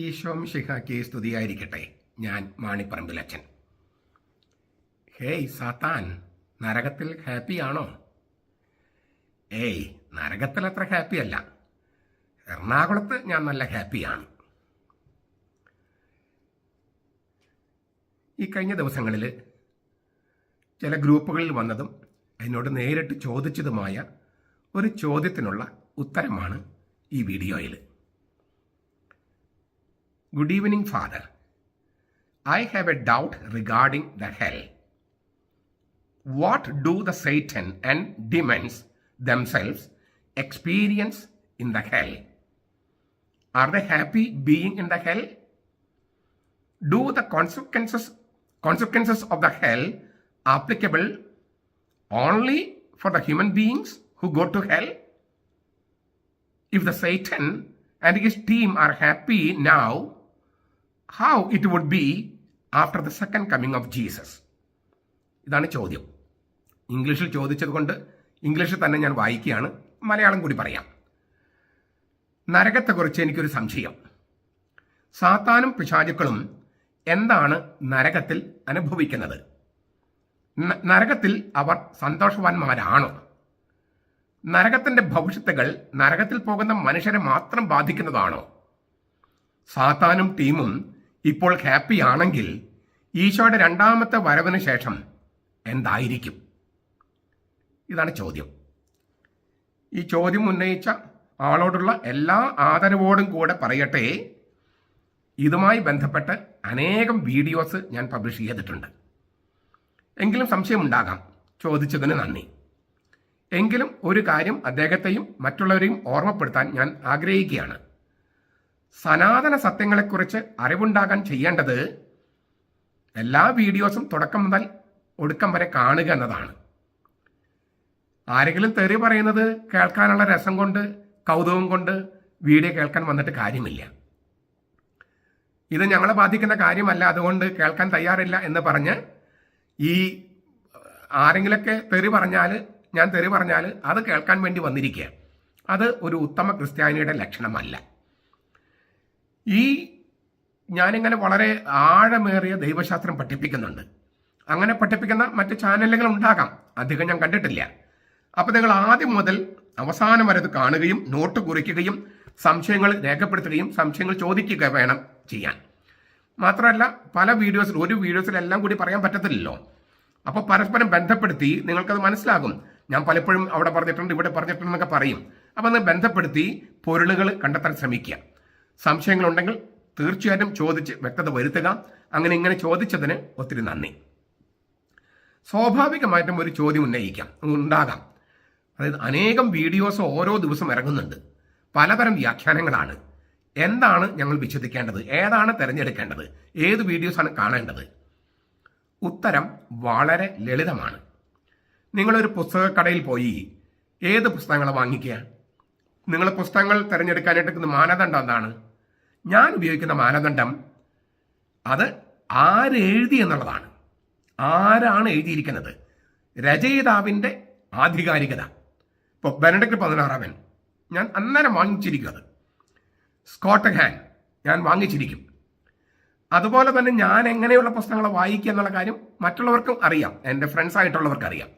ഈശോ മിശിഹായ്ക്ക് സ്തുതിയായിരിക്കട്ടെ. ഞാൻ മാണിപ്പറമ്പിലച്ചൻ. ഹേയ് സാത്താൻ, നരകത്തിൽ ഹാപ്പിയാണോ? ഏയ്, നരകത്തിൽ അത്ര ഹാപ്പിയല്ല. എറണാകുളത്ത് ഞാൻ നല്ല ഹാപ്പിയാണ്. ഈ കഴിഞ്ഞ ദിവസങ്ങളിൽ ചില ഗ്രൂപ്പുകളിൽ വന്നതും എന്നോട് നേരിട്ട് ചോദിച്ചതുമായ ഒരു ചോദ്യത്തിനുള്ള ഉത്തരമാണ് ഈ വീഡിയോയിൽ. Good evening, Father. I have a doubt regarding the hell. What do the Satan and demons themselves experience in the hell? Are they happy being in the hell? Do the consequences of the hell applicable only for the human beings who go to hell? If the Satan and his team are happy now, how it would be after the second coming of Jesus? ഇതാണ് ചോദ്യം. ഇംഗ്ലീഷിൽ ചോദിച്ചത് കൊണ്ട് ഇംഗ്ലീഷിൽ തന്നെ ഞാൻ വായിക്കുകയാണ്, മലയാളം കൂടി പറയാം. നരകത്തെക്കുറിച്ച് എനിക്കൊരു സംശയം. സാത്താനും പിശാചുക്കളും എന്താണ് നരകത്തിൽ അനുഭവിക്കുന്നത്? നരകത്തിൽ അവർ സന്തോഷവാന്മാരാണോ? നരകത്തിന്റെ ഭവിഷ്യത്തുകൾ നരകത്തിൽ പോകുന്ന മനുഷ്യരെ മാത്രം ബാധിക്കുന്നതാണോ? സാത്താനും ടീമും ഇപ്പോൾ ഹാപ്പി ആണെങ്കിൽ ഈശോയുടെ രണ്ടാമത്തെ വരവിന് ശേഷം എന്തായിരിക്കും? ഇതാണ് ചോദ്യം. ഈ ചോദ്യം ഉന്നയിച്ച ആളോടുള്ള എല്ലാ ആദരവോടും കൂടെ പറയട്ടെ, ഇതുമായി ബന്ധപ്പെട്ട് അനേകം വീഡിയോസ് ഞാൻ പബ്ലിഷ് ചെയ്തിട്ടുണ്ട്. എങ്കിലും സംശയമുണ്ടാകാം. ചോദിച്ചതിന് നന്ദി. എങ്കിലും ഒരു കാര്യം അദ്ദേഹത്തെയും മറ്റുള്ളവരെയും ഓർമ്മപ്പെടുത്താൻ ഞാൻ ആഗ്രഹിക്കുകയാണ്. സനാതന സത്യങ്ങളെക്കുറിച്ച് അറിവുണ്ടാകാൻ ചെയ്യേണ്ടത് എല്ലാ വീഡിയോസും തുടക്കം മുതൽ ഒടുക്കം വരെ കാണുക എന്നതാണ്. ആരെങ്കിലും തെറി പറയുന്നത് കേൾക്കാനുള്ള രസം കൊണ്ട്, കൗതുകം കൊണ്ട് വീഡിയോ കേൾക്കാൻ വന്നിട്ട് കാര്യമില്ല. ഇത് ഞങ്ങളെ ബാധിക്കുന്ന കാര്യമല്ല, അതുകൊണ്ട് കേൾക്കാൻ തയ്യാറില്ല എന്ന് പറഞ്ഞ് ഈ ആരെങ്കിലൊക്കെ തെറി പറഞ്ഞാൽ അത് കേൾക്കാൻ വേണ്ടി വന്നിരിക്കുക. അത് ഒരു ഉത്തമ ക്രിസ്ത്യാനിയുടെ ലക്ഷണമല്ല. ഞാനിങ്ങനെ വളരെ ആഴമേറിയ ദൈവശാസ്ത്രം പഠിപ്പിക്കുന്നുണ്ട്. അങ്ങനെ പഠിപ്പിക്കുന്ന മറ്റ് ചാനലുകൾ ഉണ്ടാകാം, അധികം ഞാൻ കണ്ടിട്ടില്ല. അപ്പോൾ നിങ്ങൾ ആദ്യം മുതൽ അവസാനം വരെ ഇത് കാണുകയും നോട്ട് കുറിക്കുകയും സംശയങ്ങൾ രേഖപ്പെടുത്തുകയും സംശയങ്ങൾ ചോദിക്കുക വേണം ചെയ്യാൻ. മാത്രമല്ല, പല ഒരു വീഡിയോസിലെല്ലാം കൂടി പറയാൻ പറ്റത്തില്ലല്ലോ. അപ്പോൾ പരസ്പരം ബന്ധപ്പെടുത്തി നിങ്ങൾക്കത് മനസ്സിലാകും. ഞാൻ പലപ്പോഴും അവിടെ പറഞ്ഞിട്ടുണ്ട്, ഇവിടെ പറഞ്ഞിട്ടുണ്ടെന്നൊക്കെ പറയും. അപ്പോൾ അത് ബന്ധപ്പെടുത്തി പൊരുളുകൾ കണ്ടെത്താൻ ശ്രമിക്കുക. സംശയങ്ങളുണ്ടെങ്കിൽ തീർച്ചയായിട്ടും ചോദിച്ച് വ്യക്തത വരുത്തുക. അങ്ങനെ ഇങ്ങനെ ചോദിച്ചതിന് ഒത്തിരി നന്ദി. സ്വാഭാവികമായിട്ടും ഒരു ചോദ്യം ഉണ്ടാകാം. അതായത് അനേകം വീഡിയോസ് ഓരോ ദിവസം ഇറങ്ങുന്നുണ്ട്, പലതരം വ്യാഖ്യാനങ്ങളാണ്. എന്താണ് ഞങ്ങൾ വിശ്വസിക്കേണ്ടത്? ഏതാണ് തിരഞ്ഞെടുക്കേണ്ടത്? ഏത് വീഡിയോസാണ് കാണേണ്ടത്? ഉത്തരം വളരെ ലളിതമാണ്. നിങ്ങളൊരു പുസ്തകക്കടയിൽ പോയി ഏത് പുസ്തകങ്ങളാണ് വാങ്ങിക്കുക? നിങ്ങൾ പുസ്തകങ്ങൾ തിരഞ്ഞെടുക്കാനായിട്ട് മാനദണ്ഡം എന്താണ്? ഞാൻ ഉപയോഗിക്കുന്ന മാനദണ്ഡം അത് ആരെഴുതി എന്നുള്ളതാണ്. ആരാണ് എഴുതിയിരിക്കുന്നത്? രചയിതാവിൻ്റെ ആധികാരികത. ഇപ്പോൾ ബെനഡിക്ട് 16 ഞാൻ അന്നേരം വാങ്ങിച്ചിരിക്കും. അത് സ്കോട്ട് ഹാൻ ഞാൻ വാങ്ങിച്ചിരിക്കും. അതുപോലെ തന്നെ ഞാൻ എങ്ങനെയുള്ള പുസ്തകങ്ങൾ വായിക്കുക എന്നുള്ള കാര്യം മറ്റുള്ളവർക്കും അറിയാം, എൻ്റെ ഫ്രണ്ട്സ് ആയിട്ടുള്ളവർക്ക് അറിയാം.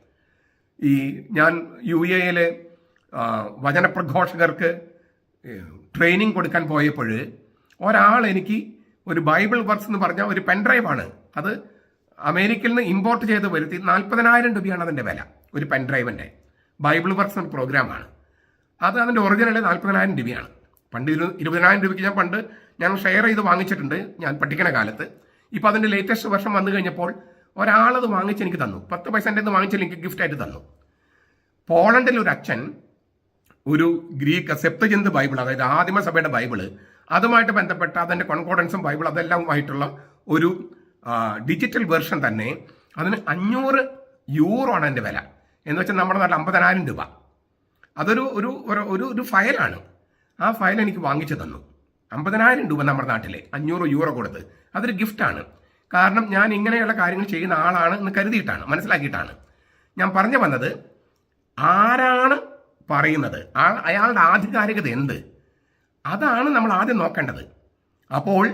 ഞാൻ UAE വചനപ്രഘോഷകർക്ക് ട്രെയിനിങ് കൊടുക്കാൻ പോയപ്പോൾ ഒരാൾ എനിക്ക് ഒരു ബൈബിൾ വർക്സ് എന്ന് പറഞ്ഞ ഒരു പെൻഡ്രൈവാണ്, അത് അമേരിക്കയിൽ നിന്ന് ഇമ്പോർട്ട് ചെയ്ത് വരുത്തി 40,000 രൂപയാണ് അതിൻ്റെ വില. ഒരു പെൻഡ്രൈവിൻ്റെ ബൈബിൾ വർക്സ് എന്ന പ്രോഗ്രാമാണ് അത്. അതിൻ്റെ ഒറിജിനൽ 40,000 രൂപയാണ്. പണ്ട് 20,000 രൂപയ്ക്ക് ഞാൻ ഷെയർ ചെയ്ത് വാങ്ങിച്ചിട്ടുണ്ട് ഞാൻ പഠിക്കുന്ന കാലത്ത്. ഇപ്പോൾ അതിൻ്റെ ലേറ്റസ്റ്റ് വെർഷൻ വന്നു കഴിഞ്ഞപ്പോൾ ഒരാളത് വാങ്ങിച്ച് എനിക്ക് തന്നു. 10 പൈസ എൻ്റെ വാങ്ങിച്ചാൽ എനിക്ക് ഗിഫ്റ്റായിട്ട് തന്നു. പോളണ്ടിൽ ഒരു അച്ഛൻ ഒരു ഗ്രീക്ക് സെപ്തജിന്ത് ബൈബിൾ, അതായത് ആദിമസഭയുടെ ബൈബിള്, അതുമായിട്ട് ബന്ധപ്പെട്ട അതിൻ്റെ കോൺകോർഡൻസും ബൈബിൾ അതെല്ലാമായിട്ടുള്ള ഒരു ഡിജിറ്റൽ വേർഷൻ തന്നെ, അതിന് 500 യൂറോ ആണ് എൻ്റെ വില. എന്ന് വെച്ചാൽ നമ്മുടെ നാട്ടിൽ 50,000 രൂപ. അതൊരു ഒരു ഒരു ഫയലാണ്. ആ ഫയൽ എനിക്ക് വാങ്ങിച്ചു തന്നു. 50,000 രൂപ നമ്മുടെ നാട്ടിലെ 500 യൂറോ കൊടുത്ത്. അതൊരു ഗിഫ്റ്റാണ്. കാരണം ഞാൻ ഇങ്ങനെയുള്ള കാര്യങ്ങൾ ചെയ്യുന്ന ആളാണ് എന്ന് കരുതിയിട്ടാണ്, മനസ്സിലാക്കിയിട്ടാണ്. ഞാൻ പറഞ്ഞു വന്നത്, ആരാണ് പറയുന്നത്, അയാളുടെ ആധികാരികത എന്ത്, അതാണ് നമ്മൾ ആദ്യം നോക്കേണ്ടത്. അപ്പോൾ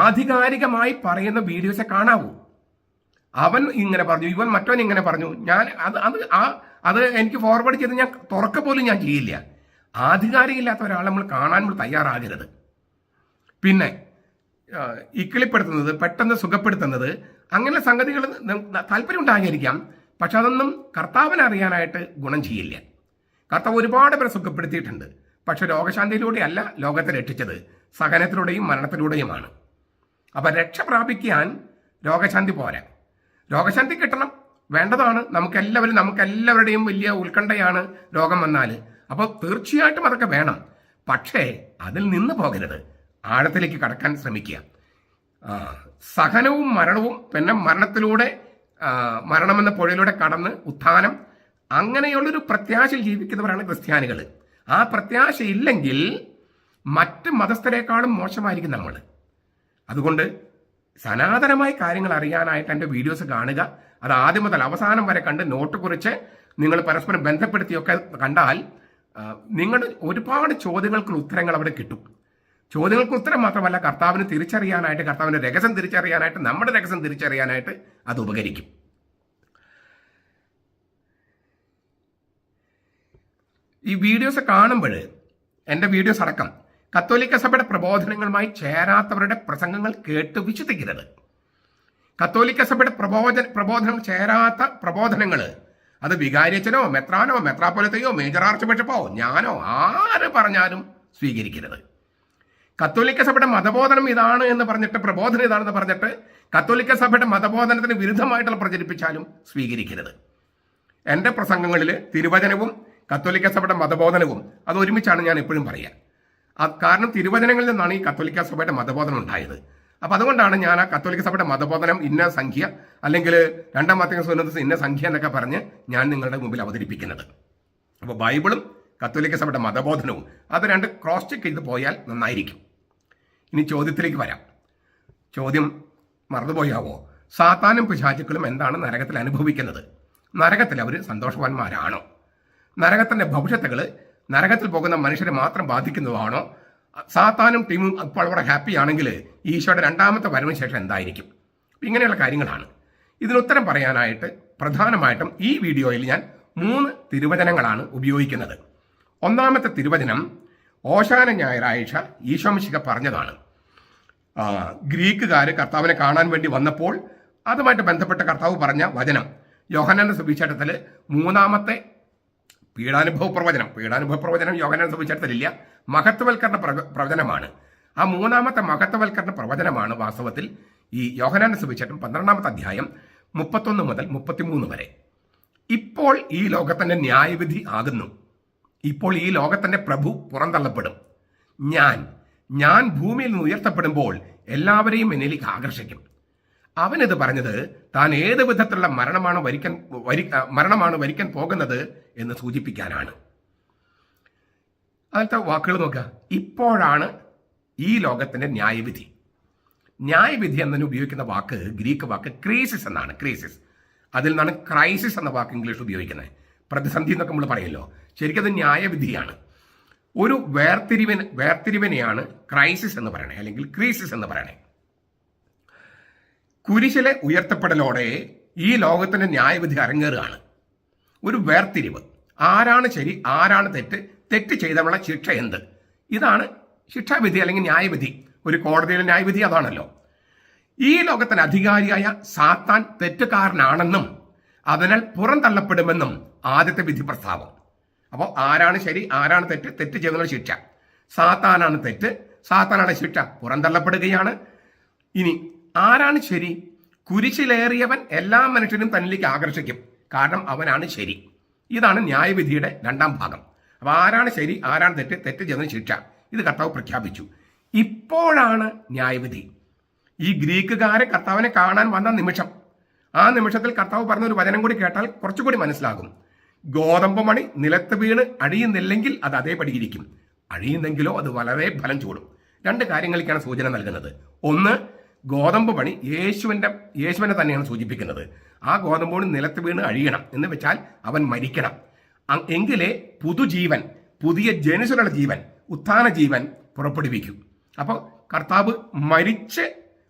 ആധികാരികമായി പറയുന്ന വീഡിയോസെ കാണാവൂ. അവൻ ഇങ്ങനെ പറഞ്ഞു, ഇവൻ മറ്റവൻ ഇങ്ങനെ പറഞ്ഞു. ഞാൻ അത് എനിക്ക് ഫോർവേഡ് ചെയ്ത് ഞാൻ തുറക്ക പോലും ഞാൻ ചെയ്യില്ല. ആധികാരികമില്ലാത്ത ഒരാളെ നമ്മൾ കാണാൻ നമ്മൾ തയ്യാറാകരുത്. പിന്നെ ഇക്കിളിപ്പെടുത്തുന്നത്, പെട്ടെന്ന് സുഖപ്പെടുത്തുന്നത്, അങ്ങനെ സംഗതികൾ താല്പര്യം ഉണ്ടായിരിക്കാം. പക്ഷെ അതൊന്നും കർത്താവിനെ അറിയാനായിട്ട് ഗുണം ചെയ്യില്ല. കർത്താവ് ഒരുപാട് പേരെ സുഖപ്പെടുത്തിയിട്ടുണ്ട്. പക്ഷെ രോഗശാന്തിയിലൂടെയല്ല ലോകത്തെ രക്ഷിച്ചത്, സഹനത്തിലൂടെയും മരണത്തിലൂടെയുമാണ്. അപ്പം രക്ഷ പ്രാപിക്കാൻ രോഗശാന്തി പോരാ. രോഗശാന്തി കിട്ടണം, വേണ്ടതാണ്. നമുക്കെല്ലാവരുടെയും വലിയ ഉത്കണ്ഠയാണ് രോഗം വന്നാൽ. അപ്പോൾ തീർച്ചയായിട്ടും അതൊക്കെ വേണം. പക്ഷേ അതിൽ നിന്ന് പോകരുത്, ആഴത്തിലേക്ക് കടക്കാൻ ശ്രമിക്കുക. സഹനവും മരണവും, പിന്നെ മരണത്തിലൂടെ മരണമെന്ന പുഴയിലൂടെ കടന്ന് ഉത്ഥാനം, അങ്ങനെയുള്ളൊരു പ്രത്യാശയിൽ ജീവിക്കുന്നവരാണ് ക്രിസ്ത്യാനികൾ. ആ പ്രത്യാശ ഇല്ലെങ്കിൽ മറ്റ് മതസ്ഥരെക്കാളും മോശമായിരിക്കും നമ്മൾ. അതുകൊണ്ട് സനാതനമായ കാര്യങ്ങൾ അറിയാനായിട്ട് എൻ്റെ വീഡിയോസ് കാണുക. അത് ആദ്യം മുതൽ അവസാനം വരെ കണ്ട് നോട്ട് കുറിച്ച് നിങ്ങൾ പരസ്പരം ബന്ധപ്പെടുത്തിയൊക്കെ കണ്ടാൽ നിങ്ങളുടെ ഒരുപാട് ചോദ്യങ്ങൾക്ക് ഉത്തരങ്ങൾ അവിടെ കിട്ടും. ചോദ്യങ്ങൾക്ക് ഉത്തരം മാത്രമല്ല, കർത്താവിന് തിരിച്ചറിയാനായിട്ട്, കർത്താവിൻ്റെ രഹസ്യം തിരിച്ചറിയാനായിട്ട്, നമ്മുടെ രഹസ്യം തിരിച്ചറിയാനായിട്ട് അത് ഉപകരിക്കും. ഈ വീഡിയോസ് കാണുമ്പോൾ, എൻ്റെ വീഡിയോസ് അടക്കം, കത്തോലിക്ക സഭയുടെ പ്രബോധനങ്ങളുമായി ചേരാത്തവരുടെ പ്രസംഗങ്ങൾ കേട്ട് വിശ്വസിക്കരുത്. കത്തോലിക്ക സഭയുടെ പ്രബോധനങ്ങൾ ചേരാത്ത പ്രബോധനങ്ങൾ, അത് വികാരിയച്ചനോ മെത്രാനോ മെത്രാപ്പൊലിത്തയോ മേജർ ആർച്ച് ബിഷപ്പോ ഞാനോ ആര് പറഞ്ഞാലും സ്വീകരിക്കരുത്. കത്തോലിക്ക സഭയുടെ മതബോധനം ഇതാണ് എന്ന് പറഞ്ഞിട്ട്, പ്രബോധനം ഇതാണെന്ന് പറഞ്ഞിട്ട് കത്തോലിക്ക സഭയുടെ മതബോധനത്തിന് വിരുദ്ധമായിട്ടുള്ള പ്രചരിപ്പിച്ചാലും സ്വീകരിക്കരുത്. എൻ്റെ പ്രസംഗങ്ങളിൽ തിരുവചനവും കത്തോലിക്ക സഭയുടെ മതബോധനവും അത് ഒരുമിച്ചാണ് ഞാൻ എപ്പോഴും പറയുക. കാരണം തിരുവചനങ്ങളിൽ നിന്നാണ് ഈ കത്തോലിക്ക സഭയുടെ മതബോധനം ഉണ്ടായത്. അപ്പം അതുകൊണ്ടാണ് ഞാൻ ആ കത്തോലിക്ക സഭയുടെ മതബോധനം ഇന്ന സംഖ്യ, അല്ലെങ്കിൽ രണ്ടാം വാത്തിക്കൻ സുന്നത്ത് ഇന്ന സംഖ്യ എന്നൊക്കെ പറഞ്ഞ് ഞാൻ നിങ്ങളുടെ മുമ്പിൽ അവതരിപ്പിക്കുന്നത്. അപ്പോൾ ബൈബിളും കത്തോലിക്ക സഭയുടെ മതബോധനവും അത് രണ്ട് ക്രോസ് ചെക്ക് ചെയ്ത് പോയാൽ നന്നായിരിക്കും. ഇനി ചോദ്യത്തിലേക്ക് വരാം. ചോദ്യം മറന്നുപോയാവോ? സാത്താനും പിശാചുക്കളും എന്താണ് നരകത്തിൽ അനുഭവിക്കുന്നത്? നരകത്തിൽ അവർ സന്തോഷവാന്മാരാണോ? നരകത്തിൻ്റെ ഭവിഷ്യത്തുകൾ നരകത്തിൽ പോകുന്ന മനുഷ്യരെ മാത്രം ബാധിക്കുന്നതാണോ? സാത്താനും ടീമും ഇപ്പോൾ അവിടെ ഹാപ്പി ആണെങ്കിൽ ഈശോയുടെ രണ്ടാമത്തെ വരവിന് ശേഷം എന്തായിരിക്കും? ഇങ്ങനെയുള്ള കാര്യങ്ങളാണ്. ഇതിനുത്തരം പറയാനായിട്ട് പ്രധാനമായിട്ടും ഈ വീഡിയോയിൽ ഞാൻ 3 തിരുവചനങ്ങളാണ് ഉപയോഗിക്കുന്നത്. ഒന്നാമത്തെ തിരുവചനം ഓശാന ഞായറാഴ്ച ഈശോ മിശിഹ പറഞ്ഞതാണ്. ഗ്രീക്കുകാർ കർത്താവിനെ കാണാൻ വേണ്ടി വന്നപ്പോൾ അതുമായിട്ട് ബന്ധപ്പെട്ട കർത്താവ് പറഞ്ഞ വചനം യോഹന്നാന്റെ സുവിശേഷത്തിൽ 3-ാമത്തെ പീഡാനുഭവ പ്രവചനം യോഹന്നാന്റെ സുവിശേഷത്തിലില്ല, മഹത്വവൽക്കരണ പ്രവചനമാണ്. ആ 3-ാമത്തെ മഹത്വവൽക്കരണ പ്രവചനമാണ് വാസ്തവത്തിൽ ഈ യോഹന്നാന്റെ സുവിശേഷം 12-ാമത്തെ അധ്യായം 31 മുതൽ 33 വരെ. ഇപ്പോൾ ഈ ലോകത്തിന്റെ ന്യായവിധി ആകുന്നു. ഇപ്പോൾ ഈ ലോകത്തിന്റെ പ്രഭു പുറന്തള്ളപ്പെടും. ഞാൻ ഭൂമിയിൽ നിന്ന് ഉയർത്തപ്പെടുമ്പോൾ എല്ലാവരെയും എന്നിലേക്ക് ആകർഷിക്കും. അവനിത് പറഞ്ഞത് താൻ ഏത് വിധത്തിലുള്ള മരണമാണ് വരിക്കാൻ പോകുന്നത് എന്ന് സൂചിപ്പിക്കാനാണ്. അതിലത്തെ വാക്കുകൾ നോക്കുക. ഇപ്പോഴാണ് ഈ ലോകത്തിന്റെ ന്യായവിധി. ന്യായവിധി എന്നതിന് ഉപയോഗിക്കുന്ന വാക്ക് ഗ്രീക്ക് വാക്ക് ക്രീസിസ് എന്നാണ്. ക്രീസിസ്, അതിൽ നിന്നാണ് ക്രൈസിസ് എന്ന വാക്ക് ഇംഗ്ലീഷ് ഉപയോഗിക്കുന്നത്. പ്രതിസന്ധി എന്നൊക്കെ നമ്മൾ പറയല്ലോ, ശരിക്കും അത് ന്യായവിധിയാണ്. ഒരു വേർതിരിവിനെയാണ് ക്രൈസിസ് എന്ന് പറയണേ, അല്ലെങ്കിൽ ക്രീസിസ് എന്ന് പറയണേ. കുരിശിലെ ഉയർത്തപ്പെടലോടെ ഈ ലോകത്തിന്റെ ന്യായവിധി അരങ്ങേറുകയാണ്. ഒരു വേർതിരിവ്. ആരാണ് ശരി, ആരാണ് തെറ്റ് ചെയ്തവളെ ശിക്ഷ എന്ത്, ഇതാണ് ശിക്ഷാവിധി അല്ലെങ്കിൽ ന്യായവിധി. ഒരു കോടതിയിലെ ന്യായവിധി അതാണല്ലോ. ഈ ലോകത്തിന് അധികാരിയായ സാത്താൻ തെറ്റുകാരനാണെന്നും അതിനാൽ പുറന്തള്ളപ്പെടുമെന്നും ആദ്യത്തെ വിധി പ്രസ്താവം. അപ്പോൾ ആരാണ് ശരി, ആരാണ് തെറ്റ് ചെയ്തവരുടെ ശിക്ഷ. സാത്താനാണ് തെറ്റ്, സാത്താനാണ് ശിക്ഷ, പുറന്തള്ളപ്പെടുകയാണ്. ഇനി ആരാണ് ശരി? കുരിശിലേറിയവൻ എല്ലാ മനുഷ്യരും തന്നിലേക്ക് ആകർഷിക്കും, കാരണം അവനാണ് ശരി. ഇതാണ് ന്യായവിധിയുടെ 2-ാം ഭാഗം. അപ്പോൾ ആരാണ് ശരി, ആരാണ് തെറ്റ് ചെയ്തതിന് ശിക്ഷ, ഇത് കർത്താവ് പ്രഖ്യാപിച്ചു. ഇപ്പോഴാണ് ന്യായവിധി. ഈ ഗ്രീക്കുകാരെ കർത്താവിനെ കാണാൻ വന്ന നിമിഷം, ആ നിമിഷത്തിൽ കർത്താവ് പറഞ്ഞ ഒരു വചനം കൂടി കേട്ടാൽ കുറച്ചുകൂടി മനസ്സിലാകും. ഗോതമ്പ് മണി നിലത്ത് വീണ് അഴിയുന്നില്ലെങ്കിൽ അത് അതേപടി ഇരിക്കും, അഴിയുന്നെങ്കിലോ അത് വളരെ ഫലം ചൂടും. 2 കാര്യങ്ങളിലേക്കാണ് സൂചന നൽകുന്നത്. ഒന്ന്, ഗോതമ്പ് മണി യേശുവിനെ തന്നെയാണ് സൂചിപ്പിക്കുന്നത്. ആ ഗോതമ്പ് മണി നിലത്ത് വീണ് അഴിയണം എന്ന് വെച്ചാൽ അവൻ മരിക്കണം. എങ്കിലേ പുതുജീവൻ, പുതിയ ജനുസിലുള്ള ജീവൻ, ഉത്ഥാന ജീവൻ പുറപ്പെടുവിക്കും. അപ്പോൾ കർത്താവ് മരിച്ച്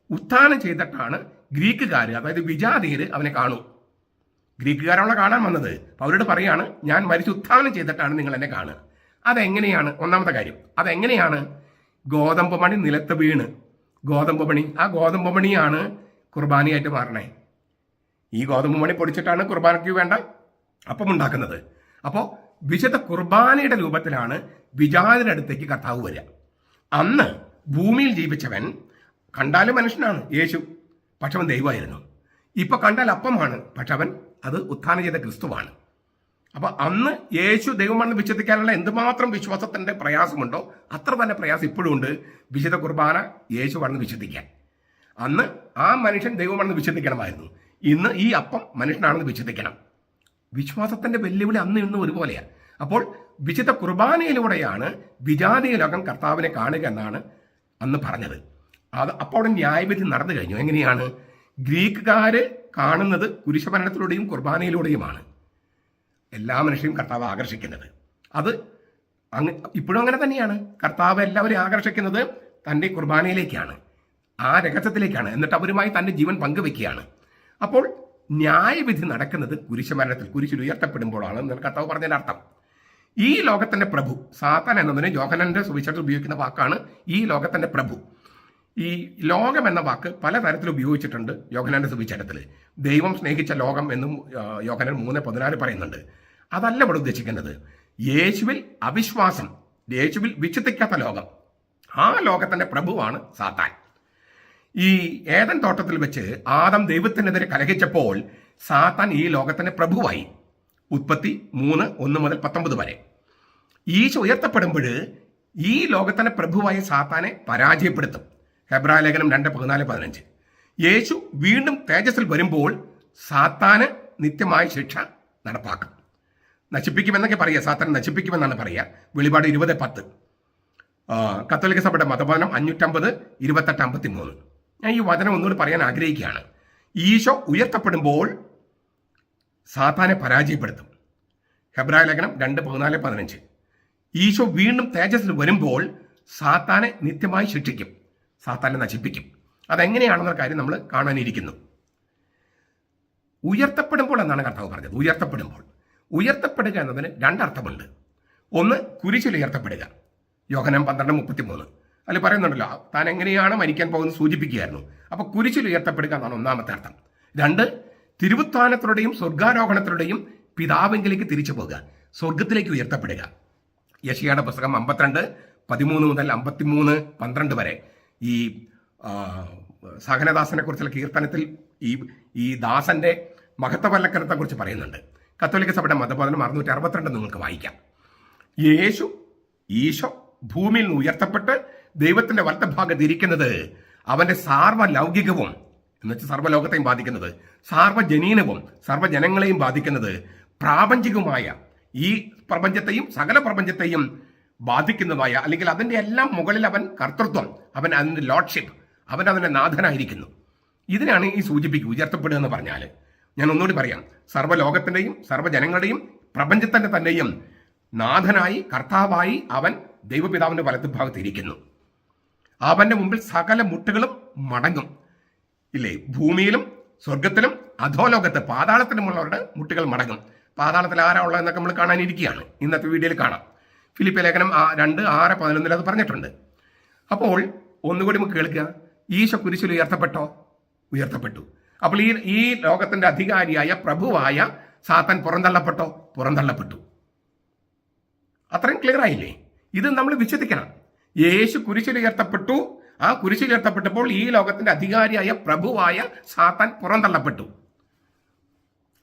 ഉത്ഥാനം ചെയ്തിട്ടാണ് ഗ്രീക്കുകാർ, അതായത് വിജാതിയർ അവനെ കാണൂ. ഗ്രീക്കുകാരാണല്ലോ കാണാൻ വന്നത്. അപ്പോൾ അവരോട് പറയാണ്, ഞാൻ മരിച്ച് ഉത്ഥാനം ചെയ്തിട്ടാണ് നിങ്ങൾ എന്നെ കാണുക. അതെങ്ങനെയാണ്? ഒന്നാമത്തെ കാര്യം, അതെങ്ങനെയാണ്? ഗോതമ്പ് മണി നിലത്ത് വീണ്, ഗോതമ്പ് മണി, ആ ഗോതമ്പ് മണിയാണ് കുർബാനയായിട്ട് മാറണേ. ഈ ഗോതമ്പ് മണി പൊടിച്ചിട്ടാണ് കുർബാനയ്ക്ക് വേണ്ട അപ്പം ഉണ്ടാക്കുന്നത്. അപ്പോൾ വിശുദ്ധ കുർബാനയുടെ രൂപത്തിലാണ് വിജാതിയുടെ അടുത്തേക്ക് കർത്താവ് വരിക. അന്ന് ഭൂമിയിൽ ജീവിച്ചവൻ കണ്ടാലും മനുഷ്യനാണ് യേശു, പക്ഷെ അവൻ ദൈവമായിരുന്നു. ഇപ്പൊ കണ്ടാൽ അപ്പമാണ്, പക്ഷെ അവൻ അത് ഉത്ഥാനം ചെയ്ത ക്രിസ്തുവാണ്. അപ്പൊ അന്ന് യേശു ദൈവമാണെന്ന് വിശ്വസിക്കാനുള്ള എന്തുമാത്രം വിശ്വാസത്തിന്റെ പ്രയാസമുണ്ടോ അത്ര തന്നെ പ്രയാസം ഇപ്പോഴും ഉണ്ട് വിശുദ്ധ കുർബാന യേശുവാണെന്ന് വിശ്വസിക്കാൻ. അന്ന് ആ മനുഷ്യൻ ദൈവമാണെന്ന് വിശ്വസിക്കണമായിരുന്നു. ഇന്ന് ഈ അപ്പം മനുഷ്യനാണെന്ന് വിശ്വസിക്കണം. വിശ്വാസത്തിന്റെ വെല്ലുവിളി അന്ന് ഇന്നും ഒരുപോലെയാണ്. അപ്പോൾ വിശുദ്ധ കുർബാനയിലൂടെയാണ് വിജാതീയ ലോകം കർത്താവിനെ കാണുക എന്നാണ് അന്ന് പറഞ്ഞത്. അത് അപ്പോൾ ന്യായവിധി നടന്നു കഴിഞ്ഞു. എങ്ങനെയാണ്? ഗ്രീക്കുകാര് കാണുന്നത് കുരിശമരണത്തിലൂടെയും കുർബാനയിലൂടെയുമാണ് എല്ലാ മനുഷ്യരും കർത്താവ് ആകർഷിക്കുന്നത്. അത് ഇപ്പോഴും അങ്ങനെ തന്നെയാണ്. കർത്താവ് എല്ലാവരെയും ആകർഷിക്കുന്നത് തൻ്റെ കുർബാനയിലേക്കാണ്, ആ രഹസ്യത്തിലേക്കാണ്. എന്നിട്ട് അവരുമായി തൻ്റെ ജീവൻ പങ്കുവെക്കുകയാണ്. അപ്പോൾ ന്യായവിധി നടക്കുന്നത് കുരിശമരണത്തിൽ, കുരിശിൽ ഉയർത്തപ്പെടുമ്പോഴാണ് എന്നാണ് കർത്താവ് പറഞ്ഞതിൻ്റെ അർത്ഥം. ഈ ലോകത്തിന്റെ പ്രഭു സാത്താൻ എന്നതിന് യോഹന്നാന്റെ സുവിശേഷത്തിൽ ഉപയോഗിക്കുന്ന വാക്കാണ് ഈ ലോകത്തിന്റെ പ്രഭു. ഈ ലോകം എന്ന വാക്ക് പലതരത്തിൽ ഉപയോഗിച്ചിട്ടുണ്ട് യോഹന്നാന്റെ സുവിശേഷത്തിൽ. ദൈവം സ്നേഹിച്ച ലോകം എന്നും യോഹന്നാൻ 3:14 പറയുന്നുണ്ട്. അതല്ല ഇവിടെ ഉദ്ദേശിക്കുന്നത്. യേശുവിൽ അവിശ്വാസം, യേശുവിൽ വിശ്വസിക്കാത്ത ലോകം, ആ ലോകത്തിന്റെ പ്രഭുവാണ് സാത്താൻ. ഈ ഏദൻ തോട്ടത്തിൽ വെച്ച് ആദം ദൈവത്തിനെതിരെ കലഹിച്ചപ്പോൾ സാത്താൻ ഈ ലോകത്തിന്റെ പ്രഭുവായി. ഉൽപ്പത്തി 3:1-19 വരെ. ഈശോ ഉയർത്തപ്പെടുമ്പോൾ ഈ ലോകത്തിന്റെ പ്രഭുവായ സാത്താനെ പരാജയപ്പെടുത്തും. ഹെബ്രായ ലേഖനം 2:14-15. യേശു വീണ്ടും തേജസ്സിൽ വരുമ്പോൾ സാത്താന് നിത്യമായ ശിക്ഷ നടപ്പാക്കും. നശിപ്പിക്കുമെന്നൊക്കെ പറയുക, സാത്താൻ നശിപ്പിക്കുമെന്നാണ് പറയുക. വെളിപാട് 20:10. കത്തോലിക്ക സഭയുടെ മതബോധനം 550, 28, 53. ഞാൻ ഈ വചനം ഒന്നുകൂടി പറയാൻ ആഗ്രഹിക്കുകയാണ്. ഈശോ ഉയർത്തപ്പെടുമ്പോൾ സാത്താനെ പരാജയപ്പെടുത്തും. ഹെബ്രായ ലേഖനം 2:14-15. ഈശോ വീണ്ടും തേജസ്സിൽ വരുമ്പോൾ സാത്താനെ നിത്യമായി ശിക്ഷിക്കും, സാത്താനെ നശിപ്പിക്കും. അതെങ്ങനെയാണെന്ന കാര്യം നമ്മൾ കാണാനിരിക്കുന്നു. ഉയർത്തപ്പെടുമ്പോൾ എന്നാണ് കർത്താവ് പറഞ്ഞത്. ഉയർത്തപ്പെടുക എന്നതിന് രണ്ടർത്ഥമുണ്ട്. ഒന്ന്, കുരിശിൽ ഉയർത്തപ്പെടുക. യോഹന്നാൻ 12:33 അതിൽ പറയുന്നുണ്ടല്ലോ, താൻ എങ്ങനെയാണ് മരിക്കാൻ പോകുന്നത് സൂചിപ്പിക്കുകയായിരുന്നു. അപ്പൊ കുരിശിൽ ഉയർത്തപ്പെടുക എന്നാണ് ഒന്നാമത്തെ അർത്ഥം. രണ്ട്, തിരുവുത്ഥാനത്തിലൂടെയും സ്വർഗാരോഹണത്തിലൂടെയും പിതാവിങ്കിലേക്ക് തിരിച്ചു പോകുക, സ്വർഗത്തിലേക്ക് ഉയർത്തപ്പെടുക. യെശയ്യായുടെ പുസ്തകം 52:13-53-12 വരെ ഈ സഹനദാസനെ കുറിച്ചുള്ള കീർത്തനത്തിൽ ഈ ദാസന്റെ മഹത്വവൽക്കരണത്തെ കുറിച്ച് പറയുന്നുണ്ട്. കത്തോലിക്ക സഭയുടെ മതബോധനം 662 നിങ്ങൾക്ക് വായിക്കാം. ഈശോ ഭൂമിയിൽ നിന്ന് ഉയർത്തപ്പെട്ട് ദൈവത്തിന്റെ വലത്തുഭാഗത്ത് ഇരിക്കുന്നത് അവന്റെ സാർവലൗകികവും, എന്നുവെച്ചാൽ സർവ്വലോകത്തെയും ബാധിക്കുന്നത്, സാർവജനീനവും സർവ്വജനങ്ങളെയും ബാധിക്കുന്നത് പ്രാപഞ്ചികവുമായ ഈ പ്രപഞ്ചത്തെയും സകല പ്രപഞ്ചത്തെയും ബാധിക്കുന്നതായ, അല്ലെങ്കിൽ അതിൻ്റെ എല്ലാം മുകളിൽ അവൻ കർത്തൃത്വം, അവൻ അതിൻ്റെ ലോഡ്ഷിപ്പ്, അവൻ അതിൻ്റെ നാഥനായിരിക്കുന്നു. ഇതിനാണ് ഈ സൂചിപ്പിക്കുക ഉയർത്തപ്പെടുക എന്ന് പറഞ്ഞാൽ. ഞാൻ ഒന്നുകൂടി പറയാം. സർവ്വലോകത്തിൻ്റെയും സർവ്വജനങ്ങളുടെയും പ്രപഞ്ചത്തിൻ്റെ തന്നെയും നാഥനായി കർത്താവായി അവൻ ദൈവപിതാവിൻ്റെ വലത്തുഭാഗത്ത് ഇരിക്കുന്നു. അവൻ്റെ മുമ്പിൽ സകല മുട്ടുകളും മടങ്ങും. ഇല്ലേ? ഭൂമിയിലും സ്വർഗത്തിലും അധോലോകത്ത് പാതാളത്തിലുമുള്ളവരുടെ മുട്ടുകൾ മടങ്ങും. പാതാളത്തിൽ ആരാ ഉള്ളതെന്നൊക്കെ നമ്മൾ കാണാനിരിക്കുകയാണ്. ഇന്നത്തെ വീഡിയോയിൽ കാണാം. ഫിലിപ്പിയ ലേഖനം 2:6-11 അത് പറഞ്ഞിട്ടുണ്ട്. അപ്പോൾ ഒന്നുകൂടി നമുക്ക് കേൾക്കുക. ഈശോ കുരിശിൽ ഉയർത്തപ്പെട്ടു. അപ്പോൾ ഈ ലോകത്തിന്റെ അധികാരിയായ പ്രഭുവായ സാത്താൻ പുറന്തള്ളപ്പെട്ടു. അത്രയും ക്ലിയർ ആയില്ലേ? ഇത് നമ്മൾ വിശ്വസിക്കണം. യേശു കുരിശിൽ ഉയർത്തപ്പെട്ടു. ആ കുരിശിൽ ഉയർത്തപ്പെട്ടപ്പോൾ ഈ ലോകത്തിന്റെ അധികാരിയായ പ്രഭുവായ സാത്താൻ പുറന്തള്ളപ്പെട്ടു.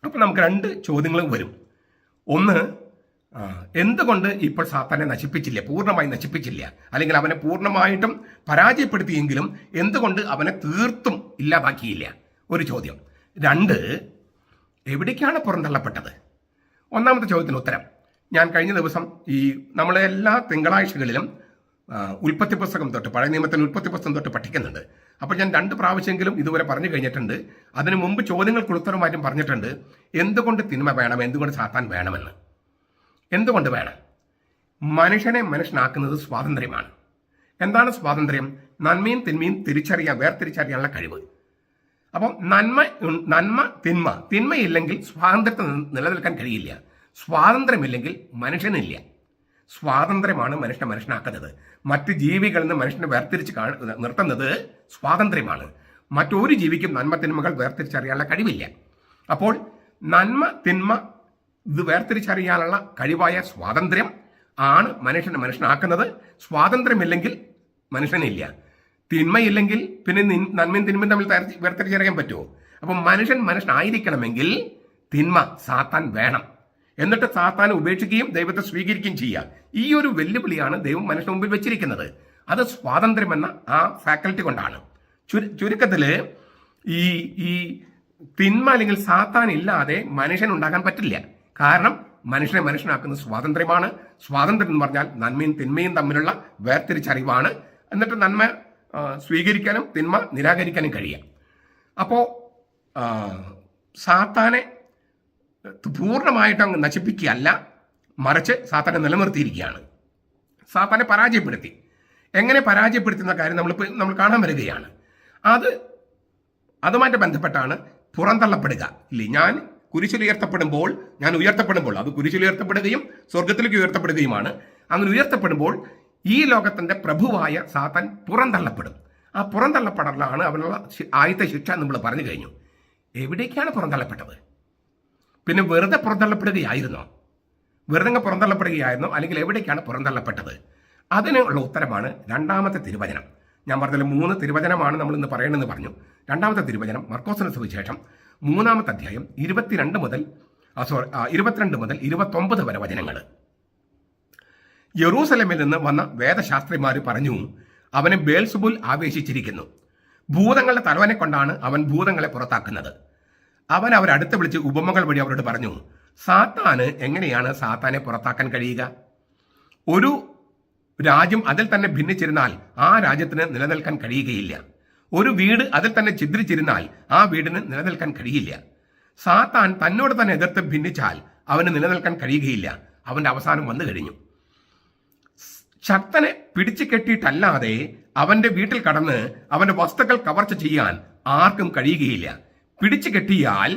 അപ്പൊ നമുക്ക് രണ്ട് ചോദ്യങ്ങൾ വരും. ഒന്ന്, എന്തുകൊണ്ട് ഇപ്പോൾ സാത്താനെ പൂർണ്ണമായി നശിപ്പിച്ചില്ല, അല്ലെങ്കിൽ അവനെ പൂർണ്ണമായിട്ടും പരാജയപ്പെടുത്തിയെങ്കിലും എന്തുകൊണ്ട് അവനെ തീർത്തും ഇല്ലാതാക്കിയില്ല? ഒരു ചോദ്യം. രണ്ട്, എവിടേക്കാണ് പുറന്തള്ളപ്പെട്ടത്? ഒന്നാമത്തെ ചോദ്യത്തിന് ഉത്തരം ഞാൻ കഴിഞ്ഞ ദിവസം നമ്മളെ എല്ലാ തിങ്കളാഴ്ചകളിലും ഉൽപ്പത്തി പുസ്തകം തൊട്ട്, പഴയ നിയമത്തിൽ ഉൽപ്പത്തി പുസ്തകം തൊട്ട് പഠിക്കുന്നുണ്ട്. അപ്പോൾ ഞാൻ 2 പ്രാവശ്യമെങ്കിലും ഇതുവരെ പറഞ്ഞു കഴിഞ്ഞിട്ടുണ്ട്. അതിനു മുമ്പ് ചോദ്യങ്ങൾക്ക് ഉത്തരമായിട്ടും പറഞ്ഞിട്ടുണ്ട്. എന്തുകൊണ്ട് തിന്മ വേണം, എന്തുകൊണ്ട് സാത്താൻ വേണമെന്ന്. എന്തുകൊണ്ട് വേണം? മനുഷ്യനെ മനുഷ്യനാക്കുന്നത് സ്വാതന്ത്ര്യമാണ്. എന്താണ് സ്വാതന്ത്ര്യം? നന്മയും തിന്മയും വേർതിരിച്ചറിയാനുള്ള കഴിവ്. അപ്പം നന്മ തിന്മയില്ലെങ്കിൽ സ്വാതന്ത്ര്യത്തിൽ നിലനിൽക്കാൻ കഴിയില്ല. സ്വാതന്ത്ര്യമില്ലെങ്കിൽ മനുഷ്യനില്ല. സ്വാതന്ത്ര്യമാണ് മനുഷ്യനാക്കുന്നത്. മറ്റ് ജീവികളിൽ നിന്ന് മനുഷ്യനെ വേർതിരിച്ച് നിർത്തുന്നത് സ്വാതന്ത്ര്യമാണ്. മറ്റൊരു ജീവിക്കും നന്മ തിന്മകൾ വേർതിരിച്ചറിയാനുള്ള കഴിവില്ല. അപ്പോൾ നന്മ തിന്മ ഇത് വേർതിരിച്ചറിയാനുള്ള കഴിവായ സ്വാതന്ത്ര്യം ആണ് മനുഷ്യനാക്കുന്നത്. സ്വാതന്ത്ര്യമില്ലെങ്കിൽ മനുഷ്യനില്ല. തിന്മയില്ലെങ്കിൽ പിന്നെ നന്മയും തിന്മയും തമ്മിൽ വേർതിരിച്ചറിയാൻ പറ്റുമോ? അപ്പം മനുഷ്യനായിരിക്കണമെങ്കിൽ തിന്മ സാത്താൻ വേണം. എന്നിട്ട് സാത്താനെ ഉപേക്ഷിക്കുകയും ദൈവത്തെ സ്വീകരിക്കുകയും ചെയ്യുക. ഈ ഒരു വെല്ലുവിളിയാണ് ദൈവം മനുഷ്യന് മുമ്പിൽ വെച്ചിരിക്കുന്നത്. അത് സ്വാതന്ത്ര്യം എന്ന ആ ഫാക്കൽറ്റി കൊണ്ടാണ്. ചുരുക്കത്തില് ഈ തിന്മ അല്ലെങ്കിൽ സാത്താൻ ഇല്ലാതെ മനുഷ്യൻ ഉണ്ടാകാൻ പറ്റില്ല. കാരണം മനുഷ്യനാക്കുന്നത് സ്വാതന്ത്ര്യമാണ്. സ്വാതന്ത്ര്യം എന്ന് പറഞ്ഞാൽ നന്മയും തിന്മയും തമ്മിലുള്ള വേർതിരിച്ചറിവാണ്. എന്നിട്ട് നന്മ സ്വീകരിക്കാനും തിന്മ നിരാകരിക്കാനും കഴിയാം. അപ്പോൾ സാത്താനെ പൂർണ്ണമായിട്ട് അങ്ങ് നശിപ്പിക്കുകയല്ല, മറിച്ച് സാത്താനെ നിലനിർത്തിയിരിക്കുകയാണ്. സാത്താനെ പരാജയപ്പെടുത്തി. എങ്ങനെ പരാജയപ്പെടുത്തുന്ന കാര്യം നമ്മൾ കാണാൻ വരികയാണ്. അതുമായിട്ട് ബന്ധപ്പെട്ടാണ് പുറന്തള്ളപ്പെടുക. ഇല്ലേ, ഞാൻ ഉയർത്തപ്പെടുമ്പോൾ അത് ഉയർത്തപ്പെടുകയും സ്വർഗത്തിലേക്ക് ഉയർത്തപ്പെടുകയുമാണ്. അങ്ങനെ ഉയർത്തപ്പെടുമ്പോൾ ഈ ലോകത്തിന്റെ പ്രഭുവായ സാത്താൻ പുറന്തള്ളപ്പെടും. ആ പുറന്തള്ളപ്പെടലാണ് അവനുള്ള ആദ്യത്തെ ശിക്ഷ നമ്മൾ പറഞ്ഞു കഴിഞ്ഞു. എവിടേക്കാണ് പുറന്തള്ളപ്പെട്ടത്? പിന്നെ വെറുതെ പുറന്തള്ളപ്പെടുകയായിരുന്നോ? അല്ലെങ്കിൽ എവിടേക്കാണ് പുറന്തള്ളപ്പെട്ടത്? അതിനുള്ള ഉത്തരമാണ് രണ്ടാമത്തെ തിരുവചനം. ഞാൻ പറഞ്ഞതിൽ 3 തിരുവചനമാണ് നമ്മൾ ഇന്ന് പറയണമെന്ന് പറഞ്ഞു. രണ്ടാമത്തെ തിരുവചനം മർക്കോസിന്റെ സുവിശേഷം 3-ാമത്തെ അധ്യായം 22 മുതൽ 29 വരെ വചനങ്ങൾ. യെറൂസലേമിൽ നിന്ന് വന്ന വേദശാസ്ത്രിമാർ പറഞ്ഞു, അവനെ ബേൽസബൂൽ ആവേശിച്ചിരിക്കുന്നു. ഭൂതങ്ങളുടെ തലവനെ കൊണ്ടാണ് അവൻ ഭൂതങ്ങളെ പുറത്താക്കുന്നത്. അവൻ അവരടുത്ത് വിളിച്ച് ഉപമകൾ വഴി അവരോട് പറഞ്ഞു, സാത്താന് എങ്ങനെയാണ് സാത്താനെ പുറത്താക്കാൻ കഴിയുക? ഒരു രാജ്യം അതിൽ തന്നെ ഭിന്നിച്ചിരുന്നാൽ ആ രാജ്യത്തിന് നിലനിൽക്കാൻ കഴിയുകയില്ല. ഒരു വീട് അതിൽ തന്നെ ഛിദ്രിച്ചിരുന്നാൽ ആ വീടിന് നിലനിൽക്കാൻ കഴിയില്ല. സാത്താൻ തന്നോട് തന്നെ എതിർത്ത് ഭിന്നിച്ചാൽ അവന് നിലനിൽക്കാൻ കഴിയുകയില്ല. അവന്റെ അവസാനം വന്നു കഴിഞ്ഞു. ശക്തനെ പിടിച്ചു കെട്ടിയിട്ടല്ലാതെ അവന്റെ വീട്ടിൽ കടന്ന് അവന്റെ വസ്തുക്കൾ കവർച്ച ചെയ്യാൻ ആർക്കും കഴിയുകയില്ല. പിടിച്ചു കെട്ടിയാൽ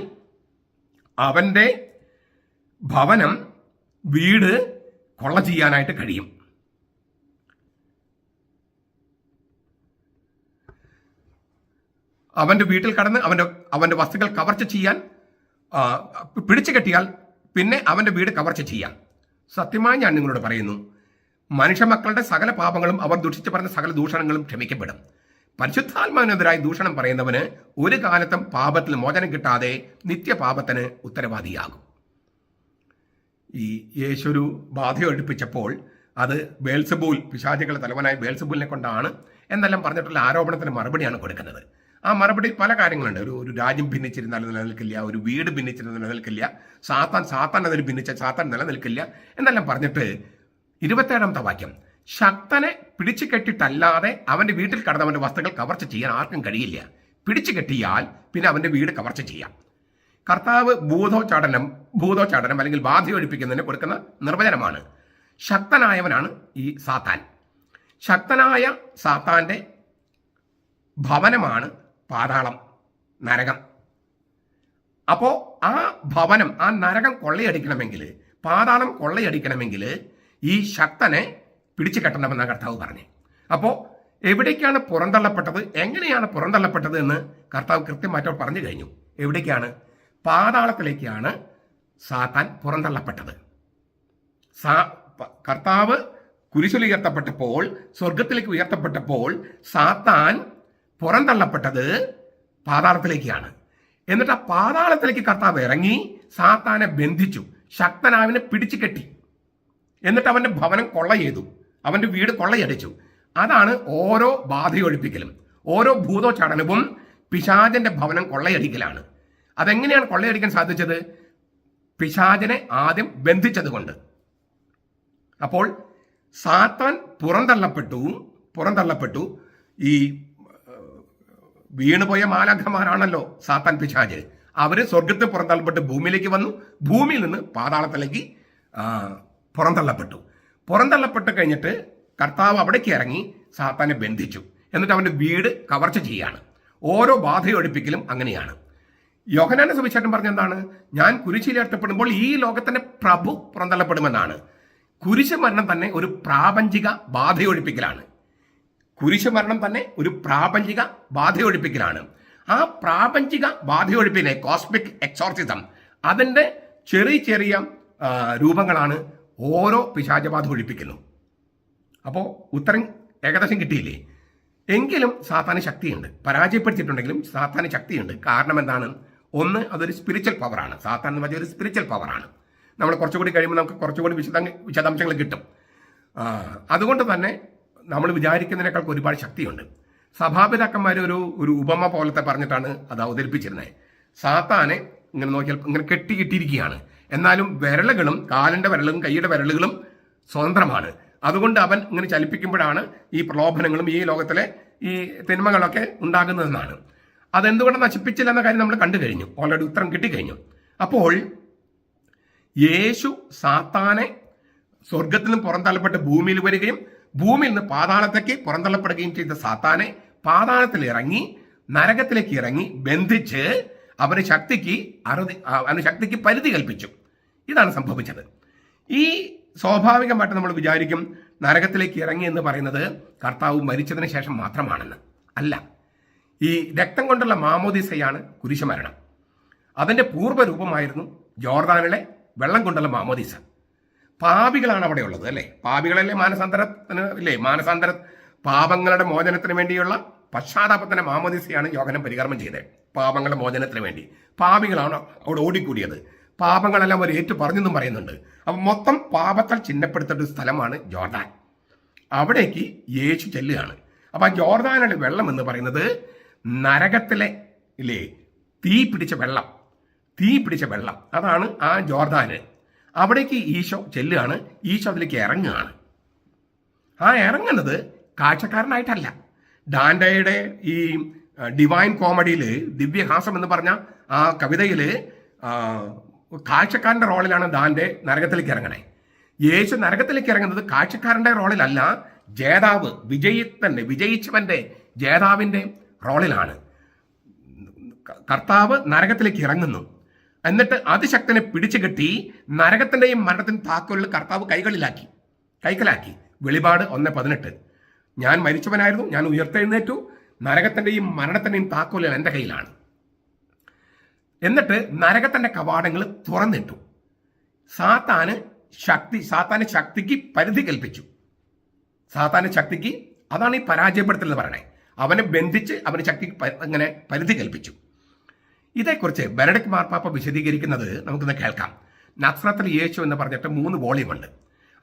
അവന്റെ ഭവനം, വീട് കൊള്ള ചെയ്യാനായിട്ട് കഴിയും. അവന്റെ വീട്ടിൽ കടന്ന് അവന്റെ വസ്തുക്കൾ കവർച്ച ചെയ്യാൻ പിടിച്ചു കെട്ടിയാൽ പിന്നെ അവന്റെ വീട് കവർച്ച ചെയ്യാം. സത്യമായി ഞാൻ നിങ്ങളോട് പറയുന്നു, മനുഷ്യമക്കളുടെ സകല പാപങ്ങളും അവർ ദുഷിച്ച് പറഞ്ഞ സകല ദൂഷണങ്ങളും ക്ഷമിക്കപ്പെടും. പരിശുദ്ധാത്മാവിനെതിരായി ദൂഷണം പറയുന്നവന് ഒരു കാലത്തും പാപത്തിൽ മോചനം കിട്ടാതെ നിത്യപാപത്തിന് ഉത്തരവാദിയാകും. ഈ യേശുരു ബാധയൊഴിപ്പിച്ചപ്പോൾ അത് ബേൽസബൂൽ, പിശാചുകളുടെ തലവനായ ബേൽസബൂലിനെ കൊണ്ടാണ് എന്നെല്ലാം പറഞ്ഞിട്ടുള്ള ആരോപണത്തിന് മറുപടിയാണ് കൊടുക്കുന്നത്. ആ മറുപടി പല കാര്യങ്ങളുണ്ട്. ഒരു രാജ്യം ഭിന്നിച്ചിരുന്നാൽ നിലനിൽക്കില്ല, ഒരു വീട് ഭിന്നിച്ചിരുന്നാൽ നിലനിൽക്കില്ല, സാത്താൻ അതിൽ ഭിന്നിച്ച സാത്താൻ നിലനിൽക്കില്ല എന്നെല്ലാം പറഞ്ഞിട്ട് 27-ാമത്തെ വാക്യം, ശക്തനെ പിടിച്ചു കെട്ടിട്ടല്ലാതെ അവന്റെ വീട്ടിൽ കടന്നവന്റെ വസ്തുക്കൾ കവർച്ച ചെയ്യാൻ ആർക്കും കഴിയില്ല. പിടിച്ചു കെട്ടിയാൽ പിന്നെ അവന്റെ വീട് കവർച്ച ചെയ്യാം. കർത്താവ് ഭൂതോച്ചാടനം അല്ലെങ്കിൽ ബാധയൊഴിപ്പിക്കുന്നതിന് കൊടുക്കുന്ന നിർവചനമാണ്. ശക്തനായവനാണ് ഈ സാത്താൻ. ശക്തനായ സാത്താന്റെ ഭവനമാണ് പാതാളം, നരകം. അപ്പോ ആ ഭവനം, ആ നരകം കൊള്ളയടിക്കണമെങ്കിൽ, പാതാളം കൊള്ളയടിക്കണമെങ്കിൽ ഈ ശക്തനെ പിടിച്ചു കെട്ടണമെന്ന കർത്താവ് പറഞ്ഞു. അപ്പോൾ എവിടേക്കാണ് പുറന്തള്ളപ്പെട്ടത്, എങ്ങനെയാണ് പുറന്തള്ളപ്പെട്ടത് എന്ന് കർത്താവ് കൃത്യമായിട്ട് പറഞ്ഞു കഴിഞ്ഞു. എവിടേക്കാണ്? പാതാളത്തിലേക്കാണ് സാത്താൻ പുറന്തള്ളപ്പെട്ടത്. കർത്താവ് കുരിശിൽ ഉയർത്തപ്പെട്ടപ്പോൾ, സ്വർഗത്തിലേക്ക് ഉയർത്തപ്പെട്ടപ്പോൾ സാത്താൻ പുറന്തള്ളപ്പെട്ടത് പാതാളത്തിലേക്കാണ്. എന്നിട്ട് ആ പാതാളത്തിലേക്ക് കർത്താവ് ഇറങ്ങി സാത്താനെ ബന്ധിച്ചു, ശക്തനാവിനെ പിടിച്ചു കെട്ടി. എന്നിട്ട് അവന്റെ ഭവനം കൊള്ള ചെയ്തു, അവന്റെ വീട് കൊള്ളയടിച്ചു. അതാണ് ഓരോ ബാധയൊഴിപ്പിക്കലും, ഓരോ ഭൂതോച്ചാടനവും പിശാചന്റെ ഭവനം കൊള്ളയടിക്കലാണ്. അതെങ്ങനെയാണ് കൊള്ളയടിക്കാൻ സാധിച്ചത്? പിശാചനെ ആദ്യം ബന്ധിച്ചത് കൊണ്ട്. അപ്പോൾ സാത്താൻ പുറന്തള്ളപ്പെട്ടു. ഈ വീണുപോയ മാലാഖമാരാണല്ലോ സാത്താൻ, പിശാച്. അവര് സ്വർഗത്തിൽ പുറന്തള്ളപ്പെട്ട് ഭൂമിയിലേക്ക് വന്നു, ഭൂമിയിൽ നിന്ന് പാതാളത്തിലേക്ക് പുറന്തള്ളപ്പെട്ടു കഴിഞ്ഞിട്ട് കർത്താവ് അവിടേക്ക് ഇറങ്ങി സാത്താനെ ബന്ധിച്ചു. എന്നിട്ട് അവൻ്റെ വീട് കവർച്ച ചെയ്യാണ്. ഓരോ ബാധയൊഴിപ്പിക്കലും അങ്ങനെയാണ്. യോഹന്നാന്റെ സുവിശേഷം പറഞ്ഞ എന്താണ്? ഞാൻ കുരിശിലേർത്തപ്പെടുമ്പോൾ ഈ ലോകത്തിന്റെ പ്രഭു പുറന്തള്ളപ്പെടുമെന്നാണ്. കുരിശ് മരണം തന്നെ ഒരു പ്രാപഞ്ചിക ബാധയൊഴിപ്പിക്കലാണ്. കുരിശ് മരണം തന്നെ ഒരു പ്രാപഞ്ചിക ബാധയൊഴിപ്പിക്കലാണ്. ആ പ്രാപഞ്ചിക ബാധയൊഴിപ്പിനെ കോസ്മിക് എക്സോർസിസം, അതിൻ്റെ ചെറിയ ചെറിയ രൂപങ്ങളാണ് ഓരോ പിശാചബാധ ഒഴിപ്പിക്കുന്നു. അപ്പോൾ ഉത്തരം ഏകദേശം കിട്ടിയില്ലേ? എങ്കിലും സാത്താന് ശക്തിയുണ്ട്. പരാജയപ്പെടുത്തിയിട്ടുണ്ടെങ്കിലും സാത്താന് ശക്തിയുണ്ട്. കാരണം എന്താണ്? ഒന്ന്, അതൊരു സ്പിരിച്വൽ പവറാണ്. സാത്താൻ എന്ന് പറഞ്ഞാൽ ഒരു സ്പിരിച്വൽ പവറാണ്. നമ്മൾ കുറച്ചുകൂടി കഴിയുമ്പോൾ നമുക്ക് കുറച്ചുകൂടി വിശദാംശങ്ങൾ കിട്ടും. അതുകൊണ്ട് തന്നെ നമ്മൾ വിചാരിക്കുന്നതിനേക്കാൾ ഒരുപാട് ശക്തിയുണ്ട്. സഭാപിതാക്കന്മാർ ഒരു ഉപമ പോലത്തെ പറഞ്ഞിട്ടാണ് അത് അവതരിപ്പിച്ചിരുന്നത്. സാത്താനെ ഇങ്ങനെ നോക്കിയാൽ ഇങ്ങനെ കെട്ടിയിരിക്കുകയാണ്. എന്നാലും വിരലുകളും, കാലിൻ്റെ വിരലുകളും കൈയുടെ വിരലുകളും സ്വതന്ത്രമാണ്. അതുകൊണ്ട് അവൻ ഇങ്ങനെ ചലിപ്പിക്കുമ്പോഴാണ് ഈ പ്രലോഭനങ്ങളും ഈ ലോകത്തിലെ ഈ തിന്മകളൊക്കെ ഉണ്ടാകുന്നതെന്നാണ്. അതെന്തുകൊണ്ട് നശിപ്പിച്ചില്ല എന്ന കാര്യം നമ്മൾ കണ്ടു കഴിഞ്ഞു. ഓൾറെഡി ഉത്തരം കിട്ടിക്കഴിഞ്ഞു. അപ്പോൾ യേശു സാത്താനെ സ്വർഗത്തിൽ നിന്ന് പുറന്തള്ളപ്പെട്ട് ഭൂമിയിൽ വരികയും ഭൂമിയിൽ നിന്ന് പാതാളത്തേക്ക് പുറന്തള്ളപ്പെടുകയും ചെയ്ത സാത്താനെ പാതാളത്തിൽ ഇറങ്ങി നരകത്തിലേക്ക് ഇറങ്ങി ബന്ധിച്ച് അവന് ശക്തിക്ക് പരിധി കൽപ്പിച്ചു. ഇതാണ് സംഭവിച്ചത്. ഈ സ്വാഭാവികമായിട്ട് നമ്മൾ വിചാരിക്കും നരകത്തിലേക്ക് ഇറങ്ങി എന്ന് പറയുന്നത് കർത്താവ് മരിച്ചതിന് ശേഷം മാത്രമാണെന്ന്. അല്ല, ഈ രക്തം കൊണ്ടുള്ള മാമോദീസയാണ് കുരിശുമരണം. അതിൻ്റെ പൂർവ്വരൂപമായിരുന്നു ജോർദാനിലെ വെള്ളം കൊണ്ടുള്ള മാമോദീസ. പാപികളാണ് അവിടെ ഉള്ളത്, അല്ലേ? പാപികളല്ലേ മാനസാന്തര പാപങ്ങളുടെ മോചനത്തിന് വേണ്ടിയുള്ള പശ്ചാത്താപത്തിന്റെ മാമോദീസയാണ് യോഹന്നാൻ പരികർമ്മം ചെയ്തത്. പാപങ്ങളുടെ മോചനത്തിന് വേണ്ടി പാപികളാണ് അവിടെ ഓടിക്കൂടിയത്. പാപങ്ങളെല്ലാം അവർ ഏറ്റു പറഞ്ഞെന്നും പറയുന്നുണ്ട്. അപ്പം മൊത്തം പാപത്താൽ ചിഹ്നപ്പെടുത്തേണ്ട ഒരു സ്ഥലമാണ് ജോർദാൻ. അവിടേക്ക് യേശു ചെല്ലുകയാണ്. അപ്പം ആ ജോർദാനിലെ വെള്ളം എന്ന് പറയുന്നത് നരകത്തിലെ തീ പിടിച്ച വെള്ളം അതാണ് ആ ജോർദാന്. അവിടേക്ക് ഈശോ ചെല്ലുകയാണ്. ഈശോ അതിലേക്ക് ഇറങ്ങുകയാണ്. ആ ഇറങ്ങുന്നത് കാഴ്ചക്കാരനായിട്ടല്ല. ഡാൻഡയുടെ ഈ ഡിവൈൻ കോമഡിയിൽ ദിവ്യഹാസം എന്ന് പറഞ്ഞ ആ കവിതയിൽ കാഴ്ചക്കാരൻ്റെ റോളിലാണ് ഡാൻഡെ നരകത്തിലേക്ക് ഇറങ്ങണേ. യേശു നരകത്തിലേക്ക് ഇറങ്ങുന്നത് കാഴ്ചക്കാരൻ്റെ റോളിലല്ല, വിജയിച്ചവന്റെ ജേതാവിൻ്റെ റോളിലാണ്. കർത്താവ് നരകത്തിലേക്ക് ഇറങ്ങുന്നു. എന്നിട്ട് അതിശക്തനെ പിടിച്ചു കെട്ടി നരകത്തിൻ്റെയും മരണത്തിൻ്റെ താക്കോലുകൾ കർത്താവ് കൈക്കലാക്കി. വെളിപാട് 1:18. ഞാൻ മരിച്ചവനായിരുന്നു, ഞാൻ ഉയർത്തെഴുന്നേറ്റു, നരകത്തിൻ്റെയും മരണത്തിൻ്റെയും താക്കോലുകൾ എൻ്റെ കയ്യിലാണ്. എന്നിട്ട് നരകത്തിൻ്റെ കവാടങ്ങൾ തുറന്നിട്ടു. സാത്താന് ശക്തിക്ക് പരിധി കൽപ്പിച്ചു. അതാണ് ഈ പരാജയപ്പെടുത്തൽ എന്ന് പറയണേ. അവനെ ബന്ധിച്ച് അവന് ശക്തിക്ക് അങ്ങനെ പരിധി കൽപ്പിച്ചു. ഇതേക്കുറിച്ച് ബെനഡിക്ട് മാർപ്പാപ്പ വിശദീകരിക്കുന്നത് നമുക്കൊന്ന് കേൾക്കാം. നസ്രത്തിൽ യേശു എന്ന് പറഞ്ഞിട്ട് 3 വോളിയമുണ്ട്.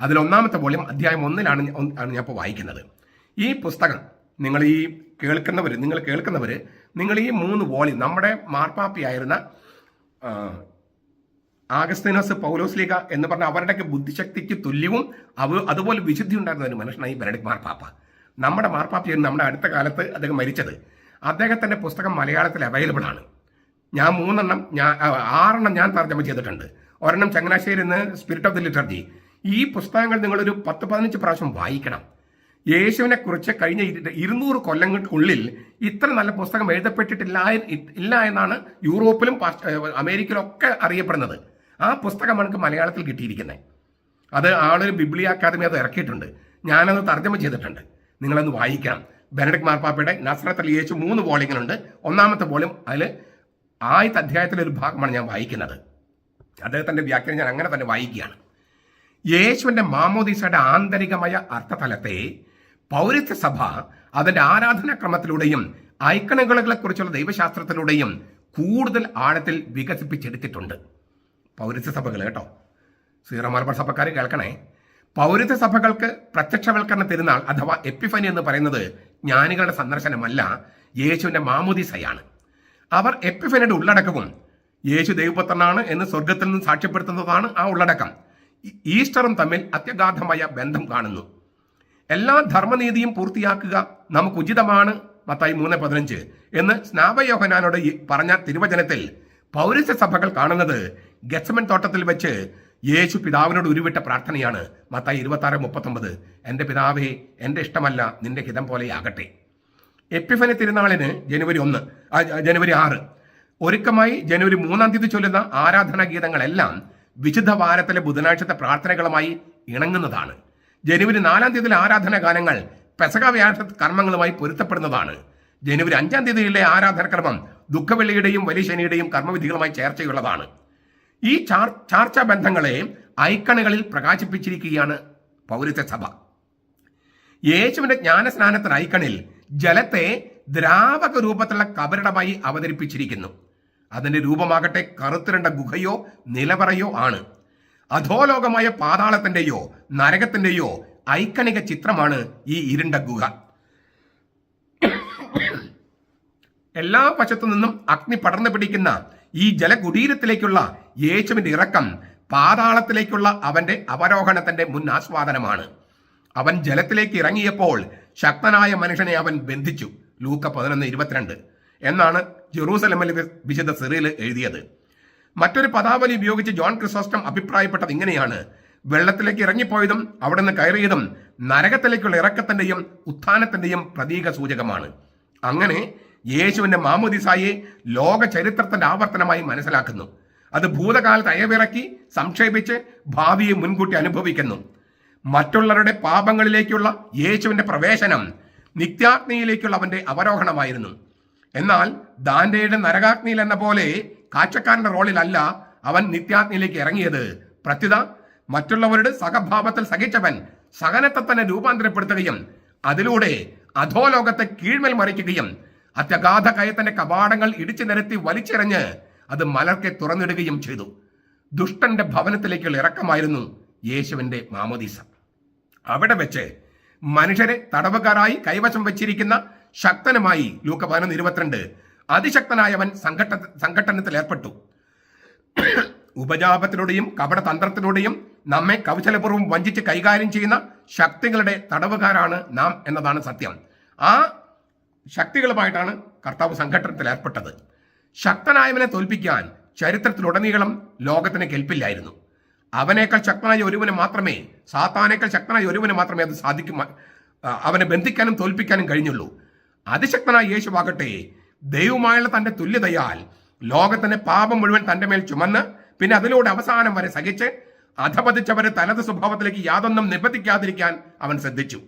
അതിൽ 1-ാമത്തെ വോളിയം അധ്യായം 1-ലാണ് ഞാൻ ഇപ്പോൾ വായിക്കുന്നത്. ഈ പുസ്തകം നിങ്ങൾ കേൾക്കുന്നവർ നിങ്ങൾ ഈ 3 വോളിയം നമ്മുടെ മാർപ്പാപ്പയായിരുന്ന ആഗസ്തീനോസ് പൗലോസ്ലീഗ എന്ന് പറഞ്ഞ അവരുടെയൊക്കെ ബുദ്ധിശക്തിക്ക് തുല്യവും അതുപോലെ വിശുദ്ധി ഉണ്ടായിരുന്ന ഒരു മനുഷ്യനായി ബെനഡിക്ട് മാർപ്പാപ്പ. നമ്മുടെ മാർപ്പാപ്പയായിരുന്നു നമ്മുടെ അടുത്ത കാലത്ത് അദ്ദേഹം മരിച്ചത്. അദ്ദേഹത്തിൻ്റെ പുസ്തകം മലയാളത്തിൽ അവൈലബിൾ ആണ്. ഞാൻ 6 ഞാൻ തർജ്ജമ ചെയ്തിട്ടുണ്ട്. ഒരെണ്ണം ചങ്ങനാശ്ശേരി നിന്ന് സ്പിരിറ്റ് ഓഫ് ദി ലിറ്റർജി. ഈ പുസ്തകങ്ങൾ നിങ്ങളൊരു 10-15 പ്രാവശ്യം വായിക്കണം. യേശുവിനെ കുറിച്ച് കഴിഞ്ഞ 200 കൊല്ലങ്ങൾക്കുള്ളിൽ ഇത്ര നല്ല പുസ്തകം എഴുതപ്പെട്ടിട്ടില്ല എന്നാണ് യൂറോപ്പിലും അമേരിക്കയിലും ഒക്കെ അറിയപ്പെടുന്നത്. ആ പുസ്തകം നമുക്ക് മലയാളത്തിൽ കിട്ടിയിരിക്കുന്നത്. അത് ആളൊരു ബിബ്ലിയ അക്കാദമി അത് ഇറക്കിയിട്ടുണ്ട്. ഞാനത് തർജ്ജമ ചെയ്തിട്ടുണ്ട്. നിങ്ങളത് വായിക്കണം. ബെനഡിക്ട് മാർപ്പാപ്പയുടെ നസ്രത്തിൽ യേശു 3 വോളിയങ്ങളുണ്ട്. 1-ാമത്തെ വോളിയം അതിൽ 1000 അധ്യായത്തിലെ ഒരു ഭാഗമാണ് ഞാൻ വായിക്കുന്നത്. അദ്ദേഹത്തിൻ്റെ വ്യാഖ്യാനം ഞാൻ അങ്ങനെ തന്നെ വായിക്കുകയാണ്. യേശുവിൻ്റെ മാമോദീസയുടെ ആന്തരികമായ അർത്ഥതലത്തെ പൗരസ്ത്യ സഭ അതിൻ്റെ ആരാധനാക്രമത്തിലൂടെയും ഐക്കണുകളെക്കുറിച്ചുള്ള ദൈവശാസ്ത്രത്തിലൂടെയും കൂടുതൽ ആഴത്തിൽ വികസിപ്പിച്ചെടുത്തിട്ടുണ്ട്. പൗരസ്ത്യ സഭകൾ കേട്ടോ, സീറോ മലബാർ സഭക്കാർ കേൾക്കണേ. പൗരസ്ത്യ സഭകൾക്ക് പ്രത്യക്ഷവൽക്കരണ തിരുനാൾ അഥവാ എപ്പിഫനി എന്ന് പറയുന്നത് ജ്ഞാനികളുടെ സന്ദർശനമല്ല, യേശുവിൻ്റെ മാമോദീസയാണ്. അവർ എപ്പിഫനിയുടെ ഉള്ളടക്കവും യേശു ദൈവപുത്രനാണ് എന്ന് സ്വർഗത്തിൽ നിന്ന് സാക്ഷ്യപ്പെടുത്തുന്നതാണ് ആ ഉള്ളടക്കം. ഈസ്റ്ററും തമ്മിൽ അത്യഗാധമായ ബന്ധം കാണുന്നു. എല്ലാ ധർമ്മനീതിയും പൂർത്തിയാക്കുക നമുക്ക് ഉചിതമാണ് മത്തായി 3:15 എന്ന് സ്നാപയോഹന്നാനോട് പറഞ്ഞ തിരുവചനത്തിൽ പൗരസ്ത്യ സഭകൾ കാണുന്നത് ഗെത്സമൻ തോട്ടത്തിൽ വെച്ച് യേശു പിതാവിനോട് ഉരുവിട്ട പ്രാർത്ഥനയാണ് മത്തായി 26:39. എൻ്റെ പിതാവേ, എൻ്റെ ഇഷ്ടമല്ല നിന്റെ ഹിതം പോലെയാകട്ടെ. എപ്പിഫനി തിരുനാളിന് ജനുവരി 6 ഒരുക്കമായി ജനുവരി 3-ാം തീയതി ചൊല്ലുന്ന ആരാധനാ ഗീതങ്ങളെല്ലാം വിശുദ്ധ വാരത്തിലെ ബുധനാഴ്ചത്തെ പ്രാർത്ഥനകളുമായി ഇണങ്ങുന്നതാണ്. ജനുവരി 4-ാം തീയതിയിലെ ആരാധനാ ഗാനങ്ങൾ പെസഹ വ്യാഴ കർമ്മങ്ങളുമായി പൊരുത്തപ്പെടുന്നതാണ്. ജനുവരി 5-ാം തീയതിയിലെ ആരാധനക്രമം ദുഃഖവെള്ളിയുടെയും വലിയ ശനിയുടെയും കർമ്മവിധികളുമായി ചേർച്ചയുള്ളതാണ്. ഈ ചാർച്ചാ ബന്ധങ്ങളെ ഐക്കണുകളിൽ പ്രകാശിപ്പിച്ചിരിക്കുകയാണ് പൗരസ്ത്യ സഭ. യേശുവിന്റെ ജ്ഞാനസ്നാനത്തിന് ഐക്കണിൽ ജലത്തെ ദ്രാവക രൂപത്തിലുള്ള കബറിടമായി അവതരിപ്പിച്ചിരിക്കുന്നു. അതിന്റെ രൂപമാകട്ടെ കറുത്തിരണ്ട ഗുഹയോ നിലവറയോ ആണ്. അധോലോകമായ പാതാളത്തിന്റെയോ നരകത്തിന്റെയോ ഐക്കണിക ചിത്രമാണ് ഈ ഇരുണ്ട ഗുഹ. എല്ലാ വശത്തു നിന്നും അഗ്നി പടർന്നു പിടിക്കുന്ന ഈ ജലകുടീരത്തിലേക്കുള്ള യേശുവിന്റെ ഇറക്കം പാതാളത്തിലേക്കുള്ള അവന്റെ അവരോഹണത്തിന്റെ മുൻ ആസ്വാദനമാണ്. അവൻ ജലത്തിലേക്ക് ഇറങ്ങിയപ്പോൾ ശക്തനായ മനുഷ്യനെ അവൻ ബന്ധിച്ചു. ലൂക്ക 11:22 എന്നാണ് ജെറൂസലമിലെ വിശുദ്ധ സിറിയിൽ എഴുതിയത്. മറ്റൊരു പദാവലി ഉപയോഗിച്ച് ജോൺ ക്രിസോസ്റ്റം അഭിപ്രായപ്പെട്ടത് ഇങ്ങനെയാണ്: വെള്ളത്തിലേക്ക് ഇറങ്ങിപ്പോയതും അവിടെ നിന്ന് കയറിയതും നരകത്തിലേക്കുള്ള ഇറക്കത്തിന്റെയും ഉത്ഥാനത്തിന്റെയും പ്രതീക സൂചകമാണ്. അങ്ങനെ യേശുവിന്റെ മാമോദിസായെ ലോക ചരിത്രത്തിന്റെ ആവർത്തനമായി മനസ്സിലാക്കുന്നു. അത് ഭൂതകാലത്ത് അയവിറക്കി സംക്ഷേപിച്ച് ഭാവിയെ മുൻകൂട്ടി അനുഭവിക്കുന്നു. മറ്റുള്ളവരുടെ പാപങ്ങളിലേക്കുള്ള യേശുവിന്റെ പ്രവേശനം നിത്യാഗ്നിയിലേക്കുള്ള അവന്റെ അവരോഹണമായിരുന്നു. എന്നാൽ ദാന്റെയുടെ നരകാഗ്നിയിൽ എന്ന പോലെ കാഴ്ചക്കാരന്റെ റോളിലല്ല അവൻ നിത്യാഗ്നിയിലേക്ക് ഇറങ്ങിയത്. പ്രത്യുത മറ്റുള്ളവരുടെ സഹഭാവത്തിൽ സഹിച്ചവൻ സഹനത്തെ തന്നെ രൂപാന്തരപ്പെടുത്തുകയും അതിലൂടെ അധോലോകത്തെ കീഴ്മേൽ മറിക്കുകയും അത്യഗാധ കയത്തിന്റെ കവാടങ്ങൾ ഇടിച്ചു നിരത്തി വലിച്ചെറിഞ്ഞ് അത് മലർക്കെ തുറന്നിടുകയും ചെയ്തു. ദുഷ്ടന്റെ ഭവനത്തിലേക്കുള്ള ഇറക്കമായിരുന്നു യേശുവിന്റെ മാമോദീസ. അവിടെ വെച്ച് മനുഷ്യരെ തടവുകാരായി കൈവശം വെച്ചിരിക്കുന്ന ശക്തനുമായി ലൂക്ക 11:22 അതിശക്തനായവൻ സംഘട്ടനത്തിൽ ഏർപ്പെട്ടു. ഉപജാപത്തിലൂടെയും കപടതന്ത്രത്തിലൂടെയും നമ്മെ കൗശലപൂർവ്വം വഞ്ചിച്ച് കൈകാര്യം ചെയ്യുന്ന ശക്തികളുടെ തടവുകാരാണ് നാം എന്നതാണ് സത്യം. ആ ശക്തികളുമായിട്ടാണ് കർത്താവ് സംഘട്ടനത്തിൽ ഏർപ്പെട്ടത്. ശക്തനായവനെ തോൽപ്പിക്കാൻ ചരിത്രത്തിലുടനീളം ലോകത്തിന് കെൽപ്പില്ലായിരുന്നു. അവനേക്കാൾ ശക്തനായ ഒരുവന് മാത്രമേ, സാത്താനേക്കാൾ ശക്തനായ ഒരുവന് മാത്രമേ അത് അവനെ ബന്ധിക്കാനും തോൽപ്പിക്കാനും കഴിഞ്ഞുള്ളൂ. അതിശക്തനായ യേശുവാകട്ടെ ദൈവമായുള്ള തന്റെ തുല്യതയാൽ ലോകത്തിന്റെ പാപം മുഴുവൻ തന്റെ മേൽ ചുമന്ന് പിന്നെ അതിലൂടെ അവസാനം വരെ സഹിച്ച് അധപതിച്ചവരെ തനത് സ്വഭാവത്തിലേക്ക് യാതൊന്നും നിബന്ധിക്കാതിരിക്കാൻ അവൻ ശ്രദ്ധിച്ചു.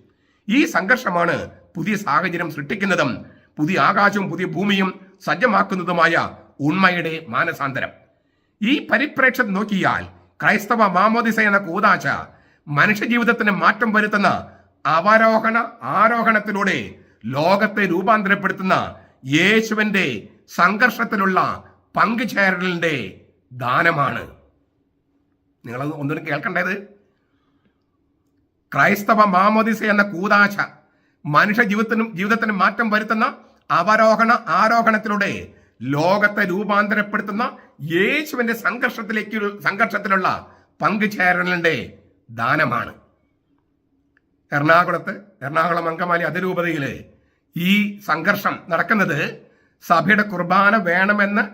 ഈ സംഘർഷമാണ് പുതിയ സാഹചര്യം സൃഷ്ടിക്കുന്നതും പുതിയ ആകാശവും പുതിയ ഭൂമിയും സജ്ജമാക്കുന്നതുമായ ഉണ്മയുടെ മാനസാന്തരം. ഈ പരിപ്രേക്ഷ്യത്തിൽ നോക്കിയാൽ ക്രൈസ്തവ മാമോദിസ എന്ന കൂദാശ മനുഷ്യജീവിതത്തിന് മാറ്റം വരുത്തുന്ന ആരോഹണത്തിലൂടെ ലോകത്തെ രൂപാന്തരപ്പെടുത്തുന്ന യേശുവിന്റെ സംഘർഷത്തിലുള്ള പങ്കുചേരലിന്റെ ദാനമാണ്. നിങ്ങളത് ഒന്നും കേൾക്കേണ്ടത്. ക്രൈസ്തവ മാമോദിസ എന്ന കൂദാശ മനുഷ്യ ജീവിതത്തിന് മാറ്റം വരുത്തുന്ന ആരോഹണത്തിലൂടെ ലോകത്തെ രൂപാന്തരപ്പെടുത്തുന്ന യേശുവിന്റെ സംഘർഷത്തിലുള്ള പങ്കുചേരലിന്റെ ദാനമാണ്. എറണാകുളം അങ്കമാലി അതിരൂപതയില് ഈ സംഘർഷം നടക്കുന്നത് സഭയുടെ കുർബാന വേണമെന്ന്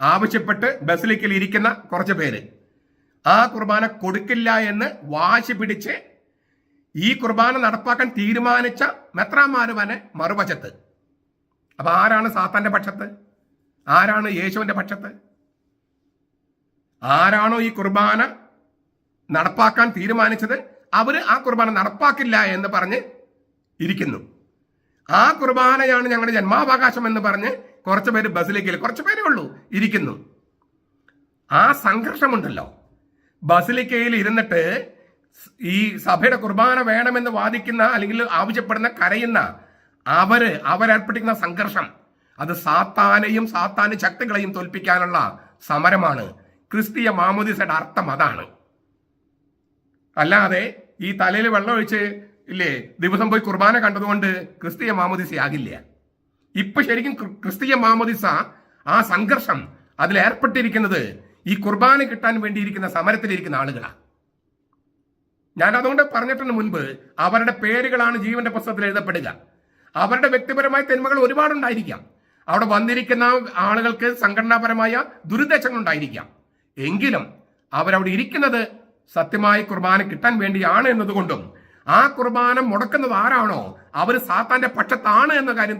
ആവശ്യപ്പെട്ട് ബസിലിക്കയിൽ ഇരിക്കുന്ന കുറച്ച് പേര് ആ കുർബാന കൊടുക്കില്ല എന്ന് വാശി പിടിച്ച് ഈ കുർബാന നടപ്പാക്കാൻ തീരുമാനിച്ച മെത്രാന്മാരുവനെ മറുവശത്ത്. അപ്പൊ ആരാണ് സാത്താന്റെ പക്ഷത്ത്? ആരാണ് യേശുവിന്റെ പക്ഷത്ത്? ആരാണോ ഈ കുർബാന നടപ്പാക്കാൻ തീരുമാനിച്ചത് അവര് ആ കുർബാന നടപ്പാക്കില്ല എന്ന് പറഞ്ഞ് ഇരിക്കുന്നു. ആ കുർബാനയാണ് ഞങ്ങളുടെ ജന്മാവകാശം എന്ന് പറഞ്ഞ് കുറച്ചു പേര് ബസിലിക്കയിൽ, കുറച്ചു പേരേ ഉള്ളൂ, ഇരിക്കുന്നു. ആ സംഘർഷമുണ്ടല്ലോ. ബസിലിക്കയിൽ ഇരുന്നിട്ട് ഈ സഭയുടെ കുർബാന വേണമെന്ന് വാദിക്കുന്ന അല്ലെങ്കിൽ ആവശ്യപ്പെടുന്ന കരയുന്ന അവരേർപ്പെട്ടിരിക്കുന്ന സംഘർഷം അത് സാത്താനെയും സാത്താന് ശക്തികളെയും തോൽപ്പിക്കാനുള്ള സമരമാണ്. ക്രിസ്തീയ മാമോദിസയുടെ അർത്ഥം അതാണ്. അല്ലാതെ ഈ തലയിൽ വെള്ളം ഒഴിച്ച് ഇല്ലേ ദിവസം പോയി കുർബാന കണ്ടതുകൊണ്ട് ക്രിസ്തീയ മാമോദിസയാകില്ല. ഇപ്പൊ ശരിക്കും ക്രിസ്തീയ മാമോദിസ ആ സംഘർഷം അതിലേർപ്പെട്ടിരിക്കുന്നത് ഈ കുർബാന കിട്ടാൻ വേണ്ടിയിരിക്കുന്ന സമരത്തിലിരിക്കുന്ന ആളുകളാണ്. ഞാൻ അതുകൊണ്ട് പറഞ്ഞിട്ടുണ്ട് മുൻപ്, അവരുടെ പേരുകളാണ് ജീവന്റെ പുസ്തകത്തിൽ എഴുതപ്പെടുക. അവരുടെ വ്യക്തിപരമായ തിന്മകൾ ഒരുപാടുണ്ടായിരിക്കാം. അവിടെ വന്നിരിക്കുന്ന ആളുകൾക്ക് സംഘടനാപരമായ ദുരുദ്ദേശങ്ങൾ ഉണ്ടായിരിക്കാം. എങ്കിലും അവരവിടെ ഇരിക്കുന്നത് സത്യമായി കുർബാന കിട്ടാൻ വേണ്ടിയാണ് എന്നതുകൊണ്ടും ആ കുർബാന മുടക്കുന്നത് ആരാണോ അവർ സാത്താന്റെ പക്ഷത്താണ് എന്ന കാര്യം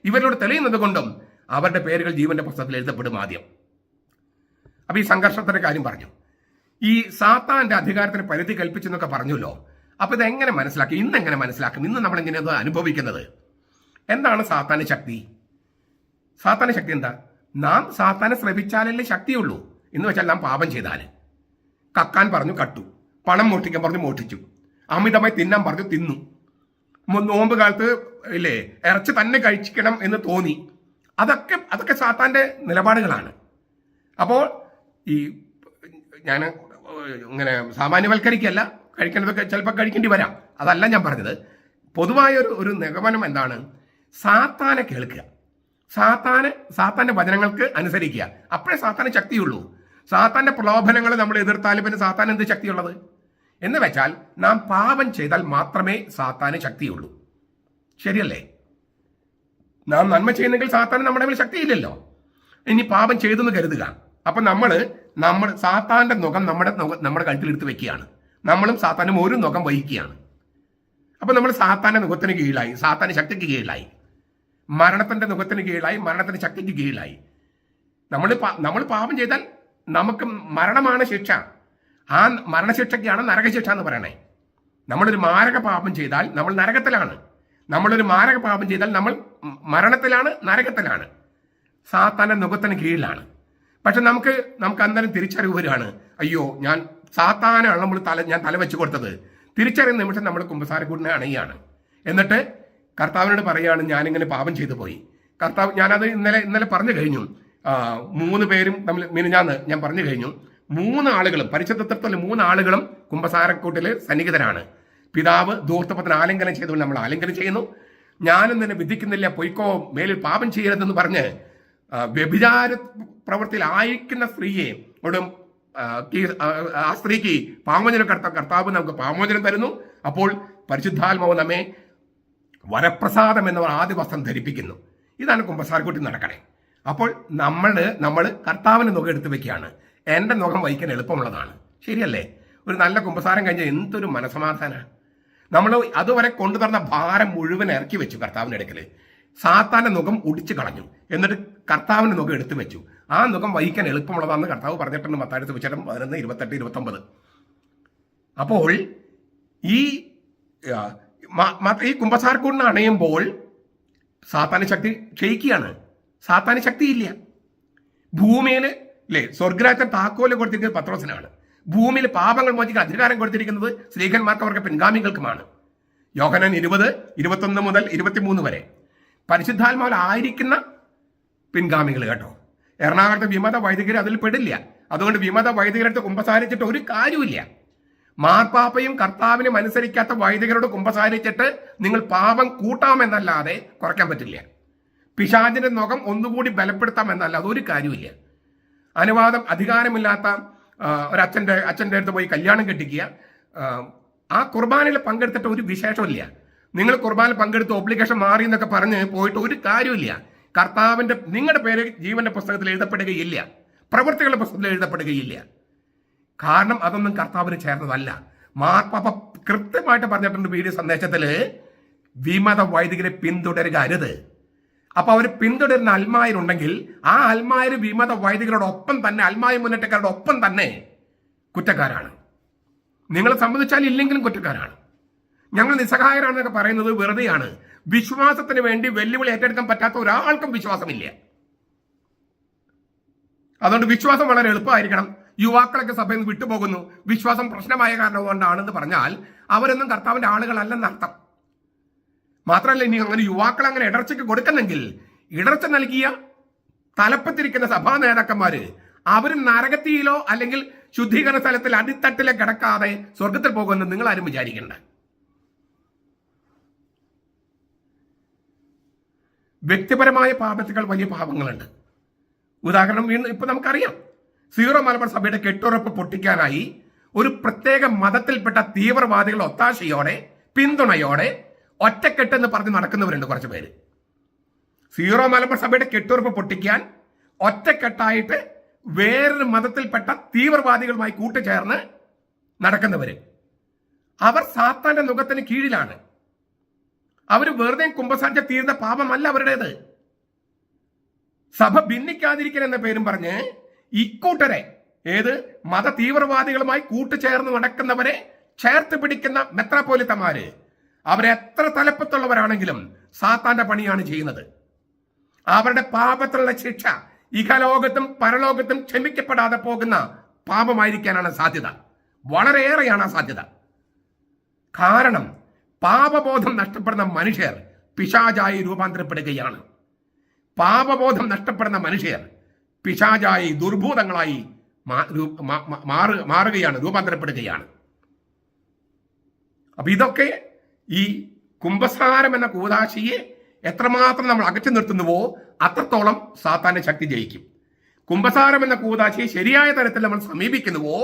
ഇവരോട് തെളിയുന്നത് കൊണ്ടും അവരുടെ പേരുകൾ ജീവന്റെ പുസ്തകത്തിൽ എഴുതപ്പെടും ആദ്യം. അപ്പൊ ഈ സംഘർഷത്തിന്റെ കാര്യം പറഞ്ഞു. ഈ സാത്താന്റെ അധികാരത്തിന് പരിധി കൽപ്പിച്ചെന്നൊക്കെ പറഞ്ഞല്ലോ. അപ്പൊ ഇതെങ്ങനെ മനസ്സിലാക്കി? ഇന്ന് എങ്ങനെ മനസ്സിലാക്കും? ഇന്ന് നമ്മൾ എങ്ങനെയത് അനുഭവിക്കുന്നത്? എന്താണ് സാത്താന്റെ ശക്തി? സാത്താന്റെ ശക്തി എന്താ? നാം സാത്താനെ ശ്രമിച്ചാലല്ലേ ശക്തിയുള്ളൂ. എന്ന് വെച്ചാൽ നാം പാപം ചെയ്താൽ, കക്കാൻ പറഞ്ഞു കട്ടു, പണം മോഷ്ടിക്കാൻ പറഞ്ഞു മോഷ്ടിച്ചു, അമിതമായി തിന്നാൻ പറഞ്ഞു തിന്നു, നോമ്പ് കാലത്ത് ഇല്ലേ ഇറച്ചി തന്നെ കഴിക്കണം എന്ന് തോന്നി, അതൊക്കെ സാത്താന്റെ നിലപാടുകളാണ്. അപ്പോൾ ഈ ഞാൻ ഇങ്ങനെ സാമാന്യവൽക്കരിക്കല്ല, കഴിക്കേണ്ടതൊക്കെ ചിലപ്പോൾ കഴിക്കേണ്ടി വരാം, അതല്ല ഞാൻ പറഞ്ഞത്. പൊതുവായ ഒരു നിഗമനം എന്താണ്? സാത്താനെ കേൾക്കുക, സാത്താന്റെ വചനങ്ങൾക്ക് അനുസരിക്കുക, അപ്പോഴേ സാത്താന് ശക്തിയുള്ളൂ. സാത്താന്റെ പ്രലോഭനങ്ങൾ നമ്മൾ എതിർത്താലും പിന്നെ സാത്താൻ എന്ത് ശക്തിയുള്ളത്? എന്ന് വെച്ചാൽ നാം പാപം ചെയ്താൽ മാത്രമേ സാത്താന് ശക്തിയുള്ളൂ. ശരിയല്ലേ? നാം നന്മ ചെയ്യുന്നെങ്കിൽ സാത്താന് നമ്മുടെ മേൽ ശക്തിയില്ലല്ലോ. ഇനി പാപം ചെയ്തെന്ന് കരുതുക, അപ്പൊ നമ്മൾ സാത്താന്റെ നുകം നമ്മുടെ കഴുത്തിലെടുത്ത് വെക്കുകയാണ്. നമ്മളും സാത്താനും ഒരു നുകം വഹിക്കുകയാണ്. അപ്പൊ നമ്മൾ സാത്താന്റെ നുഖത്തിന് കീഴിലായി, സാത്താന്റെ ശക്തിക്ക് കീഴിലായി, മരണത്തിന്റെ നുഖത്തിന് കീഴിലായി, മരണത്തിന്റെ ശക്തിക്ക് കീഴിലായി. നമ്മൾ പാപം ചെയ്താൽ നമുക്ക് മരണമാണ് ശിക്ഷ. ആ മരണശിക്ഷയ്ക്കാണ് നരകശിക്ഷ എന്ന് പറയണേ. നമ്മളൊരു മാരക പാപം ചെയ്താൽ നമ്മൾ നരകത്തിലാണ്, നമ്മളൊരു മാരക പാപം ചെയ്താൽ നമ്മൾ മരണത്തിലാണ്, നരകത്തിലാണ്, സാത്താന്റെ നുഖത്തിന് കീഴിലാണ്. പക്ഷെ നമുക്ക് അന്നേരം തിരിച്ചറിവ് വരികയാണ്, അയ്യോ ഞാൻ സാത്താനാണ് ഞാൻ തല വെച്ച് കൊടുത്തത്. തിരിച്ചറിയുന്ന നിമിഷം നമ്മൾ കുമ്പസാരക്കൂടിനെ അണയുകയാണ്. എന്നിട്ട് കർത്താവിനോട് പറയുകയാണ്, ഞാനിങ്ങനെ പാപം ചെയ്തു പോയി. കർത്താവ്, ഞാനത് ഇന്നലെ പറഞ്ഞു കഴിഞ്ഞു. 3 പേരും തമ്മിൽ മിനിഞ്ഞാന്ന് ഞാൻ പറഞ്ഞു കഴിഞ്ഞു. 3 ആളുകളും പരിശുദ്ധ തൃത്വത്തിൽ 3 ആളുകളും കുമ്പസാരക്കൂട്ടിൽ സന്നിഹിതരാണ്. പിതാവ് ധൂർത്തപ്പത്തിന് ആലിംഗനം ചെയ്തുകൊണ്ട് നമ്മൾ ആലിംഗനം ചെയ്യുന്നു. ഞാനും നിന്നെ വിധിക്കുന്നില്ല, പൊയ്ക്കോ, മേലിൽ പാപം ചെയ്യരുതെന്ന് പറഞ്ഞ് വ്യഭിചാര പ്രവൃത്തിയിൽ ആയിരിക്കുന്ന സ്ത്രീയെ ആ സ്ത്രീക്ക് പാമോചനം കർത്താവ് നമുക്ക് പാമോചനം തരുന്നു. അപ്പോൾ പരിശുദ്ധാത്മാവ് നമ്മെ വരപ്രസാദം എന്ന ആദ്യ വസ്ത്രം ധരിപ്പിക്കുന്നു. ഇതാണ് കുമ്പസാരക്കൂട്ടിൽ നടക്കണേ. അപ്പോൾ നമ്മൾ കർത്താവിന്റെ നുഖം എടുത്തു വെക്കുകയാണ്. എൻ്റെ നുഖം വഹിക്കാൻ എളുപ്പമുള്ളതാണ്. ശരിയല്ലേ? ഒരു നല്ല കുമ്പസാരം കഴിഞ്ഞാൽ എന്തൊരു മനസമാധാനമാണ്. നമ്മൾ അതുവരെ കൊണ്ടുതന്ന ഭാരം മുഴുവൻ ഇറക്കി വെച്ചു കർത്താവിൻ്റെ അടുക്കൽ. സാത്താന്റെ നുഖം ഒടിച്ചു കളഞ്ഞു, എന്നിട്ട് കർത്താവിന്റെ നുഖം എടുത്തു വെച്ചു. ആ നുഖം വഹിക്കാൻ എളുപ്പമുള്ളതാണെന്ന് കർത്താവ് പറഞ്ഞിട്ടുണ്ട് മത്തായി സുവിശേഷം 11, 28, 29. അപ്പോൾ ഈ കുമ്പസാരക്കൂടിന് അണയുമ്പോൾ സാത്താന് ശക്തി ക്ഷയിക്കുകയാണ്. സാത്താന് ശക്തിയില്ല. ഭൂമിയിൽ സ്വർഗ്ഗരാജ്യത്തെ താക്കോല് കൊടുത്തിരിക്കുന്നത് പത്രോസിനാണ്. ഭൂമിയിൽ പാപങ്ങൾ മോചിക്കാൻ അധികാരം കൊടുത്തിരിക്കുന്നത് സ്ത്രീകന്മാർക്ക് അവർക്ക് പിൻഗാമികൾക്കുമാണ്. യോഹന്നാൻ 20, 21 മുതൽ 23 വരെ പരിശുദ്ധാത്മാവിലായിരിക്കുന്ന പിൻഗാമികൾ കേട്ടോ. എറണാകുളത്തെ വിമത വൈദികർ അതിൽ പെടില്ല. അതുകൊണ്ട് വിമത വൈദികരടുത്ത് കുമ്പസാരിച്ചിട്ട് ഒരു കാര്യമില്ല. മാർപ്പാപ്പയും കർത്താവിനും അനുസരിക്കാത്ത വൈദികരോട് കുമ്പസാരിച്ചിട്ട് നിങ്ങൾ പാപം കൂട്ടാമെന്നല്ലാതെ കുറയ്ക്കാൻ പറ്റില്ല. പിശാചിന്റെ നുഖം ഒന്നുകൂടി ബലപ്പെടുത്താമെന്നല്ല, അതൊരു കാര്യമില്ല. അനുവാദം അധികാരമില്ലാത്ത അച്ഛൻ്റെ അടുത്ത് പോയി കല്യാണം കെട്ടിക്കുക, ആ കുർബാനയിൽ പങ്കെടുത്തിട്ട് ഒരു വിശേഷമില്ല. നിങ്ങൾ കുർബാനയിൽ പങ്കെടുത്ത് ഒബ്ലിഗേഷൻ മാറി എന്നൊക്കെ പറഞ്ഞ് പോയിട്ട് ഒരു കാര്യമില്ല. നിങ്ങളുടെ പേര് ജീവന്റെ പുസ്തകത്തിൽ എഴുതപ്പെടുകയില്ല, പ്രവൃത്തികളുടെ പുസ്തകത്തിൽ എഴുതപ്പെടുകയില്ല. കാരണം അതൊന്നും കർത്താവിന് ചേർന്നതല്ല. മാർപ്പാപ്പ കൃത്യമായിട്ട് പറഞ്ഞിട്ടുണ്ട് വീഡിയോ സന്ദേശത്തിൽ, വിമത വൈദികരെ പിന്തുടരുക അരുത്. അപ്പൊ അവർ പിന്തുടരുന്ന അൽമായരുണ്ടെങ്കിൽ ആ അൽമായർ വിമത വൈദികരോടൊപ്പം തന്നെ, അൽമായ മുന്നേറ്റക്കാരോടൊപ്പം തന്നെ കുറ്റക്കാരാണ്. നിങ്ങളെ സംബന്ധിച്ചാൽ ഇല്ലെങ്കിലും കുറ്റക്കാരാണ്. ഞങ്ങൾ നിസ്സഹായരാണെന്നൊക്കെ പറയുന്നത് വെറുതെയാണ്. വിശ്വാസത്തിന് വേണ്ടി വെല്ലുവിളി ഏറ്റെടുക്കാൻ പറ്റാത്ത ഒരാൾക്കും വിശ്വാസമില്ല. അതുകൊണ്ട് വിശ്വാസം വളരെ എളുപ്പമായിരിക്കണം. യുവാക്കളൊക്കെ സഭയിൽ നിന്ന് വിട്ടുപോകുന്നു, വിശ്വാസം പ്രശ്നമായ കാരണം കൊണ്ടാണെന്ന് പറഞ്ഞാൽ അവരൊന്നും കർത്താവിന്റെ ആളുകളല്ലെന്നർത്ഥം. മാത്രമല്ല, ഇനി അങ്ങനെ യുവാക്കൾ അങ്ങനെ ഇടർച്ചയ്ക്ക് കൊടുക്കുന്നെങ്കിൽ ഇടർച്ച നൽകിയ തലപ്പത്തിരിക്കുന്ന സഭാ നേതാക്കന്മാര് അവർ നരകത്തിയിലോ അല്ലെങ്കിൽ ശുദ്ധീകരണ സ്ഥലത്തിൽ അടിത്തട്ടിലെ കിടക്കാതെ സ്വർഗത്തിൽ പോകുമെന്ന് നിങ്ങൾ ആരും വിചാരിക്കണ്ട. വ്യക്തിപരമായ പാപത്തേക്കാൾ വലിയ പാപങ്ങളുണ്ട്. ഉദാഹരണം ഇപ്പൊ നമുക്കറിയാം, സീറോ മലബാർ സഭയുടെ കെട്ടുറപ്പ് പൊട്ടിക്കാനായി ഒരു പ്രത്യേക മതത്തിൽപ്പെട്ട തീവ്രവാദികൾ ഒത്താശയോടെ, പിന്തുണയോടെ ഒറ്റക്കെട്ടെന്ന് പറഞ്ഞ് നടക്കുന്നവരുണ്ട് കുറച്ച് പേര്. സീറോ മലബാർ സഭയുടെ കെട്ടുറപ്പ് പൊട്ടിക്കാൻ ഒറ്റക്കെട്ടായിട്ട് വേറൊരു മതത്തിൽപ്പെട്ട തീവ്രവാദികളുമായി കൂട്ടുചേർന്ന് നടക്കുന്നവര്, അവർ സാത്താന്റെ നുഖത്തിന് കീഴിലാണ്. അവർ വെറുതെ കുമ്പസാരിച്ച തീർന്ന പാപമല്ല അവരുടേത്. സഭ ഭിന്നിക്കാതിരിക്കൽ എന്ന പേരും പറഞ്ഞ് ഇക്കൂട്ടരെ, ഏത് മത തീവ്രവാദികളുമായി കൂട്ടുചേർന്ന് നടക്കുന്നവരെ ചേർത്ത് പിടിക്കുന്ന മെത്രാപ്പോലിത്തമാര്, അവരെത്ര തലപ്പത്തുള്ളവരാണെങ്കിലും സാത്താന്റെ പണിയാണ് ചെയ്യുന്നത്. അവരുടെ പാപത്തിലുള്ള ശിക്ഷ ഇഹലോകത്തും പരലോകത്തും ക്ഷമിക്കപ്പെടാതെ പോകുന്ന പാപമായിരിക്കാനാണ് സാധ്യത. വളരെയേറെയാണ് ആ സാധ്യത. കാരണം പാപബോധം നഷ്ടപ്പെടുന്ന മനുഷ്യർ പിശാചായി രൂപാന്തരപ്പെടുകയാണ്. പാപബോധം നഷ്ടപ്പെടുന്ന മനുഷ്യർ പിശാചായി ദുർഭൂതങ്ങളായി മാറുകയാണ്, രൂപാന്തരപ്പെടുകയാണ്. അപ്പൊ ഇതൊക്കെ ഈ കുംഭസാരം എന്ന കൂദാശിയെ എത്രമാത്രം നമ്മൾ അകറ്റി നിർത്തുന്നുവോ അത്രത്തോളം സാത്താന്റെ ശക്തി ജയിക്കും. കുംഭസാരം എന്ന കൂദാശിയെ ശരിയായ തരത്തിൽ നമ്മൾ സമീപിക്കുന്നുവോ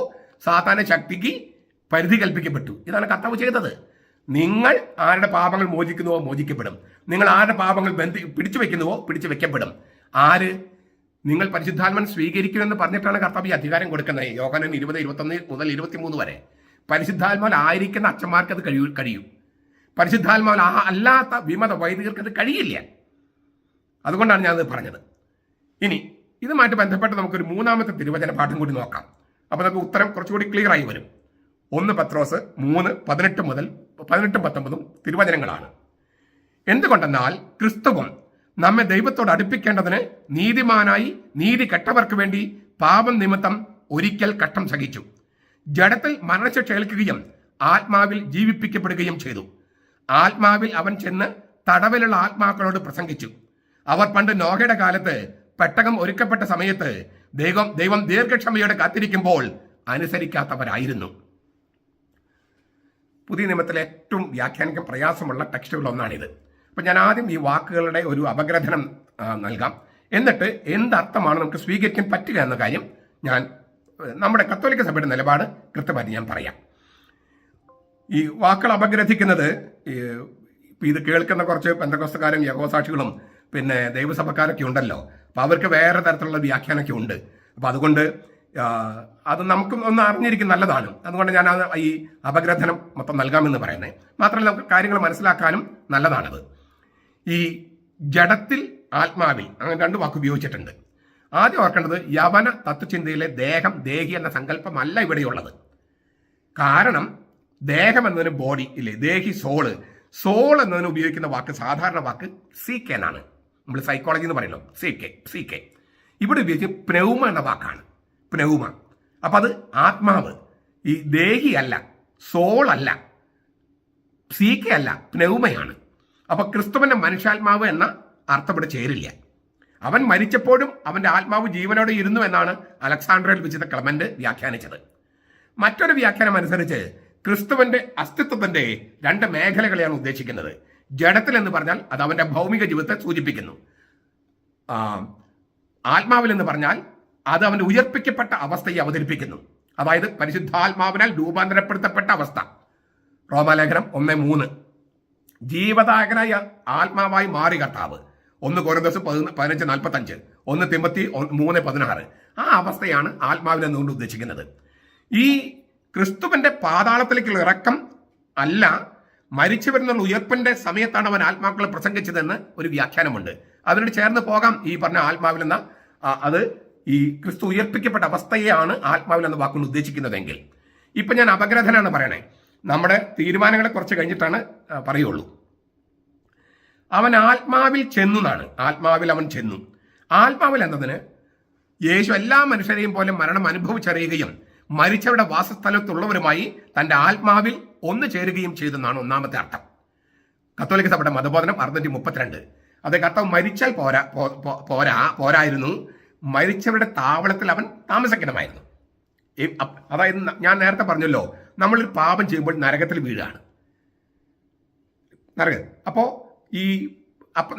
സാത്താന്റെ ശക്തിക്ക് പരിധി കൽപ്പിക്കപ്പെട്ടു. ഇതാണ് കർത്താവ് ചെയ്തത്. നിങ്ങൾ ആരുടെ പാപങ്ങൾ മോചിക്കുന്നുവോ മോചിക്കപ്പെടും. നിങ്ങൾ ആരുടെ പാപങ്ങൾ പിടിച്ചു വെക്കുന്നുവോ പിടിച്ചു വെക്കപ്പെടും. ആര്? നിങ്ങൾ പരിശുദ്ധാത്മൻ സ്വീകരിക്കുമെന്ന് പറഞ്ഞിട്ടാണ് കർത്താവ് ഈ അധികാരം കൊടുക്കുന്നത്. യോഹന്നാൻ 20:21 മുതൽ 23 വരെ. പരിശുദ്ധാത്മാവിൽ ആയിരിക്കുന്ന അച്ഛന്മാർക്ക് അത് കഴിയും. പരിശുദ്ധാത്മാവിൽ അല്ലാത്ത വിമത വൈദികർക്ക് അത് കഴിയില്ല. അതുകൊണ്ടാണ് ഞാനത് പറഞ്ഞത്. ഇനി ഇതുമായിട്ട് ബന്ധപ്പെട്ട് നമുക്കൊരു മൂന്നാമത്തെ തിരുവചന പാഠം കൂടി നോക്കാം. അപ്പൊ നമുക്ക് ഉത്തരം കുറച്ചുകൂടി ക്ലിയർ ആയി വരും. 1 പത്രോസ് 3:18 മുതൽ 18-19 തിരുവചനങ്ങളാണ്. എന്തുകൊണ്ടെന്നാൽ ക്രിസ്തുവും നമ്മെ ദൈവത്തോട് അടുപ്പിക്കേണ്ടതിന് നീതിമാനായി നീതി കെട്ടവർക്ക് വേണ്ടി പാപം നിമിത്തം ഒരിക്കൽ കഷ്ടം സഹിച്ചു. ജഡത്തിൽ മരണശിക്ഷ ഏൽക്കുകയും ആത്മാവിൽ ജീവിപ്പിക്കപ്പെടുകയും ചെയ്തു. ആത്മാവിൽ അവൻ ചെന്ന് തടവിലുള്ള ആത്മാക്കളോട് പ്രസംഗിച്ചു. അവർ പണ്ട് നോഹയുടെ കാലത്ത് പെട്ടകം ഒരുക്കപ്പെട്ട സമയത്ത് ദൈവം ദീർഘക്ഷമയോടെ കാത്തിരിക്കുമ്പോൾ അനുസരിക്കാത്തവരായിരുന്നു. പുതിയ നിയമത്തിലെ ഏറ്റവും വ്യാഖ്യാനിക്കാൻ പ്രയാസമുള്ള ടെക്സ്റ്റുകൾ ഒന്നാണിത്. അപ്പൊ ഞാൻ ആദ്യം ഈ വാക്കുകളുടെ ഒരു അപഗ്രഥനം നൽകാം. എന്നിട്ട് എന്തർത്ഥമാണ് നമുക്ക് സ്വീകരിക്കാൻ പറ്റുക എന്ന കാര്യം ഞാൻ നമ്മുടെ കത്തോലിക്ക സഭയുടെ നിലപാട് കൃത്യമായിട്ട് ഞാൻ പറയാം. ഈ വാക്കുകൾ അപഗ്രഥിക്കുന്നത് ഇത് കേൾക്കുന്ന കുറച്ച് പെന്തക്കോസ്തക്കാരും യഹോവസാക്ഷികളും പിന്നെ ദൈവസഭക്കാരൊക്കെ ഉണ്ടല്ലോ. അപ്പൊ അവർക്ക് വേറെ തരത്തിലുള്ള വ്യാഖ്യാനമൊക്കെ ഉണ്ട്. അപ്പൊ അതുകൊണ്ട് അത് നമുക്കും ഒന്ന് അറിഞ്ഞിരിക്കും നല്ലതാണ്. അതുകൊണ്ട് ഞാൻ ഈ അപഗ്രഥനം മൊത്തം നൽകാമെന്ന് പറയുന്നത്. മാത്രമല്ല നമുക്ക് കാര്യങ്ങൾ മനസ്സിലാക്കാനും നല്ലതാണത്. ഈ ജഡത്തിൽ ആത്മാവിൽ അങ്ങനെ 2 വാക്ക് ഉപയോഗിച്ചിട്ടുണ്ട്. ആദ്യം ഓർക്കേണ്ടത് യവന തത്വചിന്തയിലെ ദേഹം ദേഹി എന്ന സങ്കല്പമല്ല ഇവിടെയുള്ളത്. കാരണം ദേഹം എന്നതിന് ബോഡി ഇല്ലേ, ദേഹി സോള്. സോൾ എന്നതിന് ഉപയോഗിക്കുന്ന വാക്ക് സാധാരണ വാക്ക് സീക്കെ എന്നാണ്. നമ്മൾ സൈക്കോളജി എന്ന് പറയുന്നത് സീക്കെ. ഇവിടെ ഉപയോഗിച്ച് പ്നൗമ എന്ന വാക്കാണ്. പ്നൗമ. അപ്പൊ അത് ആത്മാവ്. ഈ ദേഹി അല്ല, സോൾ അല്ല, സീക്കെ അല്ല, പ്നൗമയാണ്. അപ്പൊ ക്രിസ്തുവിന്റെ മനുഷ്യാത്മാവ് എന്ന അർത്ഥം ഇവിടെ ചേരില്ല. അവൻ മരിച്ചപ്പോഴും അവന്റെ ആത്മാവ് ജീവനോടെ ഇരുന്നു എന്നാണ് അലക്സാണ്ട്രിയയിൽ വിശുദ്ധ ക്ലെമന്റ് വ്യാഖ്യാനിച്ചത്. മറ്റൊരു വ്യാഖ്യാനം അനുസരിച്ച് ക്രിസ്തുവിന്റെ അസ്തിത്വത്തിന്റെ 2 മേഖലകളെയാണ് ഉദ്ദേശിക്കുന്നത്. ജഡത്തിൽ എന്ന് പറഞ്ഞാൽ അത് അവന്റെ ഭൗമിക ജീവിതത്തെ സൂചിപ്പിക്കുന്നു. ആത്മാവിൽ എന്ന് പറഞ്ഞാൽ അത് അവന്റെ ഉയർപ്പിക്കപ്പെട്ട അവസ്ഥയെ അവതരിപ്പിക്കുന്നു. അതായത് പരിശുദ്ധാത്മാവിനാൽ രൂപാന്തരപ്പെടുത്തപ്പെട്ട അവസ്ഥ. റോമാലേഖനം 1:3. ജീവദായകനായ ആത്മാവായി മാറി കർത്താവ്. 1 കൊരിന്ത്യസ് 15:45, 1 തിമോത്തി 3:16. ആ അവസ്ഥയാണ് ആത്മാവിൽ എന്നുകൊണ്ട് ഉദ്ദേശിക്കുന്നത്. ഈ ക്രിസ്തുവിന്റെ പാതാളത്തിലേക്കുള്ള ഇറക്കം അല്ല, മരിച്ചു വരുന്നുള്ള ഉയർപ്പിന്റെ സമയത്താണ് അവൻ ആത്മാക്കളെ പ്രസംഗിച്ചതെന്ന് ഒരു വ്യാഖ്യാനമുണ്ട്. അതിനോട് ചേർന്ന് പോകാം ഈ പറഞ്ഞ ആത്മാവിലെന്ന അത് ഈ ക്രിസ്തു ഉയർപ്പിക്കപ്പെട്ട അവസ്ഥയെയാണ് ആത്മാവിൽ എന്ന വാക്കുകൊണ്ട് ഉദ്ദേശിക്കുന്നതെങ്കിൽ. ഇപ്പൊ ഞാൻ അപഗ്രഥനാണ് പറയണേ. നമ്മുടെ തീരുമാനങ്ങളെ കുറച്ച് കഴിഞ്ഞിട്ടാണ് പറയുള്ളൂ. അവൻ ആത്മാവിൽ ചെന്നു എന്നാണ്. ആത്മാവിൽ അവൻ ചെന്നു. ആത്മാവിൽ എന്നതിന് യേശു എല്ലാ മനുഷ്യരെയും പോലെ മരണം അനുഭവിച്ചറിയുകയും മരിച്ചവരുടെ വാസസ്ഥലത്തുള്ളവരുമായി തന്റെ ആത്മാവിൽ ഒന്ന് ചേരുകയും ചെയ്തെന്നാണ് ഒന്നാമത്തെ അർത്ഥം. കത്തോലിക്ക സഭയുടെ മതബോധനം 632. അത് കർത്താവ് മരിച്ചാൽ പോരായിരുന്നു, മരിച്ചവരുടെ താവളത്തിൽ അവൻ താമസിക്കണമായിരുന്നു. അതായത് ഞാൻ നേരത്തെ പറഞ്ഞല്ലോ, നമ്മളൊരു പാപം ചെയ്യുമ്പോൾ നരകത്തിൽ വീഴാണ്. അപ്പോ ഈ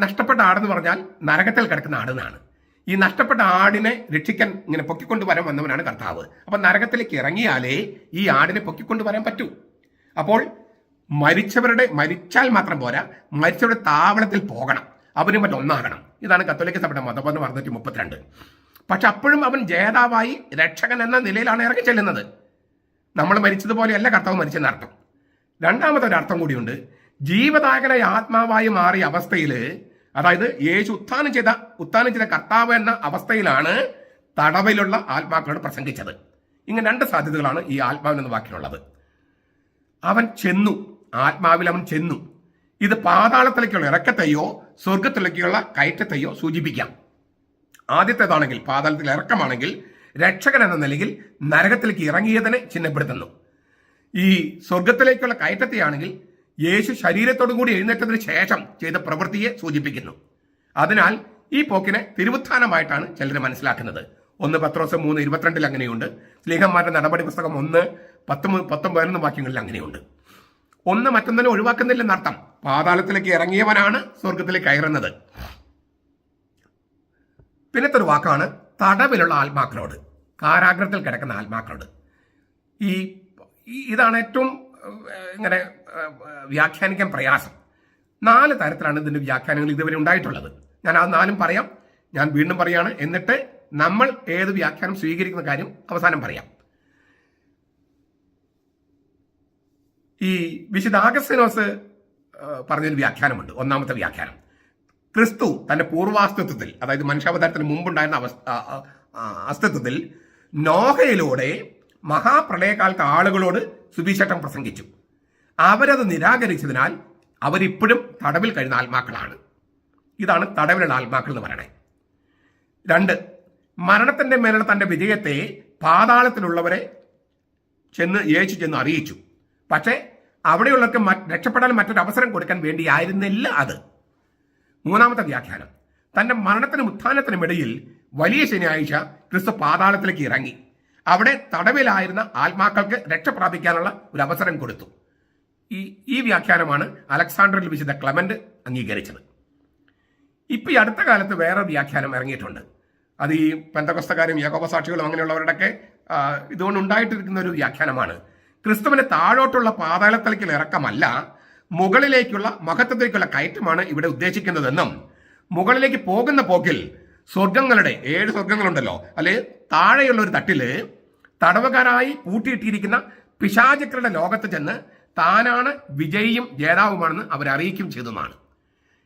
നഷ്ടപ്പെട്ട ആടെന്ന് പറഞ്ഞാൽ നരകത്തിൽ കിടക്കുന്ന ആടെന്നാണ്. ഈ നഷ്ടപ്പെട്ട ആടിനെ രക്ഷിക്കാൻ ഇങ്ങനെ പൊക്കിക്കൊണ്ടുവരാൻ വന്നവനാണ് കർത്താവ്. അപ്പൊ നരകത്തിലേക്ക് ഇറങ്ങിയാലേ ഈ ആടിനെ പൊക്കിക്കൊണ്ടുവരാൻ പറ്റൂ. അപ്പോൾ മരിച്ചാൽ മാത്രം പോരാ, മരിച്ചവരുടെ താവളത്തിൽ പോകണം, അവരും മറ്റൊന്നാകണം. ഇതാണ് കത്തോലിക്ക സഭയുടെ മതബോധനം 632. പക്ഷെ അപ്പോഴും അവൻ ജേതാവായി രക്ഷകൻ എന്ന നിലയിലാണ് ഇറങ്ങി ചെല്ലുന്നത്. നമ്മൾ മരിച്ചതുപോലെയല്ല കർത്താവ് മരിച്ചെന്ന അർത്ഥം. രണ്ടാമത്തെ ഒരു അർത്ഥം കൂടിയുണ്ട്. ജീവദായകനായ ആത്മാവായി മാറിയ അവസ്ഥയിൽ, അതായത് യേശു ഉത്ഥാനം ചെയ്ത കർത്താവ് എന്ന അവസ്ഥയിലാണ് തടവിലുള്ള ആത്മാക്കളോട് പ്രസംഗിച്ചത്. ഇങ്ങനെ രണ്ട് സാധ്യതകളാണ് ഈ ആത്മാവിനെന്ന വാക്കിനുള്ളത്. അവൻ ചെന്നു, ആത്മാവിൽ അവൻ ചെന്നു. ഇത് പാതാളത്തിലേക്കുള്ള ഇറക്കത്തെയോ സ്വർഗത്തിലേക്കുള്ള കയറ്റത്തെയോ സൂചിപ്പിക്കാം. ആദ്യത്തേതാണെങ്കിൽ പാതാളത്തിൽ ഇറക്കമാണെങ്കിൽ രക്ഷകൻ എന്ന നിലയിൽ നരകത്തിലേക്ക് ഇറങ്ങിയതിനെ ചിഹ്നപ്പെടുത്തുന്നു. ഈ സ്വർഗത്തിലേക്കുള്ള കയറ്റത്തെയാണെങ്കിൽ യേശു ശരീരത്തോടു കൂടി എഴുന്നേറ്റതിന് ശേഷം ചെയ്ത പ്രവൃത്തിയെ സൂചിപ്പിക്കുന്നു. അതിനാൽ ഈ പോക്കിനെ തിരുവുത്ഥാനമായിട്ടാണ് ചിലർ മനസ്സിലാക്കുന്നത്. 1 പത്രോസ് 3:22 അങ്ങനെയുണ്ട്. സ്ലീഹന്മാരുടെ നടപടി പുസ്തകം 1:10-19 വാക്യങ്ങളിൽ അങ്ങനെയുണ്ട്. ഒന്ന് മറ്റൊന്നിനെ ഒഴിവാക്കുന്നില്ലെന്നർത്ഥം. പാതാളത്തിലേക്ക് ഇറങ്ങിയവനാണ് സ്വർഗത്തിലേക്ക് കയറുന്നത്. പിന്നത്തെ ഒരു വാക്കാണ് തടവിലുള്ള ആത്മാക്കളോട്, കാരാഗ്രഹത്തിൽ കിടക്കുന്ന ആത്മാക്കളോട്. ഇതാണ് ഏറ്റവും ഇങ്ങനെ വ്യാഖ്യാനിക്കാൻ പ്രയാസം. 4 തരത്തിലാണ് ഇതിൻ്റെ വ്യാഖ്യാനങ്ങൾ ഇതുവരെ ഉണ്ടായിട്ടുള്ളത്. ഞാൻ ആ 4 പറയാം. ഞാൻ വീണ്ടും പറയാണ്, എന്നിട്ട് നമ്മൾ ഏത് വ്യാഖ്യാനം സ്വീകരിക്കുന്ന കാര്യം അവസാനം പറയാം. ഈ വിശുദ്ധ ആഗസ്തീനോസ് പറഞ്ഞൊരു വ്യാഖ്യാനമുണ്ട്. ഒന്നാമത്തെ വ്യാഖ്യാനം, ക്രിസ്തു തന്റെ പൂർവാസ്തിത്വത്തിൽ, അതായത് മനുഷ്യാവതാരത്തിന് മുമ്പുണ്ടായിരുന്ന അസ്തിത്വത്തിൽ നോഹയിലൂടെ മഹാപ്രളയകാലത്ത് ആളുകളോട് സുവിശേഷം പ്രസംഗിച്ചു. അവരത് നിരാകരിച്ചതിനാൽ അവരിപ്പോഴും തടവിൽ കഴിയുന്ന ആത്മാക്കളാണ്. ഇതാണ് തടവിലുള്ള ആത്മാക്കൾ എന്ന് പറയണേ. 2, മരണത്തിന്റെ മേലുള്ള തന്റെ വിജയത്തെ പാതാളത്തിലുള്ളവരെ യേശു ചെന്ന് അറിയിച്ചു. പക്ഷേ അവിടെയുള്ളവർക്ക് രക്ഷപ്പെടാൻ മറ്റൊരു അവസരം കൊടുക്കാൻ വേണ്ടിയായിരുന്നില്ല അത്. 3ാമത്തെ വ്യാഖ്യാനം, തന്റെ മരണത്തിനും ഉത്ഥാനത്തിനും ഇടയിൽ വലിയ ശനിയാഴ്ച ക്രിസ്തു പാതാളത്തിലേക്ക് ഇറങ്ങി അവിടെ തടവിലായിരുന്ന ആത്മാക്കൾക്ക് രക്ഷ പ്രാപിക്കാനുള്ള ഒരു അവസരം കൊടുത്തു. ഈ വ്യാഖ്യാനമാണ് അലക്സാണ്ടറിൽ വിശുദ്ധ ക്ലെമന്റ് അംഗീകരിച്ചത്. ഇപ്പൊ ഈ അടുത്ത കാലത്ത് വേറെ വ്യാഖ്യാനം ഇറങ്ങിയിട്ടുണ്ട്. അത് ഈ പെന്തക്കോസ്തക്കാരും യാക്കോബ സാക്ഷികളും അങ്ങനെയുള്ളവരുടെയൊക്കെ ഇതുകൊണ്ട് ഉണ്ടായിട്ടിരിക്കുന്ന ഒരു വ്യാഖ്യാനമാണ്. ക്രിസ്തുവിന്റെ താഴോട്ടുള്ള പാതാളത്തിലേക്കുള്ള ഇറക്കമല്ല, മുകളിലേക്കുള്ള മഹത്വത്തിലേക്കുള്ള കയറ്റമാണ് ഇവിടെ ഉദ്ദേശിക്കുന്നതെന്നും, മുകളിലേക്ക് പോകുന്ന പോക്കിൽ സ്വർഗങ്ങളുടെ 7 സ്വർഗങ്ങളുണ്ടല്ലോ, അല്ലെ താഴെയുള്ള ഒരു തട്ടില് തടവുകാരായി പൂട്ടിയിട്ടിരിക്കുന്ന പിശാചുക്കളുടെ ലോകത്ത് ചെന്ന് താനാണ് വിജയിയും ജേതാവുമാണെന്ന് അവരറിയിക്കുകയും ചെയ്തതാണ്.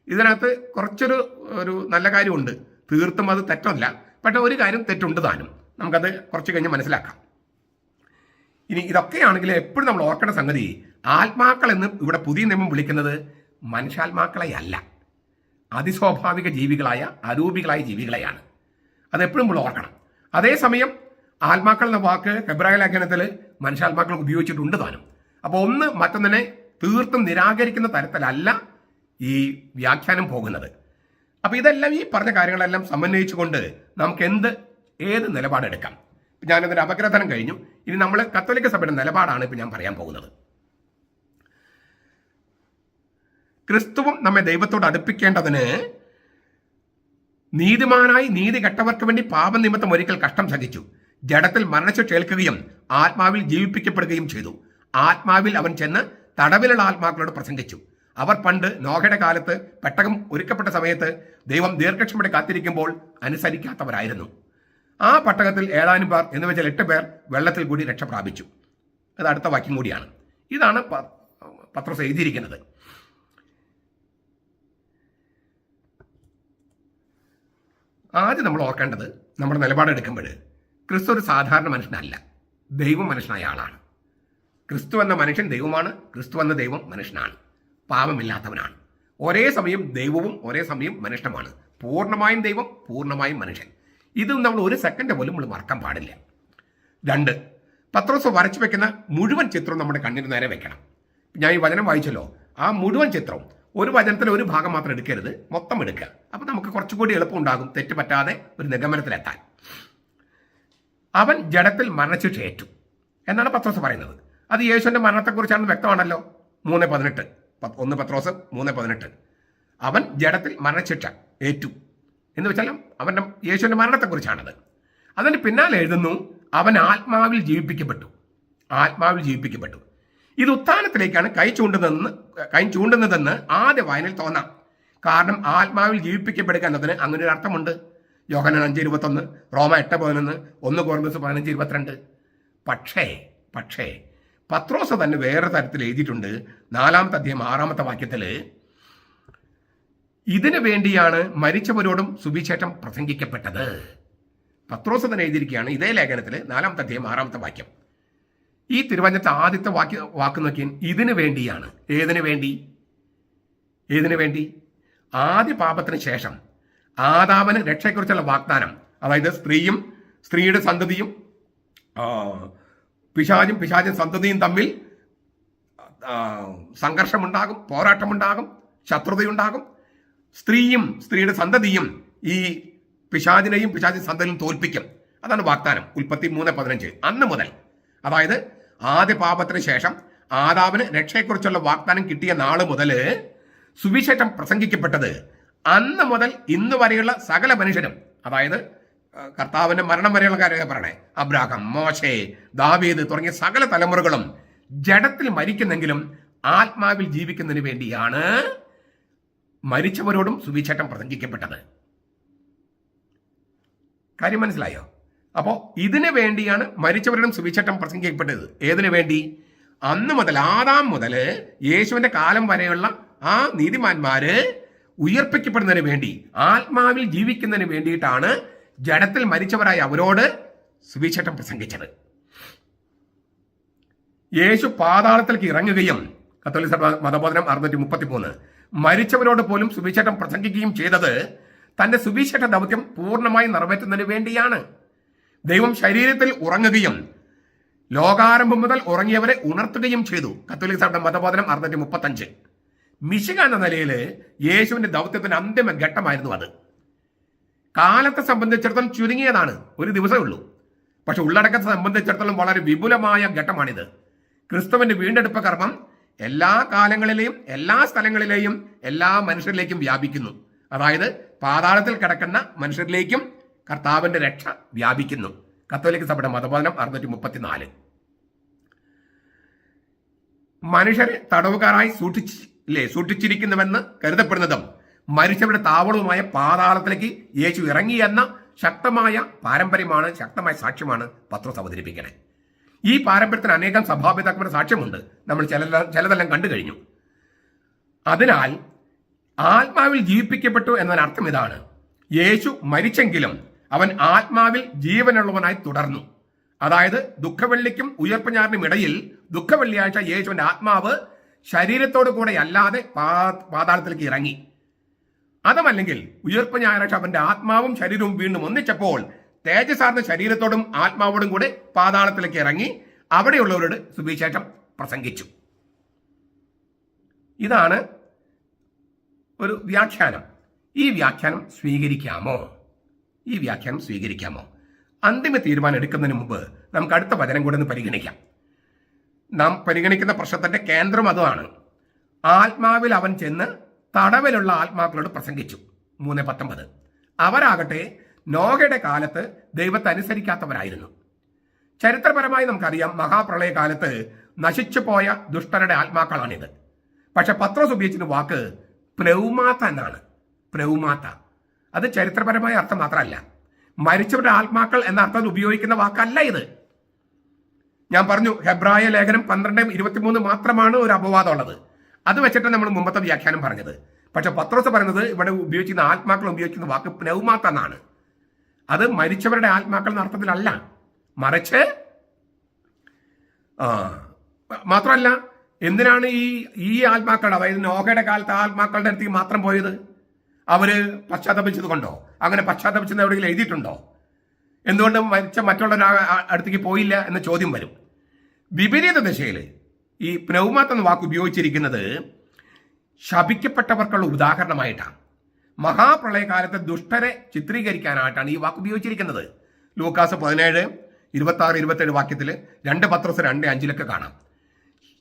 ഇതിനകത്ത് കുറച്ചൊരു നല്ല കാര്യമുണ്ട്. തീർത്തും അത് തെറ്റല്ല, പക്ഷെ ഒരു കാര്യം തെറ്റുണ്ട് താനും. നമുക്കത് കുറച്ച് കഴിഞ്ഞ് മനസ്സിലാക്കാം. ഇനി ഇതൊക്കെയാണെങ്കിൽ എപ്പോഴും നമ്മൾ ഓർക്കേണ്ട സംഗതി, ആത്മാക്കൾ എന്ന് ഇവിടെ പുതിയ നിയമം വിളിക്കുന്നത് മനുഷ്യാത്മാക്കളെയല്ല, അതിസ്വാഭാവിക ജീവികളായ അരൂപികളായ ജീവികളെയാണ്. അതെപ്പോഴും നമ്മൾ ഓർക്കണം. അതേസമയം ആത്മാക്കൾ എന്ന വാക്ക് ഹെബ്രായ ലേഖനത്തിൽ മനുഷ്യാത്മാക്കൾ ഉപയോഗിച്ചിട്ടുണ്ട് താനും. അപ്പോൾ ഒന്ന് മറ്റൊന്നിനെ തീർത്തും നിരാകരിക്കുന്ന തരത്തിലല്ല ഈ വ്യാഖ്യാനം പോകുന്നത്. അപ്പോൾ ഇതെല്ലാം, ഈ പറഞ്ഞ കാര്യങ്ങളെല്ലാം സമന്വയിച്ചുകൊണ്ട് നമുക്ക് ഏത് നിലപാടെടുക്കാം. ഞാനതിൻ്റെ അപഗ്രഥനം കഴിഞ്ഞു. ഇനി നമ്മൾ കത്തോലിക്ക സഭയുടെ നിലപാടാണ് ഇപ്പം ഞാൻ പറയാൻ പോകുന്നത്. ക്രിസ്തുവും നമ്മെ ദൈവത്തോട് അടുപ്പിക്കേണ്ടതിന് നീതിമാനായി നീതി കെട്ടവർക്ക് വേണ്ടി പാപനിമിത്തം ഒരിക്കൽ കഷ്ടം സഹിച്ചു. ജഡത്തിൽ മരണശിക്ഷ ഏൽക്കുകയും ആത്മാവിൽ ജീവിപ്പിക്കപ്പെടുകയും ചെയ്തു. ആത്മാവിൽ അവൻ ചെന്ന് തടവിലുള്ള ആത്മാക്കളോട് പ്രസംഗിച്ചു. അവർ പണ്ട് നോഹയുടെ കാലത്ത് പെട്ടകം ഒരുക്കപ്പെട്ട സമയത്ത് ദൈവം ദീർഘക്ഷമയോടെ കാത്തിരിക്കുമ്പോൾ അനുസരിക്കാത്തവരായിരുന്നു. ആ പട്ടകത്തിൽ ഏതാനും പേർ, എന്ന് വെച്ചാൽ 8 പേർ വെള്ളത്തിൽ കൂടി രക്ഷ പ്രാപിച്ചു. അത് അടുത്ത വാക്യം കൂടിയാണ്. ഇതാണ് പത്രോസ് എഴുതിയിരിക്കുന്നത്. ആദ്യം നമ്മൾ ഓർക്കേണ്ടത്, നമ്മുടെ നിലപാടെടുക്കുമ്പോൾ ക്രിസ്തു ഒരു സാധാരണ മനുഷ്യനല്ല, ദൈവം മനുഷ്യനായ ആളാണ്. ക്രിസ്തു എന്ന മനുഷ്യൻ ദൈവമാണ്, ക്രിസ്തു എന്ന ദൈവം മനുഷ്യനാണ്, പാപമില്ലാത്തവനാണ്. ഒരേ സമയം ദൈവവും ഒരേ സമയം മനുഷ്യനുമാണ്. പൂർണ്ണമായും ദൈവം, പൂർണ്ണമായും മനുഷ്യൻ. ഇത് നമ്മൾ ഒരു സെക്കൻഡ് പോലും നമ്മൾ മറക്കാൻ പാടില്ല. 2, പത്രോസ് വരച്ചു വെക്കുന്ന മുഴുവൻ ചിത്രവും നമ്മുടെ കണ്ണിന് നേരെ വെക്കണം. ഞാൻ ഈ വചനം വായിച്ചല്ലോ, ആ മുഴുവൻ ചിത്രവും ഒരു വചനത്തിൽ ഒരു ഭാഗം മാത്രം എടുക്കരുത്, മൊത്തം എടുക്കുക. അപ്പം നമുക്ക് കുറച്ചുകൂടി എളുപ്പമുണ്ടാകും തെറ്റ് പറ്റാതെ ഒരു നിഗമനത്തിലെത്താൻ. അവൻ ജഡത്തിൽ മരണശിക്ഷ ഏറ്റു എന്നാണ് പത്രോസ് പറയുന്നത്. അത് യേശുവിന്റെ മരണത്തെക്കുറിച്ചാണെന്ന് വ്യക്തമാണല്ലോ. 3:18, 1 പത്രോസ് 3:18. അവൻ ജഡത്തിൽ മരണശിക്ഷ ഏറ്റു എന്ന് വെച്ചാൽ അവന്റെ യേശുവിന്റെ മരണത്തെക്കുറിച്ചാണത്. അതിന് പിന്നാലെ എഴുതുന്നു, അവൻ ആത്മാവിൽ ജീവിപ്പിക്കപ്പെട്ടു. ആത്മാവിൽ ജീവിപ്പിക്കപ്പെട്ടു. ഇത് ഉത്ഥാനത്തിലേക്കാണ് കൈ ചൂണ്ടുന്നതെന്ന് ആദ്യ വായനയിൽ തോന്നാം. കാരണം ആത്മാവിൽ ജീവിപ്പിക്കപ്പെടുക എന്നതിന് അങ്ങനെ ഒരു അർത്ഥമുണ്ട്. യോഹന്നാൻ 5:21, റോമ 8:11, 1 കൊറിന്തോസ് 15:22. പക്ഷേ പത്രോസ് തന്നെ വേറെ തരത്തിൽ എഴുതിയിട്ടുണ്ട്. 4-ാമത്തെ അധ്യായം 6-ാമത്തെ വാക്യത്തിൽ ഇതിനു വേണ്ടിയാണ് മരിച്ചവരോടും സുവിശേഷം പ്രസംഗിക്കപ്പെട്ടത്. പത്രോസ് തന്നെ എഴുതിയിരിക്കുകയാണ് ഇതേ ലേഖനത്തിൽ 4-ാമത്തെ അധ്യായം 6-ാമത്തെ വാക്യം. ഈ തിരുവചനത്തെ ആദ്യത്തെ വാക്ക് നോക്കിയാൽ ഇതിനു വേണ്ടിയാണ്. ഏതിനു വേണ്ടി? ആദ്യ പാപത്തിന് ശേഷം ആദാമിന് രക്ഷയെക്കുറിച്ചുള്ള വാഗ്ദാനം, അതായത് സ്ത്രീയും സ്ത്രീയുടെ സന്തതിയും പിശാചും സന്തതിയും തമ്മിൽ സംഘർഷമുണ്ടാകും, പോരാട്ടമുണ്ടാകും, ശത്രുതയുണ്ടാകും. സ്ത്രീയും സ്ത്രീയുടെ സന്തതിയും ഈ പിശാചിനെയും പിശാചിൻ സന്തതിയും തോൽപ്പിക്കും. അതാണ് വാഗ്ദാനം. ഉൽപ്പത്തി 3:15. അന്ന് മുതൽ, അതായത് ആദ്യ പാപത്തിന് ശേഷം ആദാമിന് രക്ഷയെക്കുറിച്ചുള്ള വാഗ്ദാനം കിട്ടിയ നാള് മുതൽ സുവിശേഷം പ്രസംഗിക്കപ്പെട്ടത്. അന്ന് മുതൽ ഇന്ന് വരെയുള്ള സകല മനുഷ്യരും, അതായത് കർത്താവിന്റെ മരണം വരെയുള്ള കാര്യമൊക്കെ പറയണേ, അബ്രാഹാം, മോശെ, ദാവീദ് തുടങ്ങിയ സകല തലമുറകളും ജഡത്തിൽ മരിക്കുന്നെങ്കിലും ആത്മാവിൽ ജീവിക്കുന്നതിന് വേണ്ടിയാണ് മരിച്ചവരോടും സുവിശേഷം പ്രസംഗിക്കപ്പെട്ടത്. കാര്യം മനസ്സിലായോ? അപ്പോൾ ഇതിനു വേണ്ടിയാണ് മരിച്ചവരോടും സുവിശേഷം പ്രസംഗിക്കപ്പെട്ടത്. ഏതിനു വേണ്ടി? അന്ന് മുതൽ, ആദാം മുതൽ യേശുവിന്റെ കാലം വരെയുള്ള ആ നീതിമാന്മാര് ഉയർപ്പിക്കപ്പെടുന്നതിന് വേണ്ടി, ആത്മാവിൽ ജീവിക്കുന്നതിന് വേണ്ടിയിട്ടാണ് ജഡത്തിൽ മരിച്ചവരായ അവരോട് സുവിശേഷം പ്രസംഗിച്ചത്. യേശു പാതാളത്തിലേക്ക് ഇറങ്ങുകയും, കത്തോലിക്ക സഭ മതബോധനം 633, മരിച്ചവരോട് പോലും സുവിശേഷം പ്രസംഗിക്കുകയും ചെയ്തത് തന്റെ സുവിശേഷ ദൗത്യം പൂർണ്ണമായി നിറവേറ്റുന്നതിന് വേണ്ടിയാണ്. ദൈവം ശരീരത്തിൽ ഉറങ്ങുകയും ലോകാരംഭം മുതൽ ഉറങ്ങിയവരെ ഉണർത്തുകയും ചെയ്തു. കത്തോലിക്ക സഭയുടെ മതബോധനം 635. മിശിഹ എന്ന നിലയിൽ യേശുവിന്റെ ദൗത്യത്തിന്റെ അന്തിമ ഘട്ടമായിരുന്നു അത്. കാലത്തെ സംബന്ധിച്ചിടത്തോളം ചുരുങ്ങിയതാണ്, ഒരു ദിവസമേ ഉള്ളൂ. പക്ഷെ ഉള്ളടക്കത്തെ സംബന്ധിച്ചിടത്തോളം വളരെ വിപുലമായ ഘട്ടമാണിത്. ക്രിസ്തുവിന്റെ വീണ്ടെടുപ്പ് കർമ്മം എല്ലാ കാലങ്ങളിലെയും എല്ലാ സ്ഥലങ്ങളിലെയും എല്ലാ മനുഷ്യരിലേക്കും വ്യാപിക്കുന്നു. അതായത് പാതാളത്തിൽ കിടക്കുന്ന മനുഷ്യരിലേക്കും കർത്താവിന്റെ രക്ഷ വ്യാപിക്കുന്നു. കത്തോലിക്ക സഭയുടെ മതബോധനം 634. മനുഷ്യരെ തടവുകാരായി സൂക്ഷിച്ചിരിക്കുന്നുവെന്ന് കരുതപ്പെടുന്നതും മരിച്ചവരുടെ താവളവുമായ പാതാളത്തിലേക്ക് യേശു ഇറങ്ങിയെന്ന ശക്തമായ പാരമ്പര്യമാണ്, ശക്തമായ സാക്ഷ്യമാണ് പത്രോസ് അവതരിപ്പിക്കണേ. ഈ പാരമ്പര്യത്തിന് അനേകം സഭാപിതാക്കളുടെ സാക്ഷ്യമുണ്ട്. നമ്മൾ ചിലതെല്ലാം കണ്ടു കഴിഞ്ഞു. അതിനാൽ ആത്മാവിൽ ജീവിപ്പിക്കപ്പെട്ടു എന്നതിനർത്ഥം ഇതാണ്: യേശു മരിച്ചെങ്കിലും അവൻ ആത്മാവിൽ ജീവനുള്ളവനായി തുടർന്നു. അതായത് ദുഃഖവെള്ളിക്കും ഉയർപ്പ് ഞാറിനും ഇടയിൽ ദുഃഖവെള്ളിയാഴ്ച യേശുവിന്റെ ആത്മാവ് ശരീരത്തോടു കൂടെ അല്ലാതെ പാതാളത്തിലേക്ക് ഇറങ്ങി. അതുമല്ലെങ്കിൽ ഉയർപ്പ് ഞായറാഴ്ച അവന്റെ ആത്മാവും ശരീരവും വീണ്ടും ഒന്നിച്ചപ്പോൾ തേജസാർന്ന ശരീരത്തോടും ആത്മാവോടും കൂടെ പാതാളത്തിലേക്ക് ഇറങ്ങി അവിടെയുള്ളവരോട് സുവിശേഷം പ്രസംഗിച്ചു. ഇതാണ് ഒരു വ്യാഖ്യാനം. ഈ വ്യാഖ്യാനം സ്വീകരിക്കാമോ? അന്തിമ തീരുമാനം എടുക്കുന്നതിന് മുമ്പ് നമുക്ക് അടുത്ത വചനം കൂടെ ഒന്ന് പരിഗണിക്കാം. നാം പരിഗണിക്കുന്ന പ്രശ്നത്തിന്റെ കേന്ദ്രം അതാണ്. ആത്മാവിൽ അവൻ ചെന്ന് തടവിലുള്ള ആത്മാക്കളോട് പ്രസംഗിച്ചു. 3:19. അവരാകട്ടെ നോഹയുടെ കാലത്ത് ദൈവത്തെ അനുസരിക്കാത്തവരായിരുന്നു. ചരിത്രപരമായി നമുക്കറിയാം, മഹാപ്രളയകാലത്ത് നശിച്ചു പോയ ദുഷ്ടരുടെ ആത്മാക്കളാണിത്. പക്ഷെ പത്രോസ് ഉപയോഗിക്കുന്ന വാക്ക് പ്നൗമാത്ത എന്നാണ്. പ്നൗമാത്ത അത് ചരിത്രപരമായ അർത്ഥം മാത്രമല്ല, മരിച്ചവരുടെ ആത്മാക്കൾ എന്ന അർത്ഥം ഉപയോഗിക്കുന്ന വാക്കല്ല ഇത്. ഞാൻ പറഞ്ഞു, ഹെബ്രായ ലേഖനം 12:23 മാത്രമാണ് ഒരു അപവാദമുള്ളത്. അത് വെച്ചിട്ട് നമ്മൾ മുമ്പത്തെ വ്യാഖ്യാനം പറഞ്ഞത്. പക്ഷെ പത്രോസ് പറയുന്നത് ഇവിടെ ഉപയോഗിക്കുന്ന ആത്മാക്കൾ ഉപയോഗിക്കുന്ന വാക്ക് പ്നൗമാത്ത എന്നാണ്. അത് മരിച്ചവരുടെ ആത്മാക്കൾ എന്ന അർത്ഥത്തിലല്ല, മറിച്ച് മാത്രമല്ല, എന്തിനാണ് ഈ ആത്മാക്കൾ, അതായത് നോഹയുടെ കാലത്ത് ആത്മാക്കളുടെ അടുത്തേക്ക് മാത്രം പോയത്? അവര് പശ്ചാത്തപിച്ചത് കൊണ്ടോ? അങ്ങനെ പശ്ചാത്തപിച്ചെന്ന് എവിടെയെങ്കിലും എഴുതിയിട്ടുണ്ടോ? എന്തുകൊണ്ട് മരിച്ച മറ്റുള്ളവരുടെ അടുത്തേക്ക് പോയില്ല എന്ന ചോദ്യം വരും. വിപരീത ദിശയിൽ ഈ പ്നൗമാത്ത് എന്ന വാക്ക് ഉപയോഗിച്ചിരിക്കുന്നത് ശപിക്കപ്പെട്ടവർക്കുള്ള ഉദാഹരണമായിട്ടാണ്. മഹാപ്രളയകാലത്തെ ദുഷ്ടരെ ചിത്രീകരിക്കാനായിട്ടാണ് ഈ വാക്ക് ഉപയോഗിച്ചിരിക്കുന്നത്. ലൂക്കാസ് 17:26-27 വാക്യത്തിൽ 2 പത്രോസ് 2:5 കാണാം.